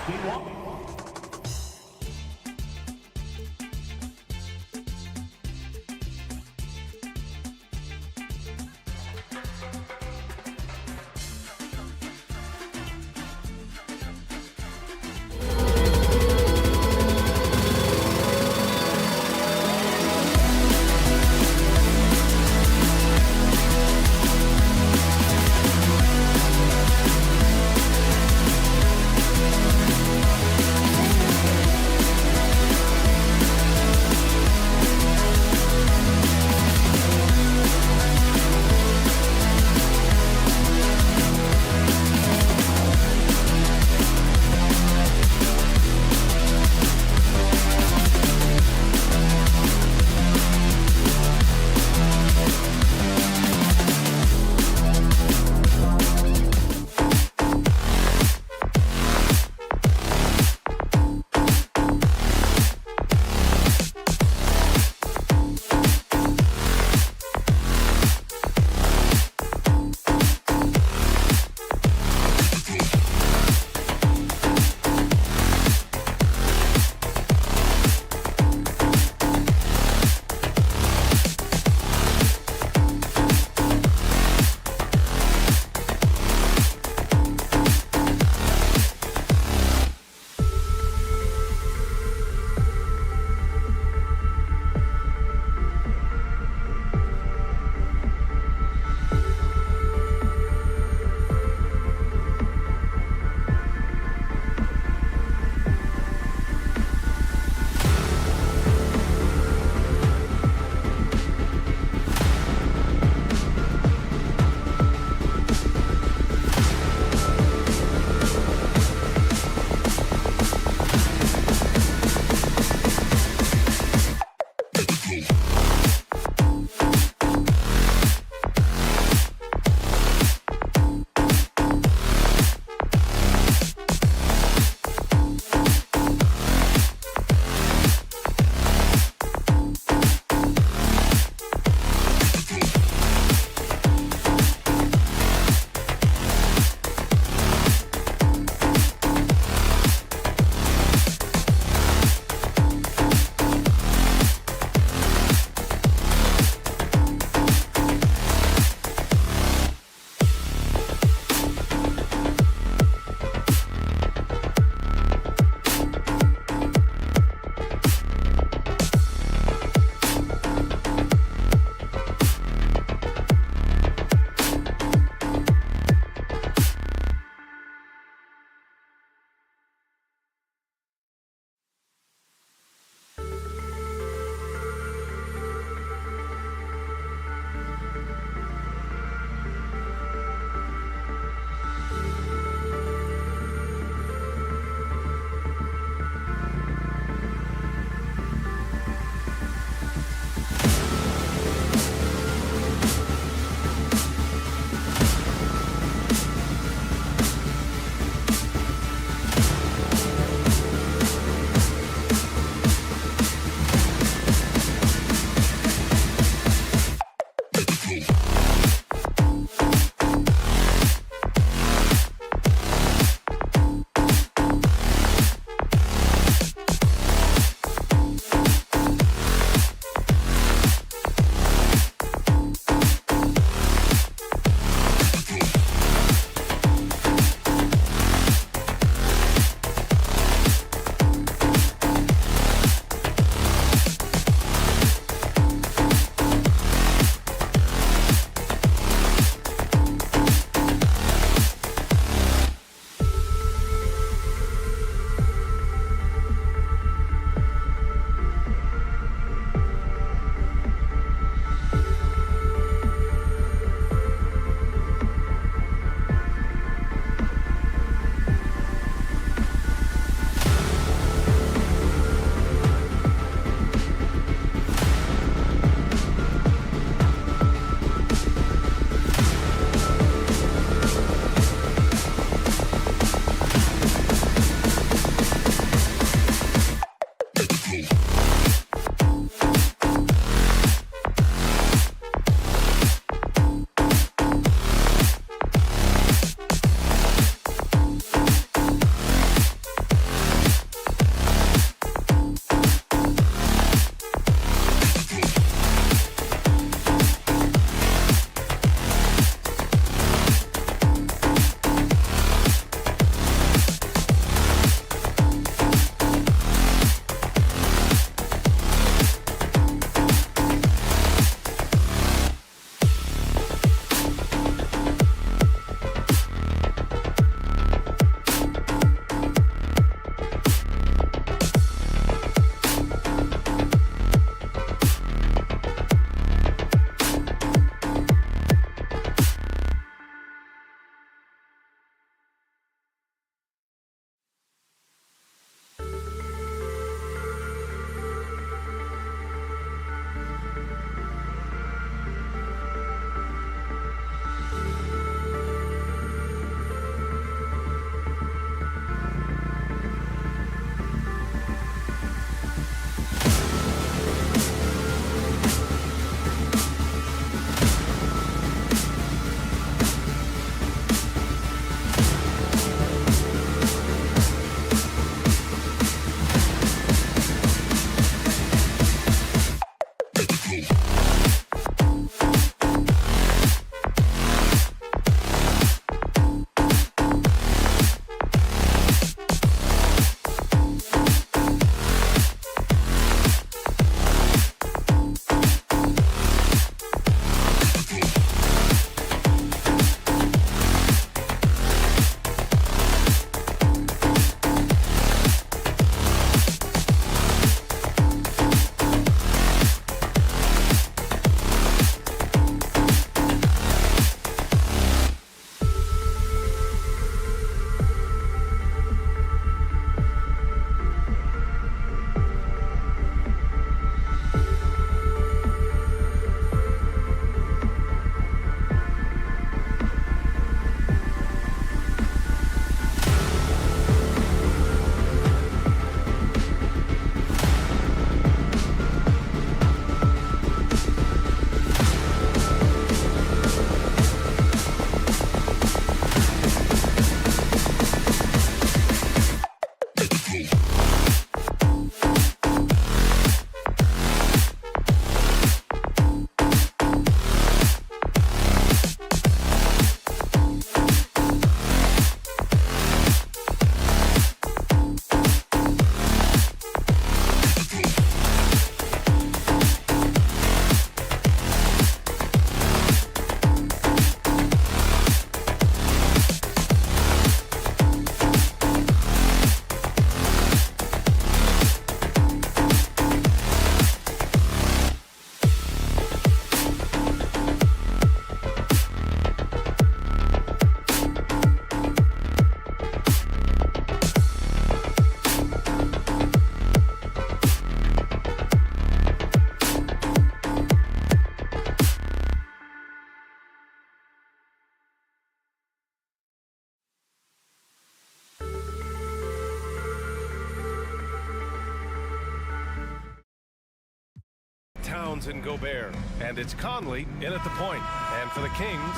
Towns and Gobert, and it's Conley in at the point. And for the Kings,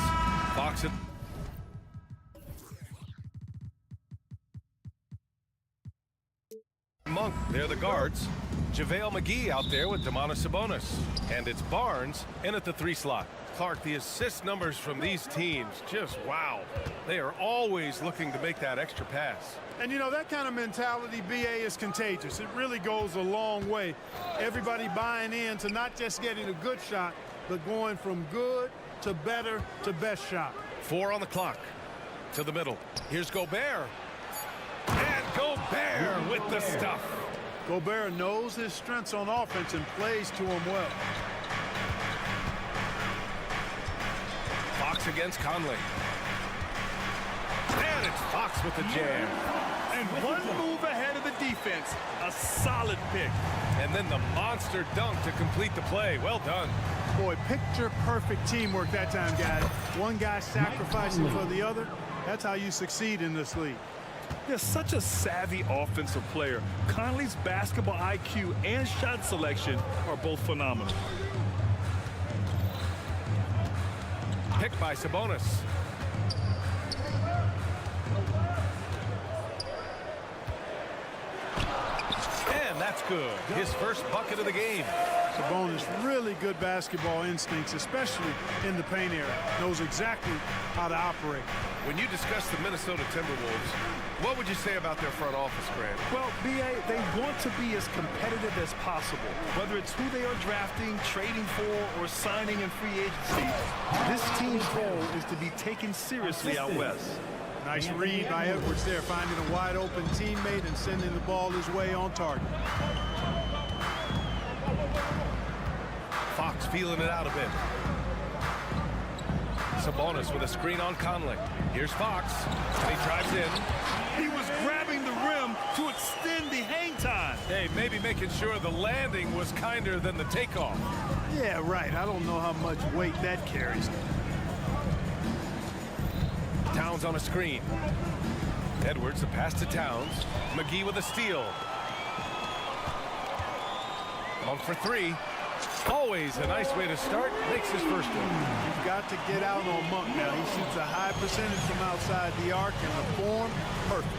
Fox. Monk, they're the guards. JaVale McGee out there with Domantas Sabonis. And it's Barnes in at the 3 slot. Clark, the assist numbers from these teams, just wow. They are always looking to make that extra pass. And you know, that kind of mentality, BA, is contagious. It really goes a long way. Everybody buying in to not just getting a good shot, but going from good to better to best shot. 4 on the clock. To the middle. Here's Gobert. And Gobert with the stuff. Gobert knows his strengths on offense and plays to them well. Fox against Conley. And it's Fox with the jam. And one move ahead of the defense. A solid pick. And then the monster dunk to complete the play. Well done. Boy, picture-perfect teamwork that time, guys. One guy sacrificing for the other. That's how you succeed in this league. They're such a savvy offensive player. Conley's basketball IQ and shot selection are both phenomenal. Picked by Sabonis. And that's good. His first bucket of the game. Sabonis, really good basketball instincts, especially in the paint area. Knows exactly how to operate. When you discuss the Minnesota Timberwolves, what would you say about their front office, Grant? Well, B.A., they want to be as competitive as possible. Whether it's who they are drafting, trading for, or signing in free agency, this team's goal is to be taken seriously out west. Nice read by Edwards there, finding a wide-open teammate and sending the ball his way on target. Fox feeling it out a bit. Sabonis with a screen on Conley. Here's Fox, and he drives in. He was grabbing the rim to extend the hang time. Hey, maybe making sure the landing was kinder than the takeoff. Yeah, right. I don't know how much weight that carries. Towns on a screen. Edwards, a pass to Towns. McGee with a steal. Monk for 3. Always a nice way to start. Makes his first one. You've got to get out on Monk now. He shoots a high percentage from outside the arc, and the form, perfect.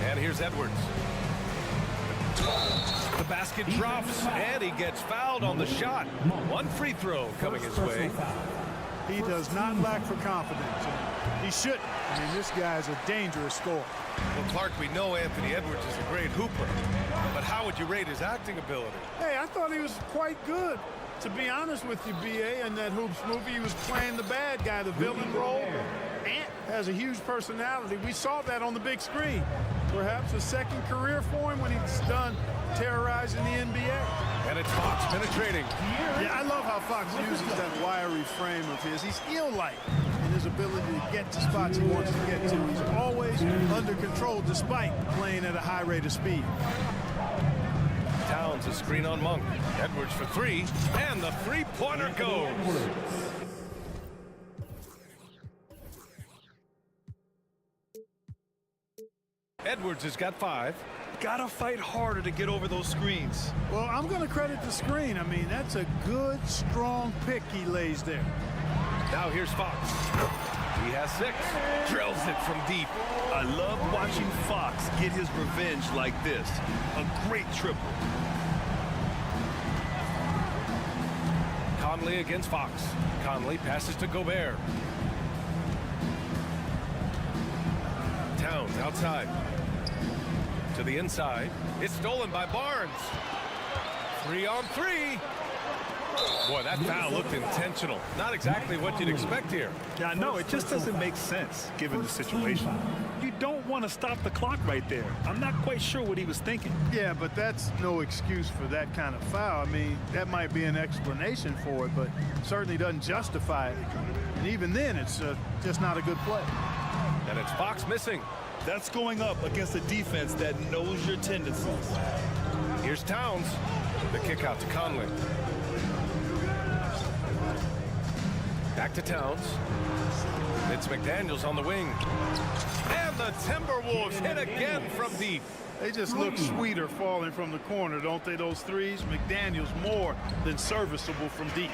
And here's Edwards. The basket drops, and he gets fouled on the shot. One free throw coming his way. He does not lack for confidence. He shouldn't. I mean, this guy is a dangerous scorer. Well, Clark, we know Anthony Edwards is a great hooper, but how would you rate his acting ability? Hey, I thought he was quite good. To be honest with you, B.A., in that Hoops movie, he was playing the bad guy, the villain role. Ant has a huge personality. We saw that on the big screen. Perhaps a second career for him when he's done terrorizing the NBA. And it's Fox penetrating. Yeah, I love how Fox uses that wiry frame of his. He's eel-like in his ability to get to spots he wants to get to. He's always under control despite playing at a high rate of speed. Towns a screen on Monk. Edwards for three, and the three-pointer goes. Edwards has got 5. Gotta fight harder to get over those screens. Well, I'm going to credit the screen. I mean, that's a good, strong pick he lays there. Now here's Fox. He has 6. Drills it from deep. I love watching Fox get his revenge like this. A great triple. Conley against Fox. Conley passes to Gobert. Towns outside. To the inside. It's stolen by Barnes. 3 on 3. Boy, that foul looked intentional. Not exactly what you'd expect here. Yeah, no, it just doesn't make sense given the situation. You don't want to stop the clock right there. I'm not quite sure what he was thinking. Yeah, but that's no excuse for that kind of foul. I mean, that might be an explanation for it, but certainly doesn't justify it. And even then, it's just not a good play. And it's Fox missing. That's going up against a defense that knows your tendencies. Here's Towns. The kick out to Conley. Back to Towns. It's McDaniels on the wing. And the Timberwolves hit again from deep. They just look sweeter falling from the corner, don't they, those threes? McDaniels more than serviceable from deep.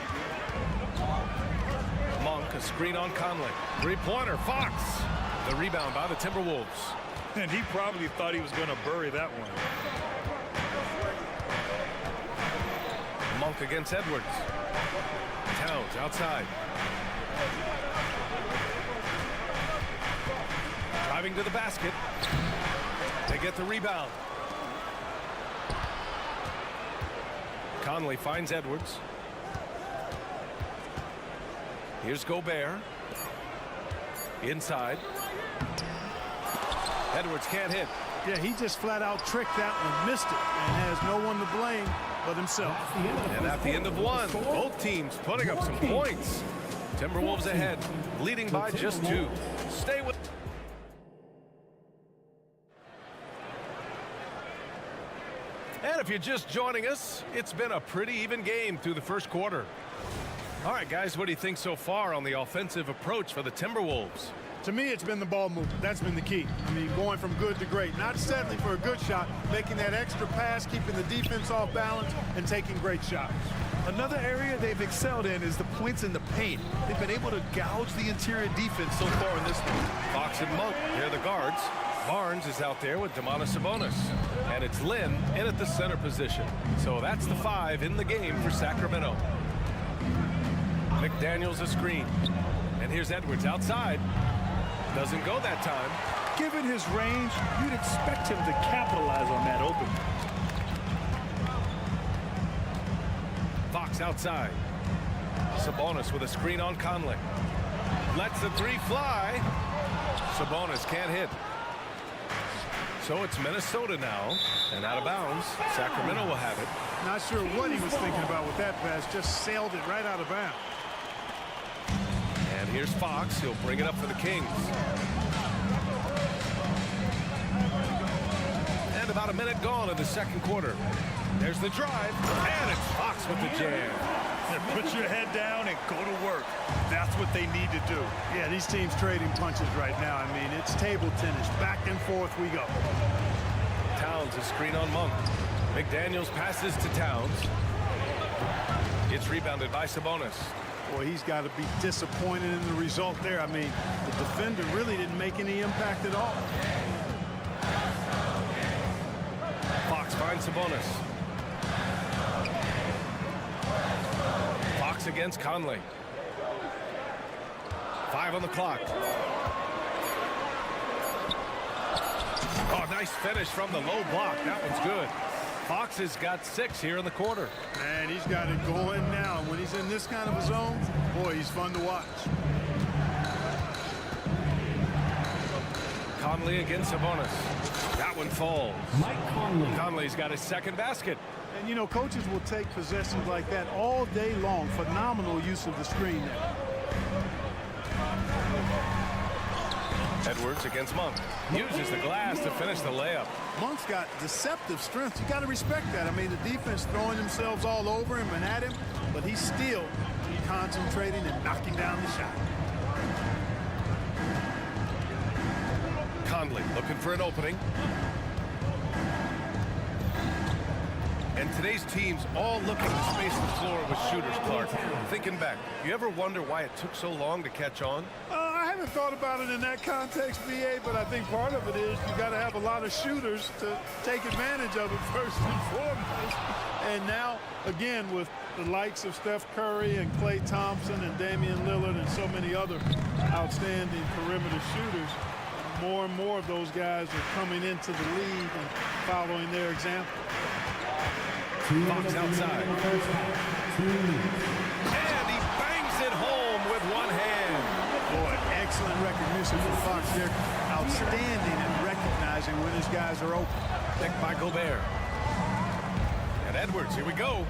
Monk, a screen on Conley. Three-pointer, Fox. The rebound by the Timberwolves. And he probably thought he was going to bury that one. Monk against Edwards. Towns outside. Driving to the basket. They get the rebound. Conley finds Edwards. Here's Gobert. Inside. Edwards can't hit. Yeah, he just flat out tricked that one, missed it, and has no one to blame but himself. And at the end of one, both teams putting up some points. Timberwolves ahead, leading by just 2. Stay with. And if you're just joining us, it's been a pretty even game through the first quarter. All right, guys, what do you think so far on the offensive approach for the Timberwolves? To me, it's been the ball movement. That's been the key. I mean, going from good to great. Not settling for a good shot, making that extra pass, keeping the defense off balance, and taking great shots. Another area they've excelled in is the points in the paint. They've been able to gouge the interior defense so far in this one. Fox and Monk, they're the guards. Barnes is out there with Domantas Sabonis. And it's Lynn in at the center position. So that's the 5 in the game for Sacramento. McDaniels a screen. And here's Edwards outside. Doesn't go that time. Given his range, you'd expect him to capitalize on that opening. Fox outside. Sabonis with a screen on Conley. Lets the 3 fly. Sabonis can't hit. So it's Minnesota now, and out of bounds. Sacramento will have it. Not sure what he was thinking about with that pass. Just sailed it right out of bounds. And here's Fox. He'll bring it up for the Kings. And about a minute gone in the second quarter. There's the drive, and it's Fox with the jam. Put your head down and go to work. That's what they need to do. Yeah, these teams trading punches right now. I mean, it's table tennis. Back and forth we go. Towns a screen on Monk. McDaniels passes to Towns. It's rebounded by Sabonis. Boy, he's got to be disappointed in the result there. I mean, the defender really didn't make any impact at all. Fox finds Sabonis. Fox against Conley. 5 on the clock. Oh, nice finish from the low block. That one's good. Fox has got 6 here in the quarter. Man, he's got it going now. When he's in this kind of a zone, boy, he's fun to watch. Conley against Sabonis. That one falls. Conley's got his second basket. And, you know, coaches will take possessions like that all day long. Phenomenal use of the screen there. Edwards against Monk. Uses the glass to finish the layup. Monk's got deceptive strength. You got to respect that. I mean, the defense throwing themselves all over him and at him, but he's still concentrating and knocking down the shot. Conley looking for an opening. And today's teams all looking to space the floor with shooters, Clark. Thinking back, you ever wonder why it took so long to catch on? I haven't thought about it in that context, B.A., but I think part of it is you got to have a lot of shooters to take advantage of it first and foremost. And now, again, with the likes of Steph Curry and Klay Thompson and Damian Lillard and so many other outstanding perimeter shooters, more and more of those guys are coming into the league and following their example. Fox outside. And he bangs it home with one hand. Boy, excellent recognition for Fox there. Outstanding at recognizing when his guys are open. Picked by Gobert. And Edwards, here we go.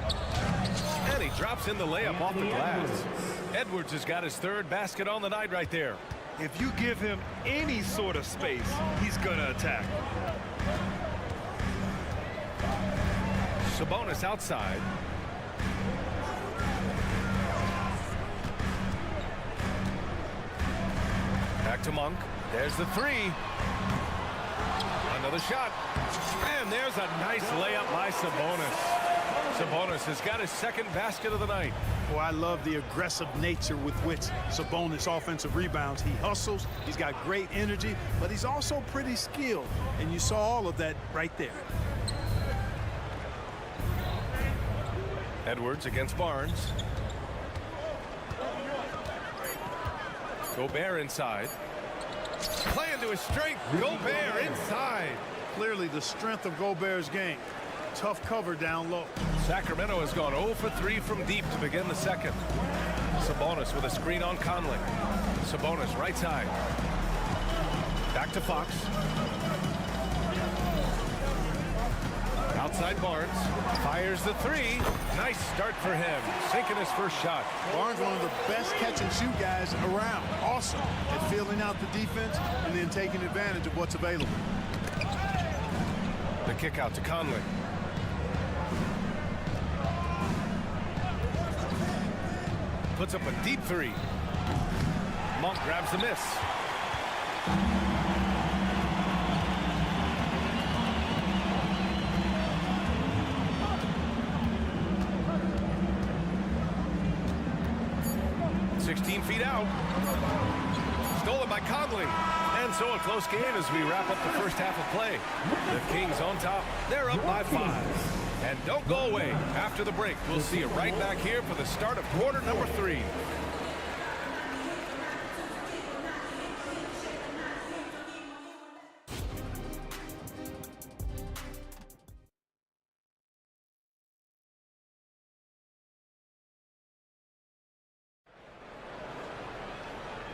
And he drops in the layup off the glass. Edwards has got his 3rd basket on the night right there. If you give him any sort of space, he's going to attack. Sabonis outside. Back to Monk. There's the 3. Another shot. And there's a nice layup by Sabonis. Sabonis has got his 2nd basket of the night. Well, I love the aggressive nature with which Sabonis offensive rebounds. He hustles, he's got great energy, but he's also pretty skilled. And you saw all of that right there. Edwards against Barnes. Gobert inside. Playing to his strength. Gobert inside. Clearly the strength of Gobert's game. Tough cover down low. Sacramento has gone 0 for 3 from deep to begin the 2nd. Sabonis with a screen on Conley. Sabonis right side. Back to Fox. Outside Barnes. Fires the 3. Nice start for him. Sinking his first shot. Barnes, one of the best catch-and-shoot guys around. Awesome at filling out the defense and then taking advantage of what's available. The kick out to Conley. Puts up a deep 3. Monk grabs the miss. Feet out. Stolen by Conley. And so a close game as we wrap up the first half of play. The Kings on top. They're up by 5. And don't go away. After the break, we'll see you right back here for the start of quarter number 3.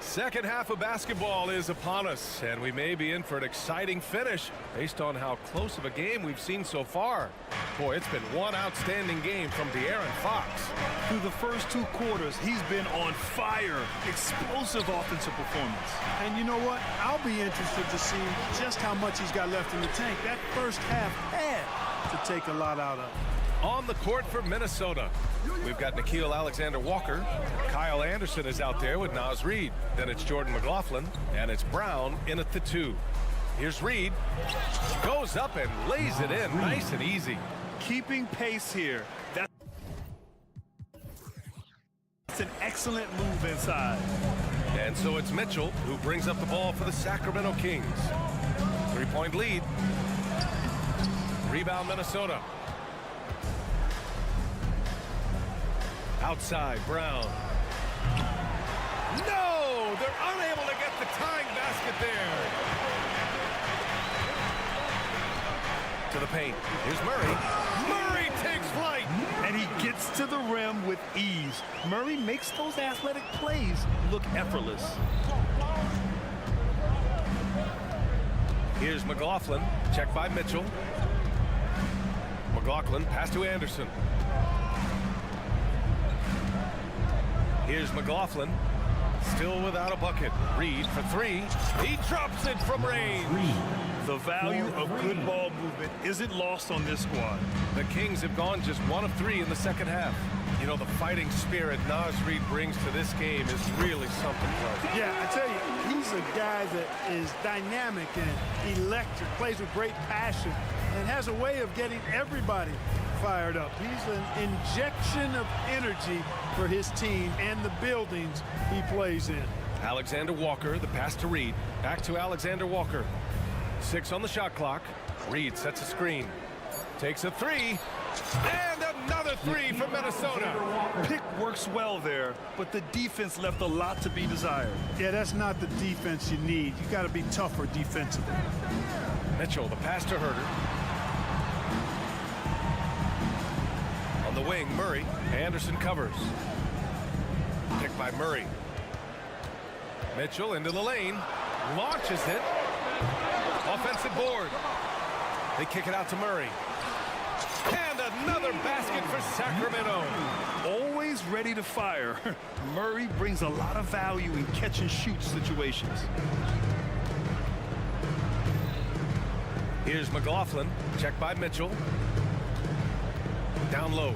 Second half of basketball is upon us, and we may be in for an exciting finish based on how close of a game we've seen so far. Boy, it's been one outstanding game from De'Aaron Fox. Through the first 2 quarters, he's been on fire. Explosive offensive performance. And you know what? I'll be interested to see just how much he's got left in the tank. That first half had to take a lot out of. On the court for Minnesota, we've got Nickeil Alexander-Walker. Kyle Anderson is out there with Naz Reid. Then it's Jordan McLaughlin, and it's Brown in at the 2. Here's Reid. Goes up and lays it in nice and easy. Keeping pace here. That's an excellent move inside. And so it's Mitchell who brings up the ball for the Sacramento Kings. 3-point lead. Rebound Minnesota. Outside, Brown. No! They're unable to get the tying basket there. To the paint. Here's Murray. Murray takes flight. And he gets to the rim with ease. Murray makes those athletic plays look effortless. Here's McLaughlin. Check by Mitchell. McLaughlin, pass to Anderson. Here's McLaughlin. Still without a bucket. Reed for three. He drops it from range. The value of good ball movement isn't lost on this squad. The Kings have gone just 1 of 3 in the second half. You know, the fighting spirit Naz Reid brings to this game is really something, Clark. Yeah, I tell you, he's a guy that is dynamic and electric, plays with great passion, and has a way of getting everybody fired up. He's an injection of energy for his team and the buildings he plays in. Alexander Walker, the pass to Reed. Back to Alexander Walker. 6 on the shot clock. Reed sets a screen. Takes a three. And another three from Minnesota. Pick works well there, but the defense left a lot to be desired. Yeah, that's not the defense you need. You got to be tougher defensively. Mitchell, the pass to Herter. On the wing, Murray. Anderson covers. Picked by Murray. Mitchell into the lane. Launches it. Offensive board. They kick it out to Murray. And another basket for Sacramento. Always ready to fire. Murray brings a lot of value in catch and shoot situations. Here's McLaughlin. Checked by Mitchell. Down low.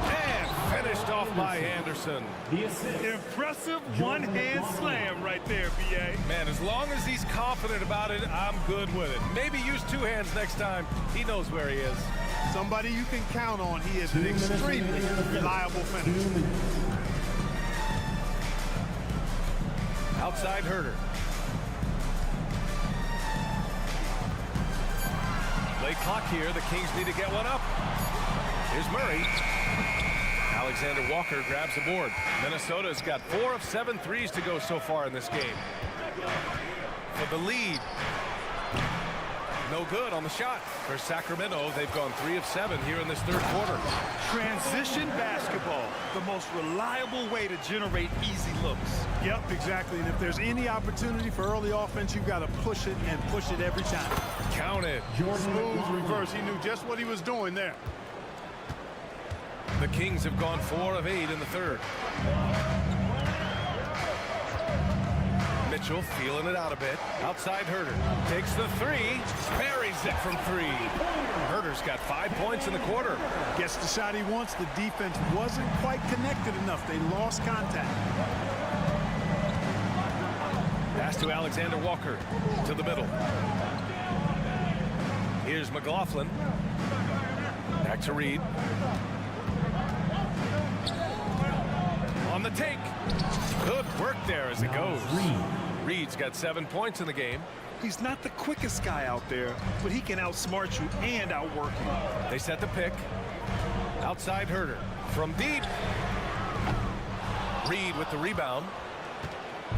And finished off by Anderson. Impressive one-hand slam right there, B.A. Man, as long as he's confident about it, I'm good with it. Maybe use 2 hands next time. He knows where he is. Somebody you can count on. He is an extremely reliable finisher. Outside Herter. Late clock here. The Kings need to get one up. Here's Murray. Alexander Walker grabs the board. Minnesota's got 4 of 7 threes to go so far in this game. For the lead. No good on the shot. For Sacramento, they've gone 3 of 7 here in this third quarter. Transition basketball, the most reliable way to generate easy looks. Yep, exactly. And if there's any opportunity for early offense, you've got to push it and push it every time. Count it. Smooth reverse. He knew just what he was doing there. The Kings have gone 4 of 8 in the third. Mitchell feeling it out a bit. Outside Herter. Takes the three. Buries it from 3. Herter's got 5 points in the quarter. Gets the shot he wants. The defense wasn't quite connected enough. They lost contact. Pass to Alexander Walker. To the middle. Here's McLaughlin. Back to Reed. On the take. Good work there as it goes. Reed's got 7 points in the game. He's not the quickest guy out there, but he can outsmart you and outwork you. They set the pick. Outside Herter. From deep. Reed with the rebound.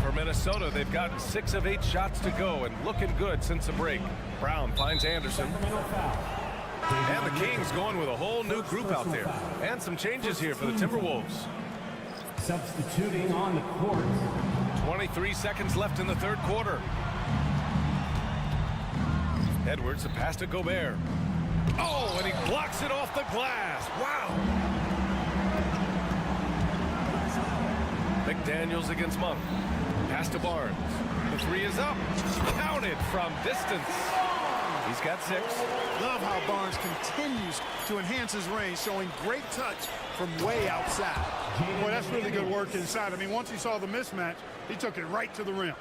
For Minnesota, they've gotten 6 of 8 shots to go and looking good since the break. Brown finds Anderson. And the Kings going with a whole new group out there. And some changes here for the Timberwolves. Substituting on the court. 23 seconds left in the third quarter. Edwards, a pass to Gobert. Oh, and he blocks it off the glass. Wow. McDaniels against Monk. Pass to Barnes. The 3 is up. Counted from distance. He's got 6. Love how Barnes continues to enhance his range, showing great touch from way outside. Boy, that's really good work inside. I mean, once he saw the mismatch, he took it right to the rim.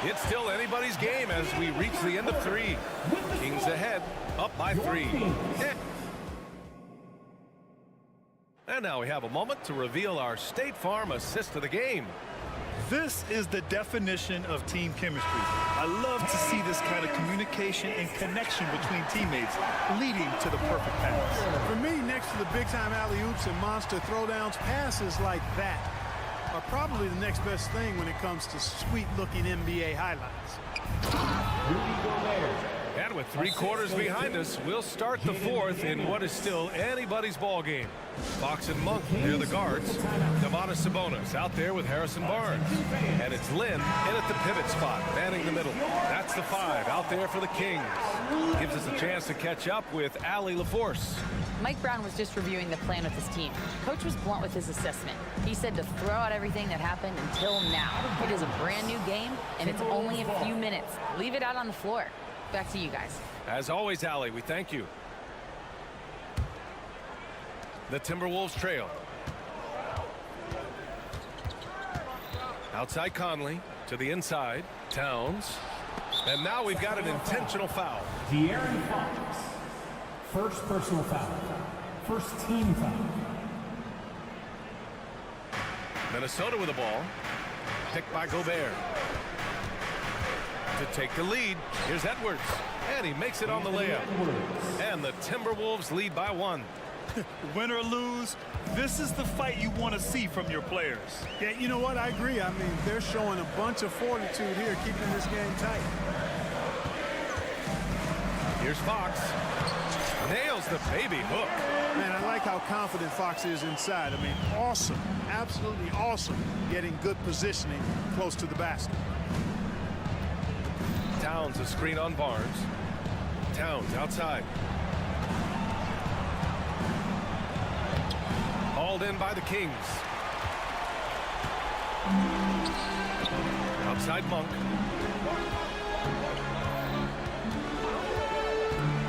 It's still anybody's game as we reach the end of 3. Kings ahead, up by 3. And now we have a moment to reveal our State Farm assist of the game. This is the definition of team chemistry. I love to see this kind of communication and connection between teammates leading to the perfect pass. For me, next to the big-time alley-oops and monster throwdowns, passes like that are probably the next best thing when it comes to sweet-looking NBA highlights. And with 3 quarters behind us, we'll start the 4th in what is still anybody's ball game. Fox and Monk near the guards. Domantas Sabonis out there with Harrison Barnes. And it's Lynn in at the pivot spot, manning the middle. That's the 5 out there for the Kings. Gives us a chance to catch up with Allie LaForce. Mike Brown was just reviewing the plan with his team. Coach was blunt with his assessment. He said to throw out everything that happened until now. It is a brand new game, and it's only a few minutes. Leave it out on the floor. Back to you guys. As always, Allie, we thank you. The Timberwolves trail. Outside Conley to the inside. Towns. And now we've got an intentional foul. De'Aaron Fox. First personal foul. First team foul. Minnesota with the ball. Picked by Gobert. To take the lead, here's Edwards. And he makes it on the layup. And the Timberwolves lead by 1. Win or lose, this is the fight you want to see from your players. Yeah, you know what? I agree. I mean, they're showing a bunch of fortitude here, keeping this game tight. Here's Fox. Nails the baby hook. Man, I like how confident Fox is inside. I mean, awesome. Absolutely awesome getting good positioning close to the basket. Towns a screen on Barnes. Towns outside. Hauled in by the Kings. Outside Monk.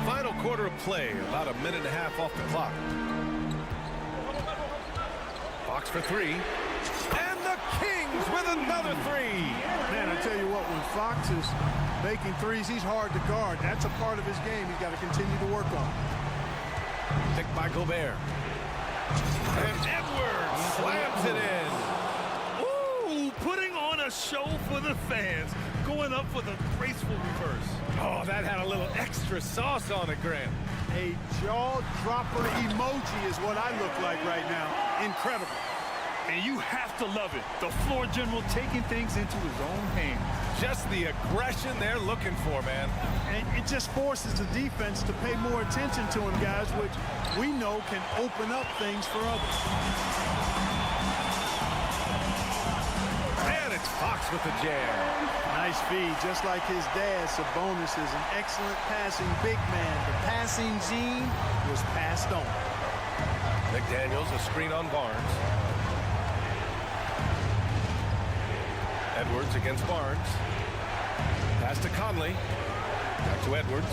Final quarter of play, about a minute and a half off the clock. Fox for 3. And the Kings with another 3. Man, I tell you what, when Fox is making threes, he's hard to guard. That's a part of his game he's got to continue to work on. Picked by Gobert. And Edwards slams it in. Ooh, putting on a show for the fans. Going up for the graceful reverse. Oh, that had a little extra sauce on it, Grant. A jaw-dropper emoji is what I look like right now. Incredible. And you have to love it. The floor general taking things into his own hands. Just the aggression they're looking for, man. And it just forces the defense to pay more attention to him, guys, which we know can open up things for others. And it's Fox with the jam. Nice feed, just like his dad. Sabonis is an excellent passing big man. The passing gene was passed on. McDaniels, a screen on Barnes. Edwards against Barnes. Pass to Conley. Back to Edwards.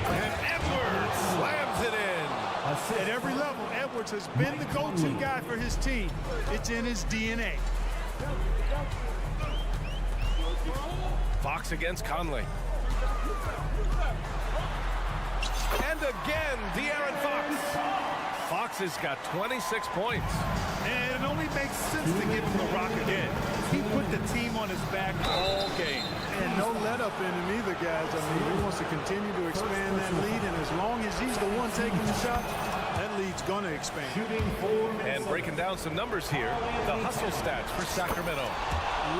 And Edwards slams it in. At every level, Edwards has been the go-to guy for his team. It's in his DNA. Fox against Conley. And again, De'Aaron Fox. Fox has got 26 points. And it only makes sense to give him the rock again. He put the team on his back all game. And no let-up in him either, guys. I mean, he wants to continue to expand that lead, and as long as he's the one taking the shot, that lead's going to expand. And breaking down some numbers here, the hustle stats for Sacramento.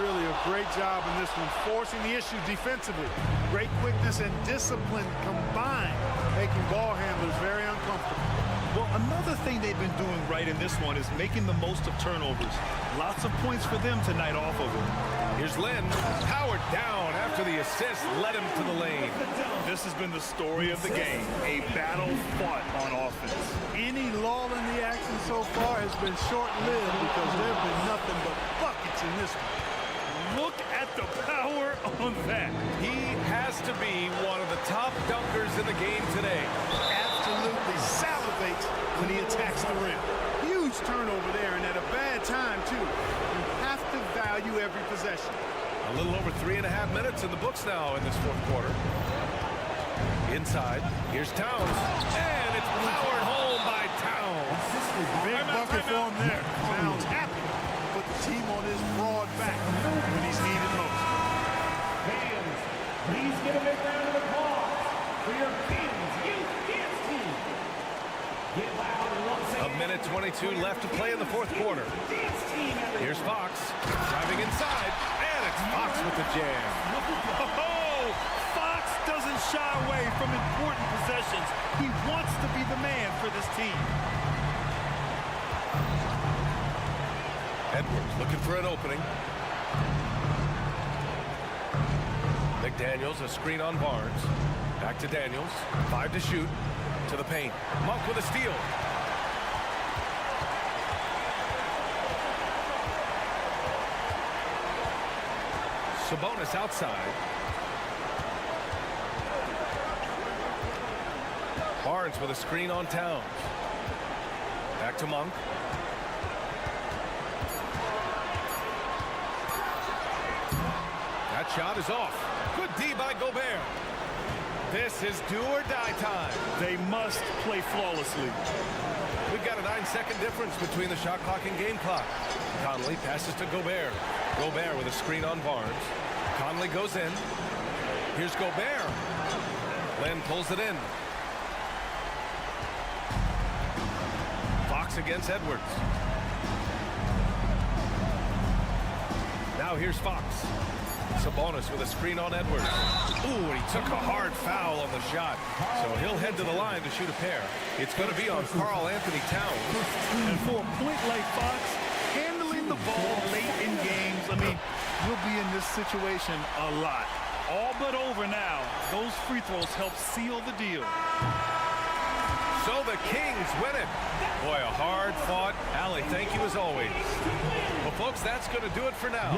Really a great job in this one, forcing the issue defensively. Great quickness and discipline combined, making ball handlers very uncomfortable. Well, another thing they've been doing right in this one is making the most of turnovers. Lots of points for them tonight off of it. Here's Lynn, powered down after the assist led him to the lane. This has been the story of the game, a battle fought on offense. Any lull in the action so far has been short-lived because there have been nothing but buckets in this one. Look at the power on that. He has to be one of the top dunkers in the game today. Absolutely salivates when he attacks the rim. Huge turnover there, and at a bad time, too. You have to value every possession. A little over 3.5 minutes in the books now in this 4th quarter. Inside, here's Towns. And it's powered home by Towns. Big bucket for him there. Towns happy to put the team on his broad back when he's needed most. Fans, please give a big round of applause for your Kings Youth Dance Team. Get loud and once again. A minute 22 left to play in the fourth quarter. Here's Fox driving inside, and it's Fox with the jam. Oh, Fox doesn't shy away from important possessions. He wants to be the man for this team. Edwards looking for an opening. McDaniels, a screen on Barnes. Back to Daniels. 5 to shoot. To the paint. Monk with a steal. Sabonis outside. Barnes with a screen on Towns. Back to Monk. That shot is off. Good D by Gobert. This is do or die time. They must play flawlessly. We've got a 9-second difference between the shot clock and game clock. Conley passes to Gobert. Gobert with a screen on Barnes. Conley goes in. Here's Gobert. Len pulls it in. Fox against Edwards. Now here's Fox. Sabonis with a screen on Edwards. Ooh, and he took a hard foul on the shot. So he'll head to the line to shoot a pair. It's going to be on Karl Anthony Towns. And for a point like Fox, handling the ball late in games, I mean, we'll be in this situation a lot. All but over now. Those free throws help seal the deal. So the Kings win it. Boy, a hard fought. Allie, thank you as always. Well, folks, that's going to do it for now.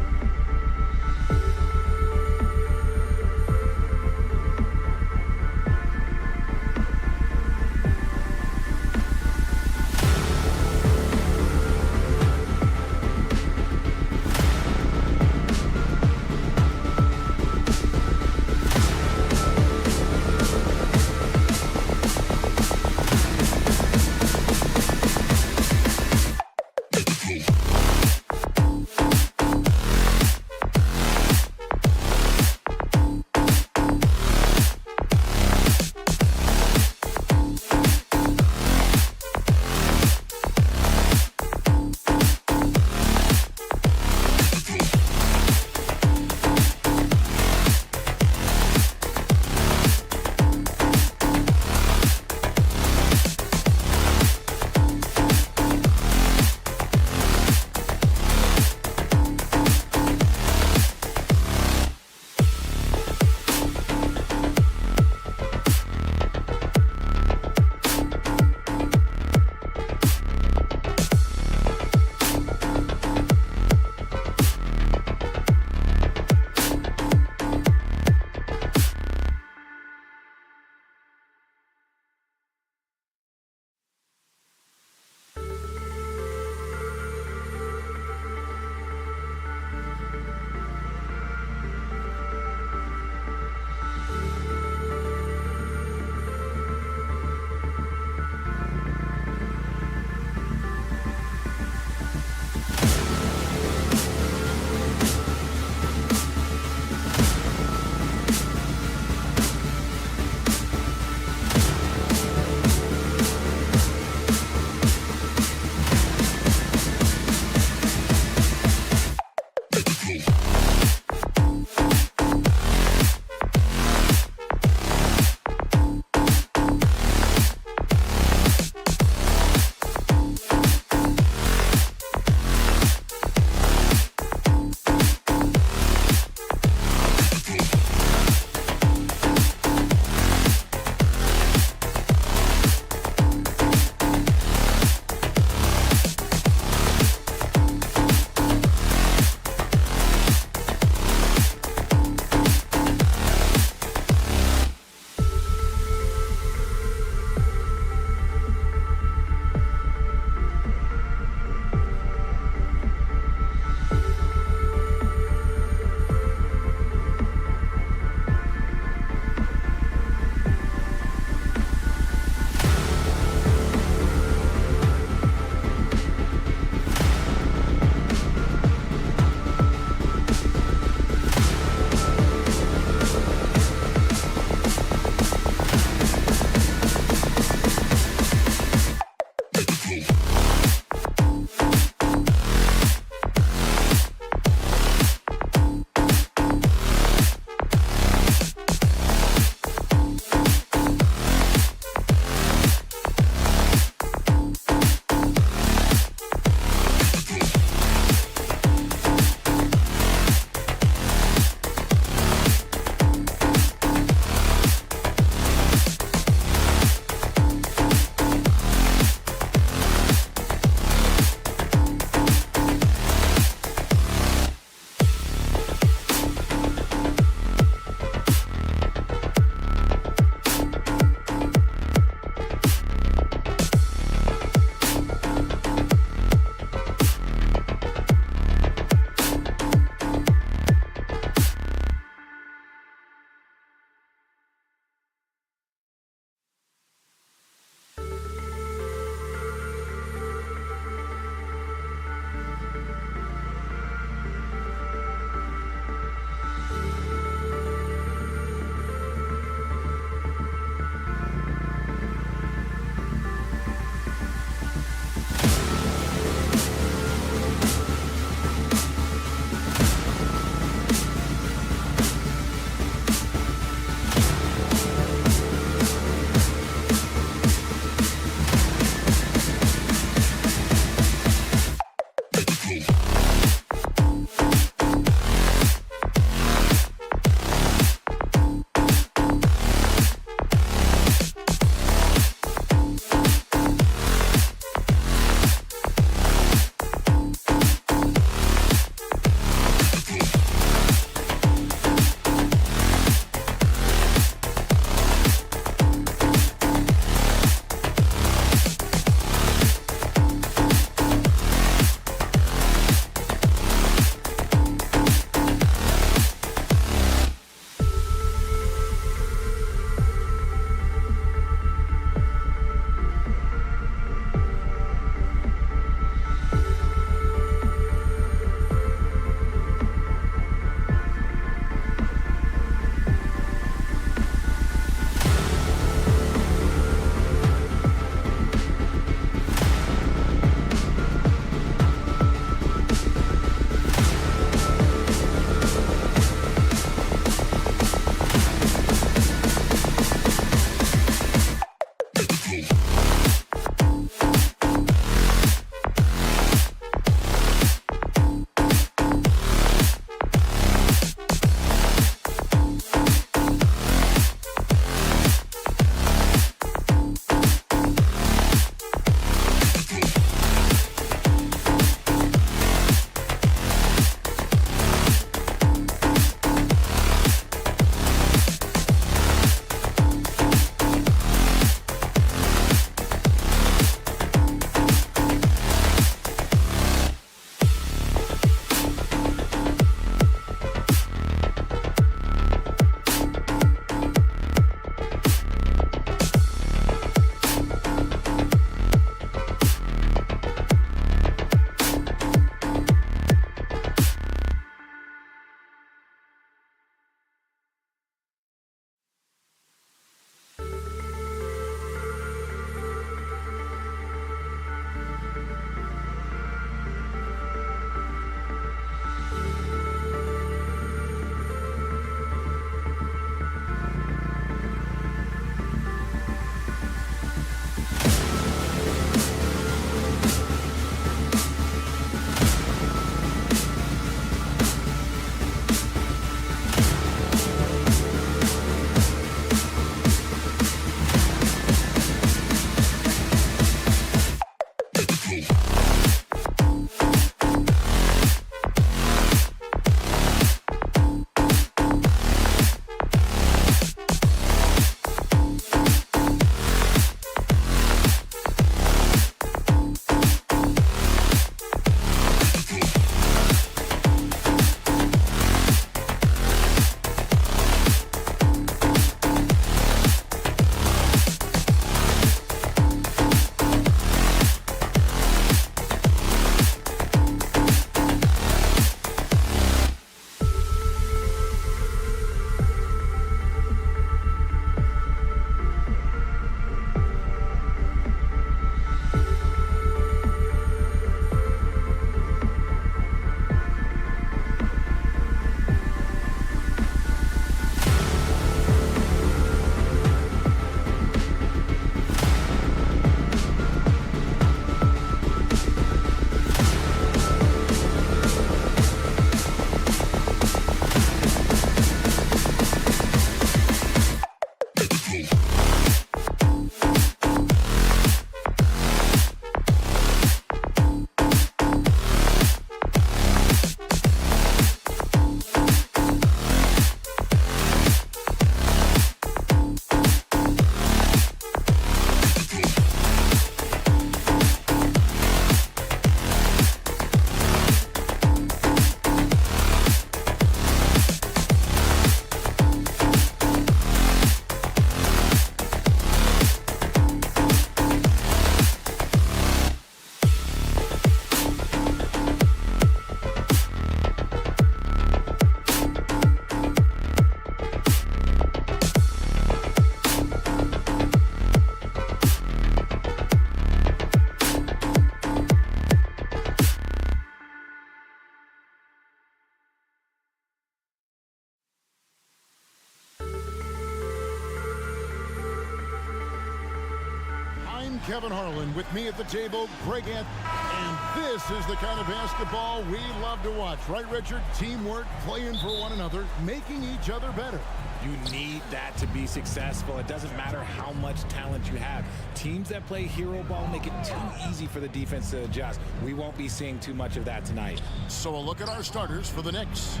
Kevin Harlan, with me at the table, Greg Ant. And this is the kind of basketball we love to watch. Right, Richard? Teamwork, playing for one another, making each other better. You need that to be successful. It doesn't matter how much talent you have. Teams that play hero ball make it too easy for the defense to adjust. We won't be seeing too much of that tonight. So a look at our starters for the Knicks.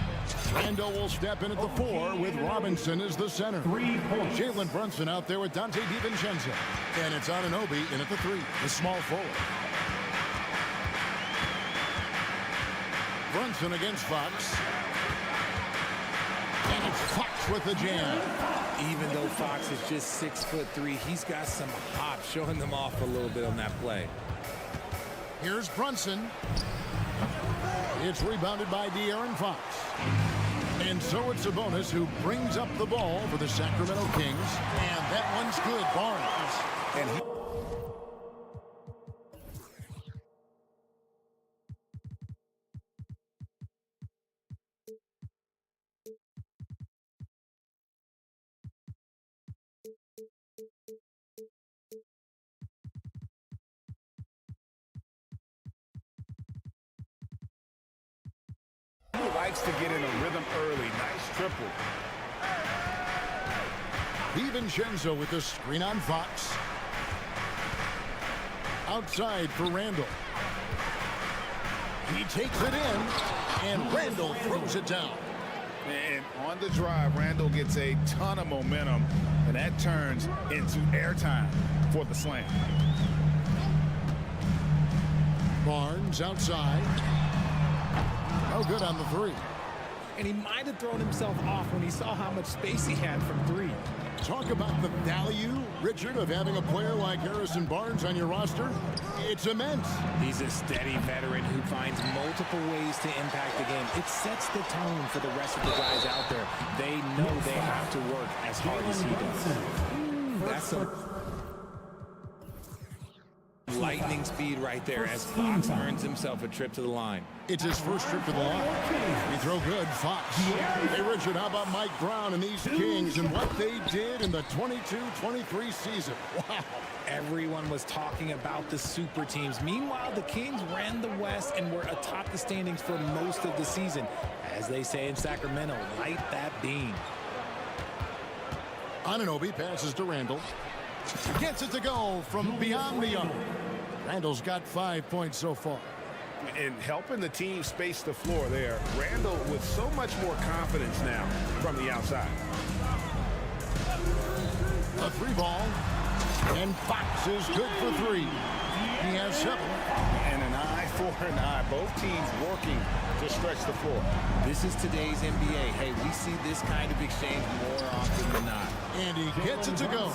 Randall will step in at the 4 with Robinson as the center. Jalen Brunson out there with Dante DiVincenzo. And it's Anunoby in at the 3, the small forward. Brunson against Fox. And it's Fox with the jam. Even though Fox is just 6'3", he's got some hop, showing them off a little bit on that play. Here's Brunson. It's rebounded by De'Aaron Fox. And so it's Sabonis who brings up the ball for the Sacramento Kings. And that one's good. Barnes. And he likes to get in a rhythm early. Nice triple. DiVincenzo with the screen on Fox. Outside for Randall. He takes it in, and Randall throws it down. And on the drive, Randall gets a ton of momentum, and that turns into airtime for the slam. Barnes outside. No good on the 3. And he might have thrown himself off when he saw how much space he had from 3. Talk about the value, Richard, of having a player like Harrison Barnes on your roster. It's immense. He's a steady veteran who finds multiple ways to impact the game. It sets the tone for the rest of the guys out there. They know they have to work as hard as he does. That's a lightning speed right there as Fox earns himself a trip to the line. It's his first trip to the line. He throw good, Fox. Hey, Richard, how about Mike Brown and these Kings and what they did in the 22-23 season? Wow. Everyone was talking about the super teams. Meanwhile, the Kings ran the West and were atop the standings for most of the season. As they say in Sacramento, light that beam. Anunoby passes to Randall. Gets it to go from beyond the arc. Randall's got 5 points so far. And helping the team space the floor there. Randall with so much more confidence now from the outside. A 3-ball. And Fox is good for 3. He has 7. And an eye for an eye. Both teams working to stretch the floor. This is today's NBA. Hey, we see this kind of exchange more often than not. And he gets it to go.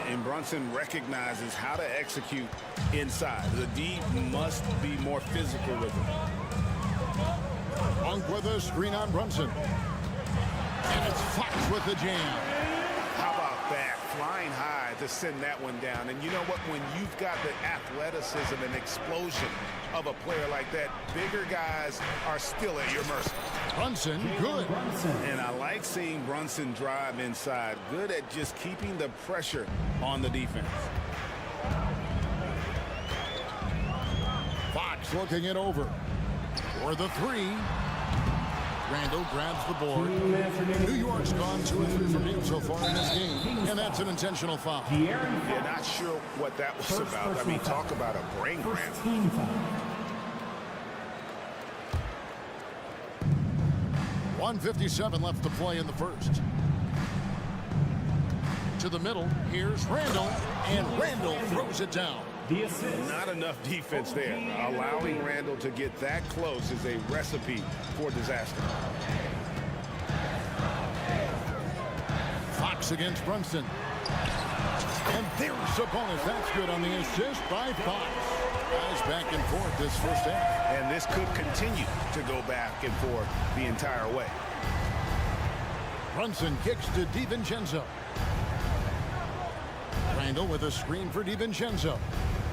And Brunson recognizes how to execute inside. The D must be more physical with him. Monk with a screen on Brunson. And it's Fox with the jam. How about that? Flying high to send that one down. And you know what? When you've got the athleticism and explosion of a player like that, bigger guys are still at your mercy. Brunson, good. And I like seeing Brunson drive inside. Good at just keeping the pressure on the defense. Fox looking it over. For the 3. Randall grabs the board. New York's gone 2 of 3 from him so far in this game. And that's an intentional foul. Yeah, not sure what that was about. I mean, talk about a brain cramp. 1:57 left to play in the first. To the middle, here's Randall, and Randall throws it down. Not enough defense there. Allowing Randall to get that close is a recipe for disaster. Fox against Brunson. And there's Sabonis. That's good on the assist by Fox. Guys back and forth this first half. And this could continue to go back and forth the entire way. Brunson kicks to DiVincenzo. Randall with a screen for DiVincenzo.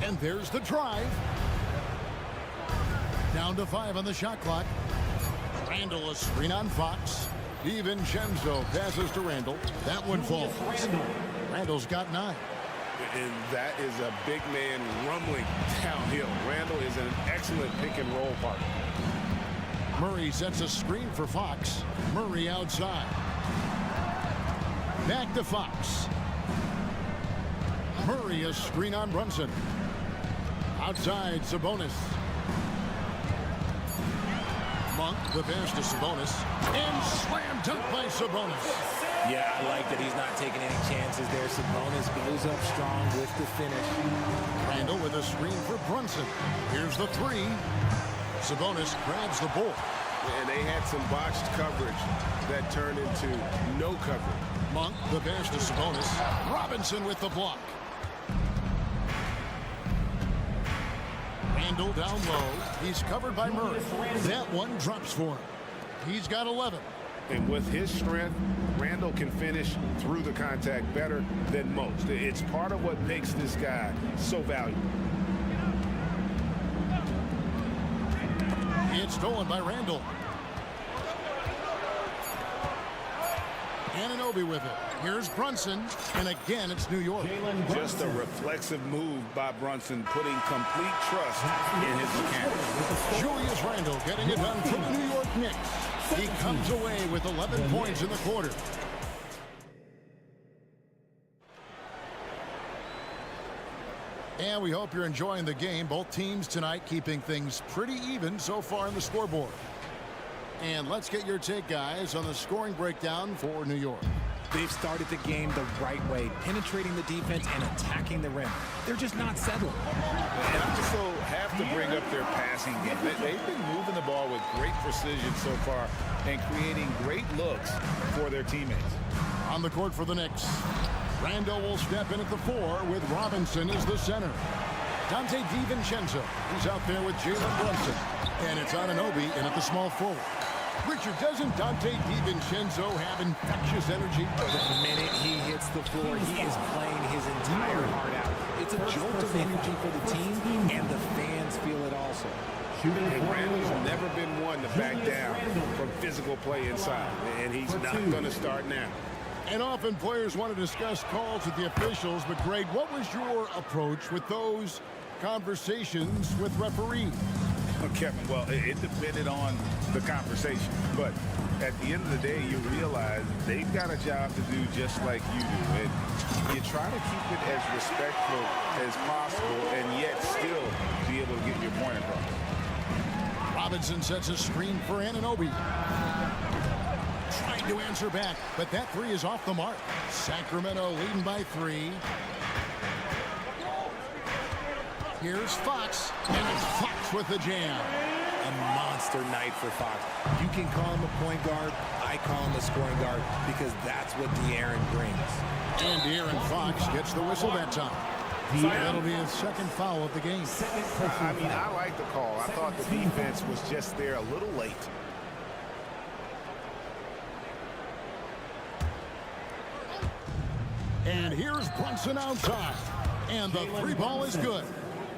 And there's the drive. Down to 5 on the shot clock. Randall a screen on Fox. DiVincenzo passes to Randall. That one falls. Randall's got 9. And that is a big man rumbling downhill. Randall is an excellent pick and roll partner. Murray sets a screen for Fox. Murray outside. Back to Fox. Murray a screen on Brunson. Outside Sabonis. Monk the pass to Sabonis. And slam dunk by Sabonis. Yeah, I like that he's not taking any chances there. Sabonis goes up strong with the finish. Randall with a screen for Brunson. Here's the 3. Sabonis grabs the ball. And they had some botched coverage that turned into no coverage. Monk the pass to Sabonis. Robinson with the block. Randall down low. He's covered by Murray. That one drops for him. He's got 11. And with his strength, Randall can finish through the contact better than most. It's part of what makes this guy so valuable. It's stolen by Randall. Anunoby with it. Here's Brunson, and again it's New York. Just a reflexive move by Brunson, putting complete trust in his mechanics. Julius Randall getting it done for the New York Knicks. He comes away with 11 points in the quarter. And we hope you're enjoying the game. Both teams tonight keeping things pretty even so far on the scoreboard. And let's get your take, guys, on the scoring breakdown for New York. They've started the game the right way, penetrating the defense and attacking the rim. They're just not settling. And I also have to bring up their passing game. They've been moving the ball with great precision so far and creating great looks for their teammates. On the court for the Knicks, Randall will step in at the 4 with Robinson as the center. Dante DiVincenzo, he's out there with Jalen Brunson. And it's Anunoby in at the small forward. Richard, doesn't Dante DiVincenzo have infectious energy? The minute he hits the floor, he is playing his entire heart out. It's a jolt of energy for the team, and the fans feel it also. And Randall's never been one to back down from physical play inside, and he's not going to start now. And often players want to discuss calls with the officials, but Greg, what was your approach with those conversations with referees? Kevin, well, it depended on the conversation. But at the end of the day, you realize they've got a job to do just like you do. And you try to keep it as respectful as possible and yet still be able to get your point across. Robinson sets a screen for Anunoby. Trying to answer back, but that three is off the mark. Sacramento leading by 3. Here's Fox, and it's Fox with the jam. A monster night for Fox. You can call him a point guard. I call him a scoring guard because that's what De'Aaron brings. And De'Aaron Fox gets the whistle that time. That'll be his second foul of the game. I mean, I like the call. I thought the defense was just there a little late. And here's Brunson outside. And the three ball is good.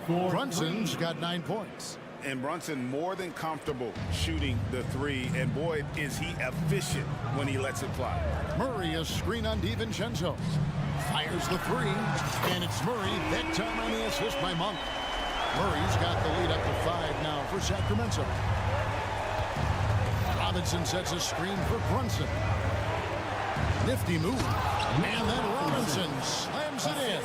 Brunson's got 9 points. And Brunson more than comfortable shooting the three. And boy, is he efficient when he lets it fly. Murray a screen on DiVincenzo. Fires the three. And it's Murray. That time on the assist by Monk. Murray's got the lead up to 5 now for Sacramento. Robinson sets a screen for Brunson. Nifty move. And then Robinson slams it in.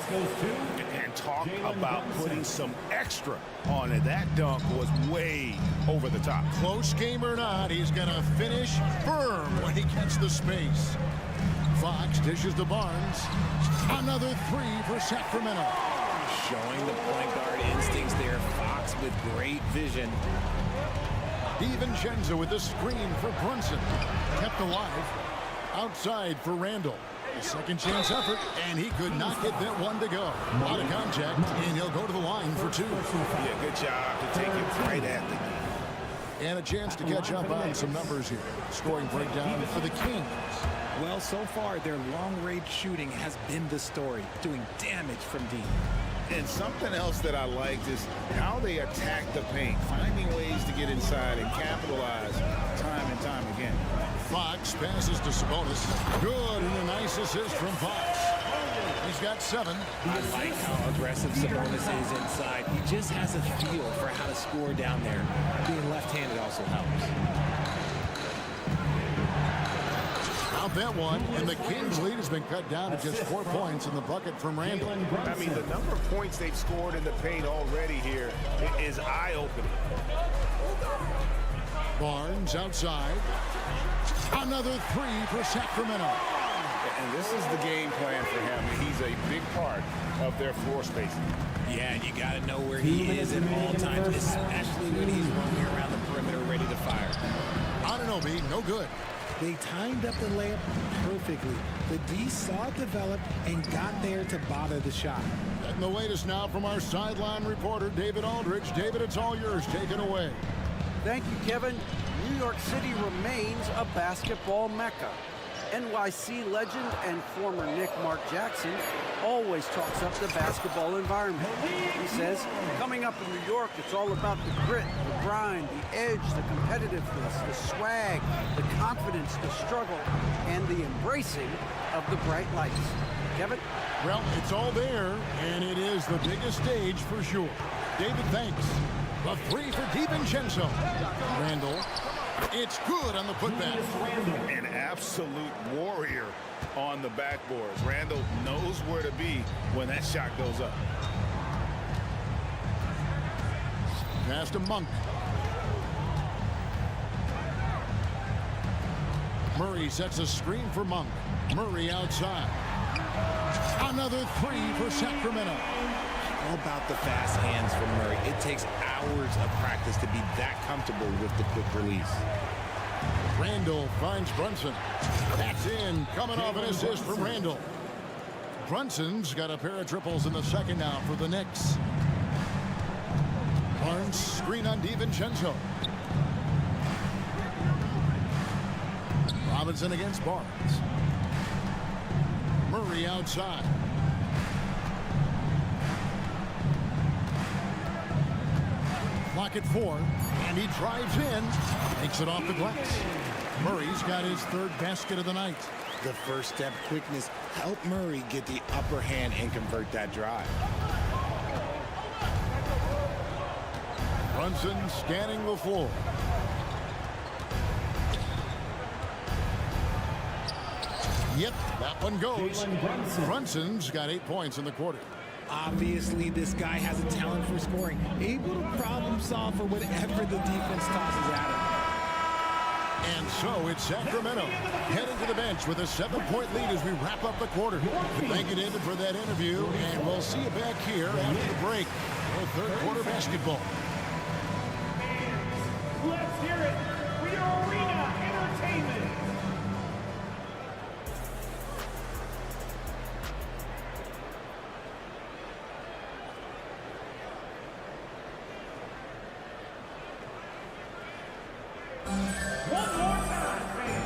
And talk about putting some extra on it. That dunk was way over the top. Close game or not, he's going to finish firm when he gets the space. Fox dishes to Barnes. Another three for Sacramento. Showing the point guard instincts there. Fox with great vision. DiVincenzo with the screen for Brunson. Kept alive. Outside for Randall. A second chance effort, and he could not get that one to go. Out of contact, and he'll go to the line for 2. Yeah, good job to take it right at the game. And a chance to catch up on some numbers here. Scoring breakdown for the Kings. Well, so far, their long-range shooting has been the story, doing damage from deep. And something else that I liked is how they attack the paint, finding ways to get inside and capitalize time and time again. Fox passes to Sabonis. Good, and a nice assist from Fox. He's got 7. I like how aggressive Sabonis is inside. He just has a feel for how to score down there. Being left-handed also helps. Out that one, and the Kings' lead has been cut down to just 4 points in the bucket from Randall. I mean, the number of points they've scored in the paint already here is eye-opening. Barnes outside. Another three for Sacramento. And this is the game plan for him. He's a big part of their floor spacing. Yeah, you got to know where he is at all times, especially when he's roaming around the perimeter ready to fire. Anunoby, no good. They timed up the layup perfectly. The D saw it develop and got there to bother the shot. And the latest now from our sideline reporter, David Aldridge. David, it's all yours. Take it away. Thank you, Kevin. New York City remains a basketball mecca. NYC legend and former Knick Mark Jackson always talks up the basketball environment. He says, coming up in New York, it's all about the grit, the grind, the edge, the competitiveness, the swag, the confidence, the struggle, and the embracing of the bright lights. Kevin? Well, it's all there, and it is the biggest stage for sure. David, thanks. The three for DiVincenzo. Randall. It's good on the putback. An absolute warrior on the backboards. Randall knows where to be when that shot goes up. Pass to Monk. Murray sets a screen for Monk. Murray outside. Another three for Sacramento. All about the fast hands from Murray. It takes hours of practice to be that comfortable with the quick release. Randall finds Brunson. That's in. Coming off an assist from Randall. Brunson's got a pair of triples in the second now for the Knicks. Barnes screen on DiVincenzo. Robinson against Barnes. Murray outside. Clock at 4, and he drives in, takes it off the glass. Murray's got his third basket of the night. The first step quickness helped Murray get the upper hand and convert that drive. Brunson scanning the floor. Yep, that one goes. Brunson's got 8 points in the quarter. Obviously, this guy has a talent for scoring. Able to problem solve for whatever the defense tosses at him. And so it's Sacramento heading to the bench with a 7-point lead as we wrap up the quarter. Thank you, David, for that interview, and we'll see you back here after the break for third quarter basketball. Let's hear it for your arena entertainment.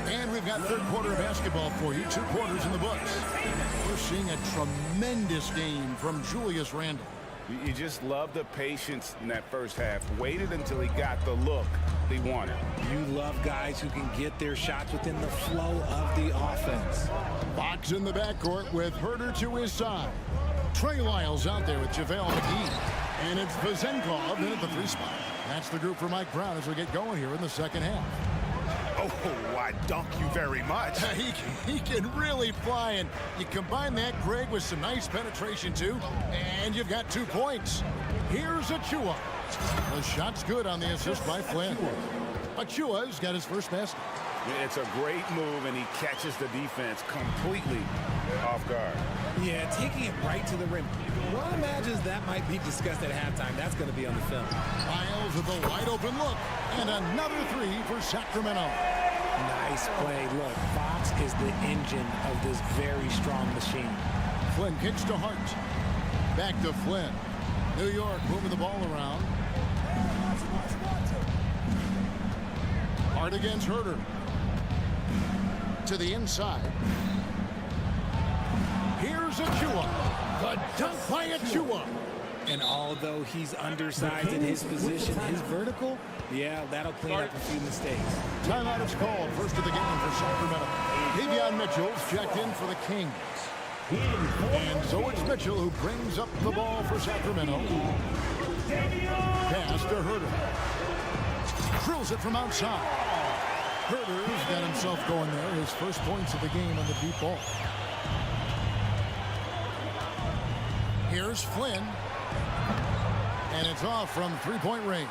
And we've got third quarter of basketball for you. 2 quarters in the books. We're seeing a tremendous game from Julius Randle. You just love the patience in that first half. Waited until he got the look he wanted. You love guys who can get their shots within the flow of the offense. Fox in the backcourt with Herter to his side. Trey Lyles out there with JaVale McGee. And it's Vezenkov in at the 3 spot. That's the group for Mike Brown as we get going here in the second half. Oh, I dunk you very much. He can really fly, and you combine that, Greg, with some nice penetration, too, and you've got 2 points. Here's Achua. The shot's good on the assist by Flynn. Achua's got his first basket. It's a great move, and he catches the defense completely off guard. Yeah, taking it right to the rim. One imagines that might be discussed at halftime. That's going to be on the film. Lyles with a wide open look, and another 3 for Sacramento. Nice play. Look, Fox is the engine of this very strong machine. Flynn kicks to Hart. Back to Flynn. New York moving the ball around. Hart against Herter. To the inside. Here's Achua. The dunk by Achua. And although he's undersized in his position, his vertical, yeah, that'll clean up a few mistakes. Timeout is called. First of the game for Sacramento. Davion Mitchell's checked in for the Kings. And so it's Mitchell who brings up the ball for Sacramento. Pass to Herter. Drills it from outside. Herter's got himself going there. His first points of the game on the deep ball. Here's Flynn. And it's off from 3-point range.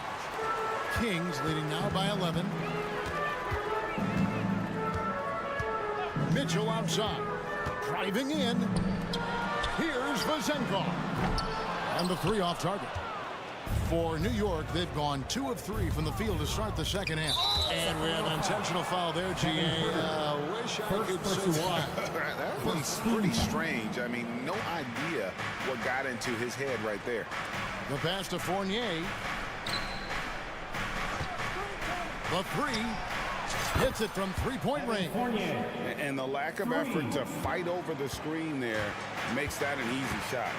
Kings leading now by 11. Mitchell outside. Driving in. Here's Vezenkov. And the 3 off target. For New York, they've gone 2 of 3 from the field to start the second half. And we have an intentional foul there, G.A. Wish I could say why. That was pretty strange. I mean, no idea what got into his head right there. The pass to Fournier. The 3. Hits it from 3-point range. And the lack of effort to fight over the screen there makes that an easy shot.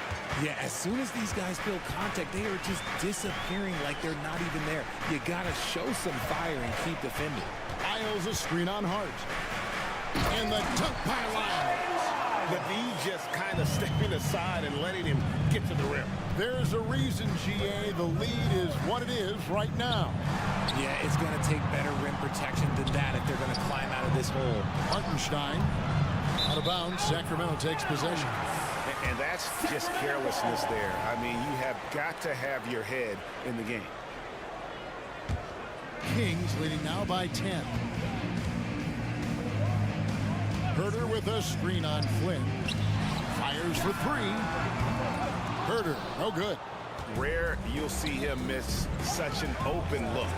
Yeah, as soon as these guys feel contact, they are just disappearing like they're not even there. You got to show some fire and keep defending. Lyles a screen on Hart. And the dunk by Lyles. The D just kind of stepping aside and letting him get to the rim. There's a reason, G.A. The lead is what it is right now. Yeah, it's going to take better rim protection than that if they're going to climb out of this hole. Hartenstein out of bounds. Sacramento takes possession. And that's just carelessness there. I mean, you have got to have your head in the game. Kings leading now by 10. Herter with a screen on Flynn. Fires for 3. Herter, no good. Rare you'll see him miss such an open look.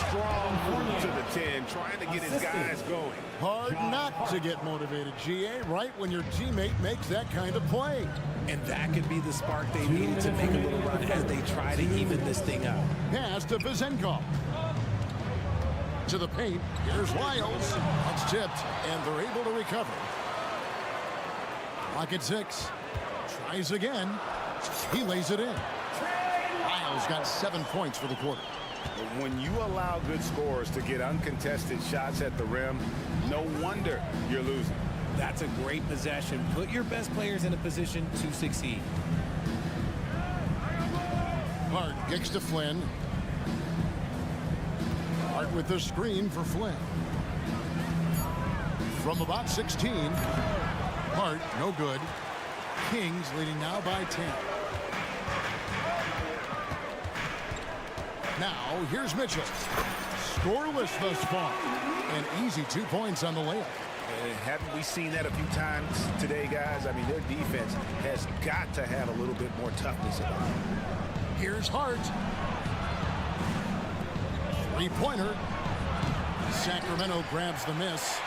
Strong move to the 10, trying to get his guys going. Hard not to get motivated, G.A., right when your teammate makes that kind of play. And that could be the spark they needed to make a little run as they try to even this thing out. Pass to Vezenkov. To the paint. Here's Lyles. That's tipped, and they're able to recover. Clock at 6. Tries again. He lays it in. Lyles got 7 points for the quarter. When you allow good scorers to get uncontested shots at the rim, no wonder you're losing. That's a great possession. Put your best players in a position to succeed. Hart kicks to Flynn. Hart with the screen for Flynn. From about 16, Hart, no good. Kings leading now by 10. Now, here's Mitchell. Scoreless thus far. An easy 2 points on the layup. Haven't we seen that a few times today, guys? I mean, their defense has got to have a little bit more toughness about it. Here's Hart. Three-pointer. Sacramento grabs the miss.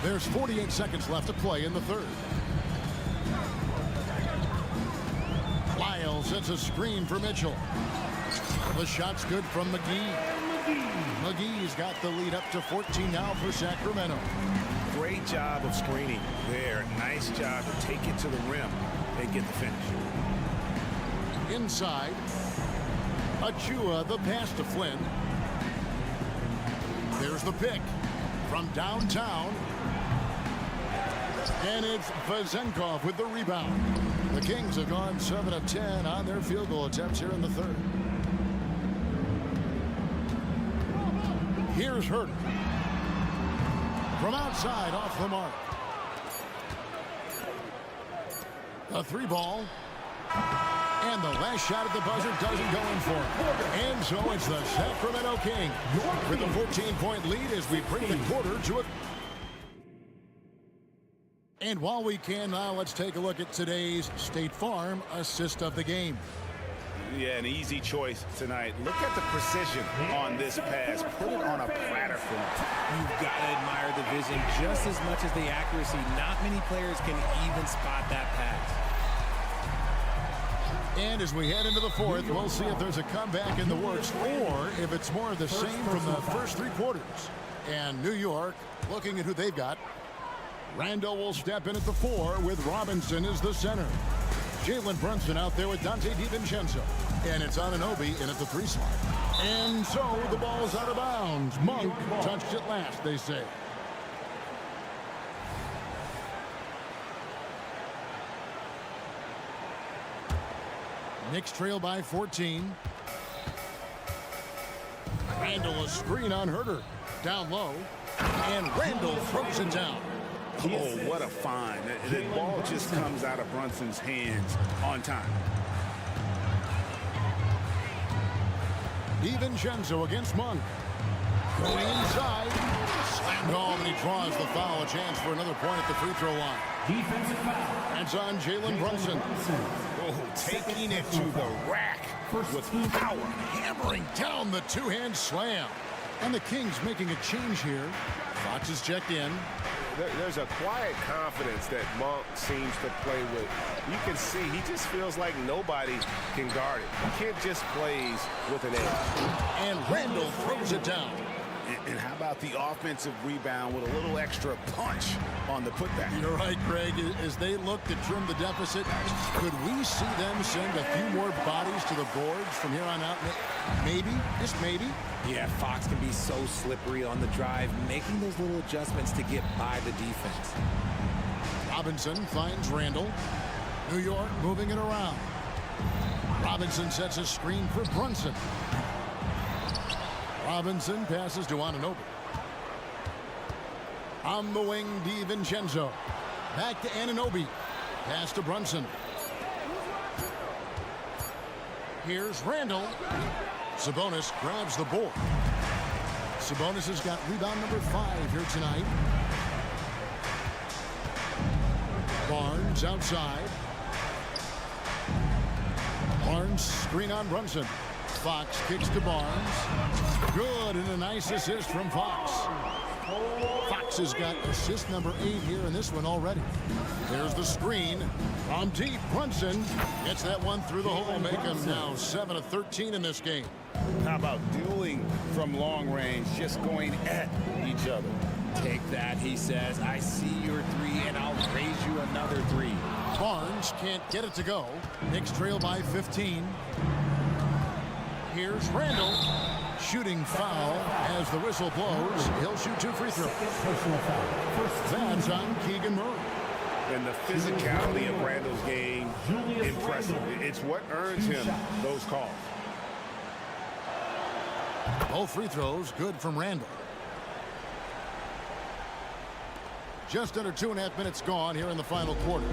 There's 48 seconds left to play in the third. Lyle sets a screen for Mitchell. The shot's good from McGee. McGee's got the lead up to 14 now for Sacramento. Great job of screening there. Nice job to take it to the rim and get the finish. Inside. Achua, the pass to Flynn. There's the pick from downtown. And it's Vezenkov with the rebound. The Kings have gone 7 of 10 on their field goal attempts here in the third. Here's Herter. From outside, off the mark. A three ball. And the last shot at the buzzer doesn't go in for it. And so it's the Sacramento Kings with a 14-point lead as we bring the quarter to a... And while we can now, let's take a look at today's State Farm assist of the game. Yeah, an easy choice tonight. Look at the precision on this pass. Put it on a platter for him. You've got to admire the vision just as much as the accuracy. Not many players can even spot that pass. And as we head into the fourth, we'll see if there's a comeback in the works or if it's more of the same from the first three quarters. And New York, looking at who they've got. Randall will step in at the 4 with Robinson as the center. Jalen Brunson out there with Dante DiVincenzo. And it's Anunoby in at the 3 slot. And so the ball's out of bounds. Monk touched it last, they say. Knicks trail by 14. Randall a screen on Herter. Down low. And Randall throws it down. Oh, what a find. The ball just comes out of Brunson's hands on time. DiVincenzo against Monk. Going inside. Slammed home, and he draws the foul. A chance for another point at the free throw line. Defensive foul. That's on Jalen Brunson. Oh, taking it to the rack with power. Hammering down the two-hand slam. And the Kings making a change here. Fox is checked in. There's a quiet confidence that Monk seems to play with. You can see he just feels like nobody can guard it. He can't just plays with an edge. And Randall throws it down. And how about the offensive rebound with a little extra punch on the putback? You're right, Greg. As they look to trim the deficit, could we see them send a few more bodies to the boards from here on out? Maybe, just maybe. Yeah, Fox can be so slippery on the drive, making those little adjustments to get by the defense. Robinson finds Randall. New York moving it around. Robinson sets a screen for Brunson. Robinson passes to Anunoby. On the wing, DiVincenzo. Back to Anunoby. Pass to Brunson. Here's Randall. Sabonis grabs the board. Sabonis has got rebound number 5 here tonight. Barnes outside. Barnes screen on Brunson. Fox kicks to Barnes. Good, and a nice assist from Fox. Fox has got assist number 8 here in this one already. There's the screen. From deep, Brunson gets that one through the hole, make him now 7 of 13 in this game. How about dueling from long range, just going at each other? Take that, he says. I see your 3, and I'll raise you another 3. Barnes can't get it to go. Knicks trail by 15. Here's Randall. Shooting foul as the whistle blows. He'll shoot 2 free throws. That's on Keegan Murray. And the physicality of Randall's game, impressive. It's what earns him those calls. Both free throws good from Randall. Just under 2.5 minutes gone here in the final quarter.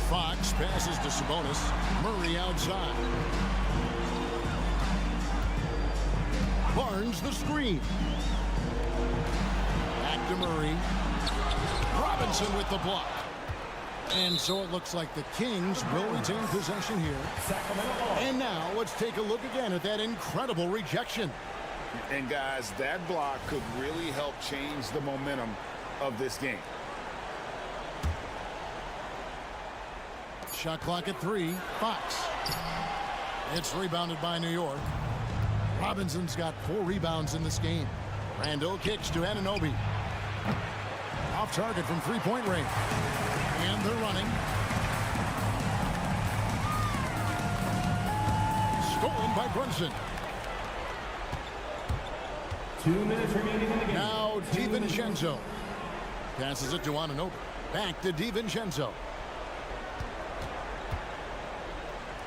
Fox passes to Sabonis. Murray outside. Barnes the screen. Back to Murray. Robinson with the block. And so it looks like the Kings will retain possession here. And now let's take a look again at that incredible rejection. And guys, that block could really help change the momentum of this game. Shot clock at 3. Fox. It's rebounded by New York. Robinson's got 4 rebounds in this game. Randall kicks to Anunoby. Off target from three-point range. And they're running. Stolen by Brunson. 2 minutes remaining in the game. Now DiVincenzo. Passes it to Anunoby. Back to DiVincenzo.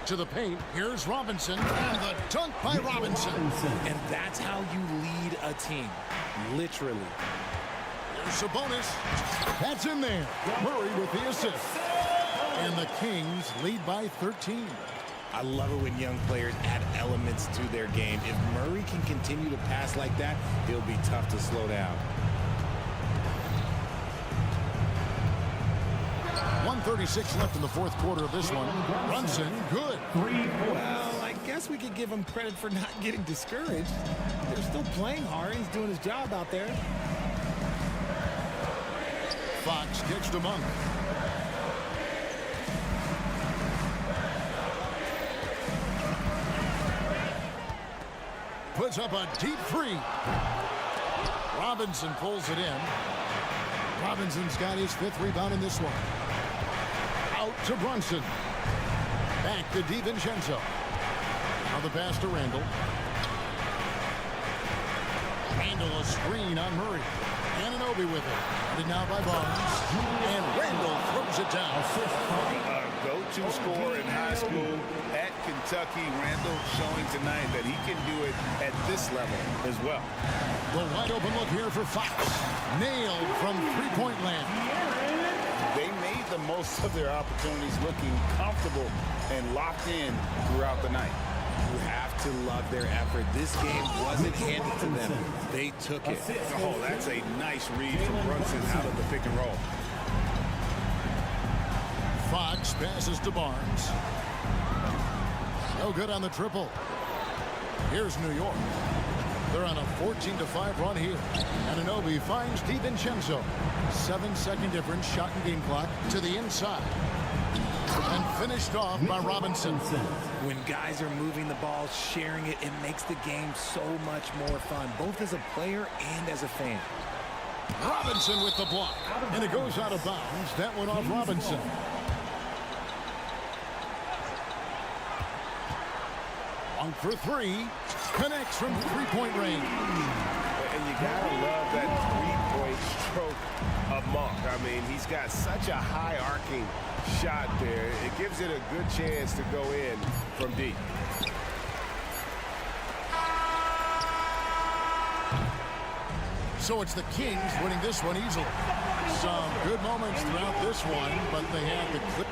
To the paint. Here's Robinson. And the dunk by Robinson. And that's how you lead a team. Literally. Here's Sabonis. That's in there. Murray with the assist. And the Kings lead by 13. I love it when young players add elements to their game. If Murray can continue to pass like that, it'll be tough to slow down. 1:36 left in the fourth quarter of this one. Brunson, good. Well, I guess we could give him credit for not getting discouraged. They're still playing hard. He's doing his job out there. Fox kicks to Monk. Puts up a deep three. Robinson pulls it in. Robinson's got his 5th rebound in this one. Out to Brunson. Back to DiVincenzo. Now the pass to Randall. Randall a screen on Murray. Anunoby with it. Guarded now by Barnes. And Randall throws it down. Go-to scorer in high school at Kentucky. Randall showing tonight that he can do it at this level as well. The wide open look here for Fox. Nailed from three-point land. They made the most of their opportunities, looking comfortable and locked in throughout the night. You have to love their effort. This game wasn't handed to them. They took it. Oh, that's a nice read from Brunson out of the pick and roll. Fox passes to Barnes. No good on the triple. Here's New York. They're on a 14-5 run here. Anunoby finds DiVincenzo. 7-second difference, shot and game clock to the inside. And finished off by Robinson. When guys are moving the ball, sharing it, it makes the game so much more fun, both as a player and as a fan. Robinson with the block. And it goes out of bounds. That went off Robinson. Monk for 3. Connects from three-point range. And you gotta love that three-point stroke of Monk. I mean, he's got such a high arcing shot there. It gives it a good chance to go in from deep. So it's the Kings winning this one easily. Some good moments throughout this one, but they had the clip.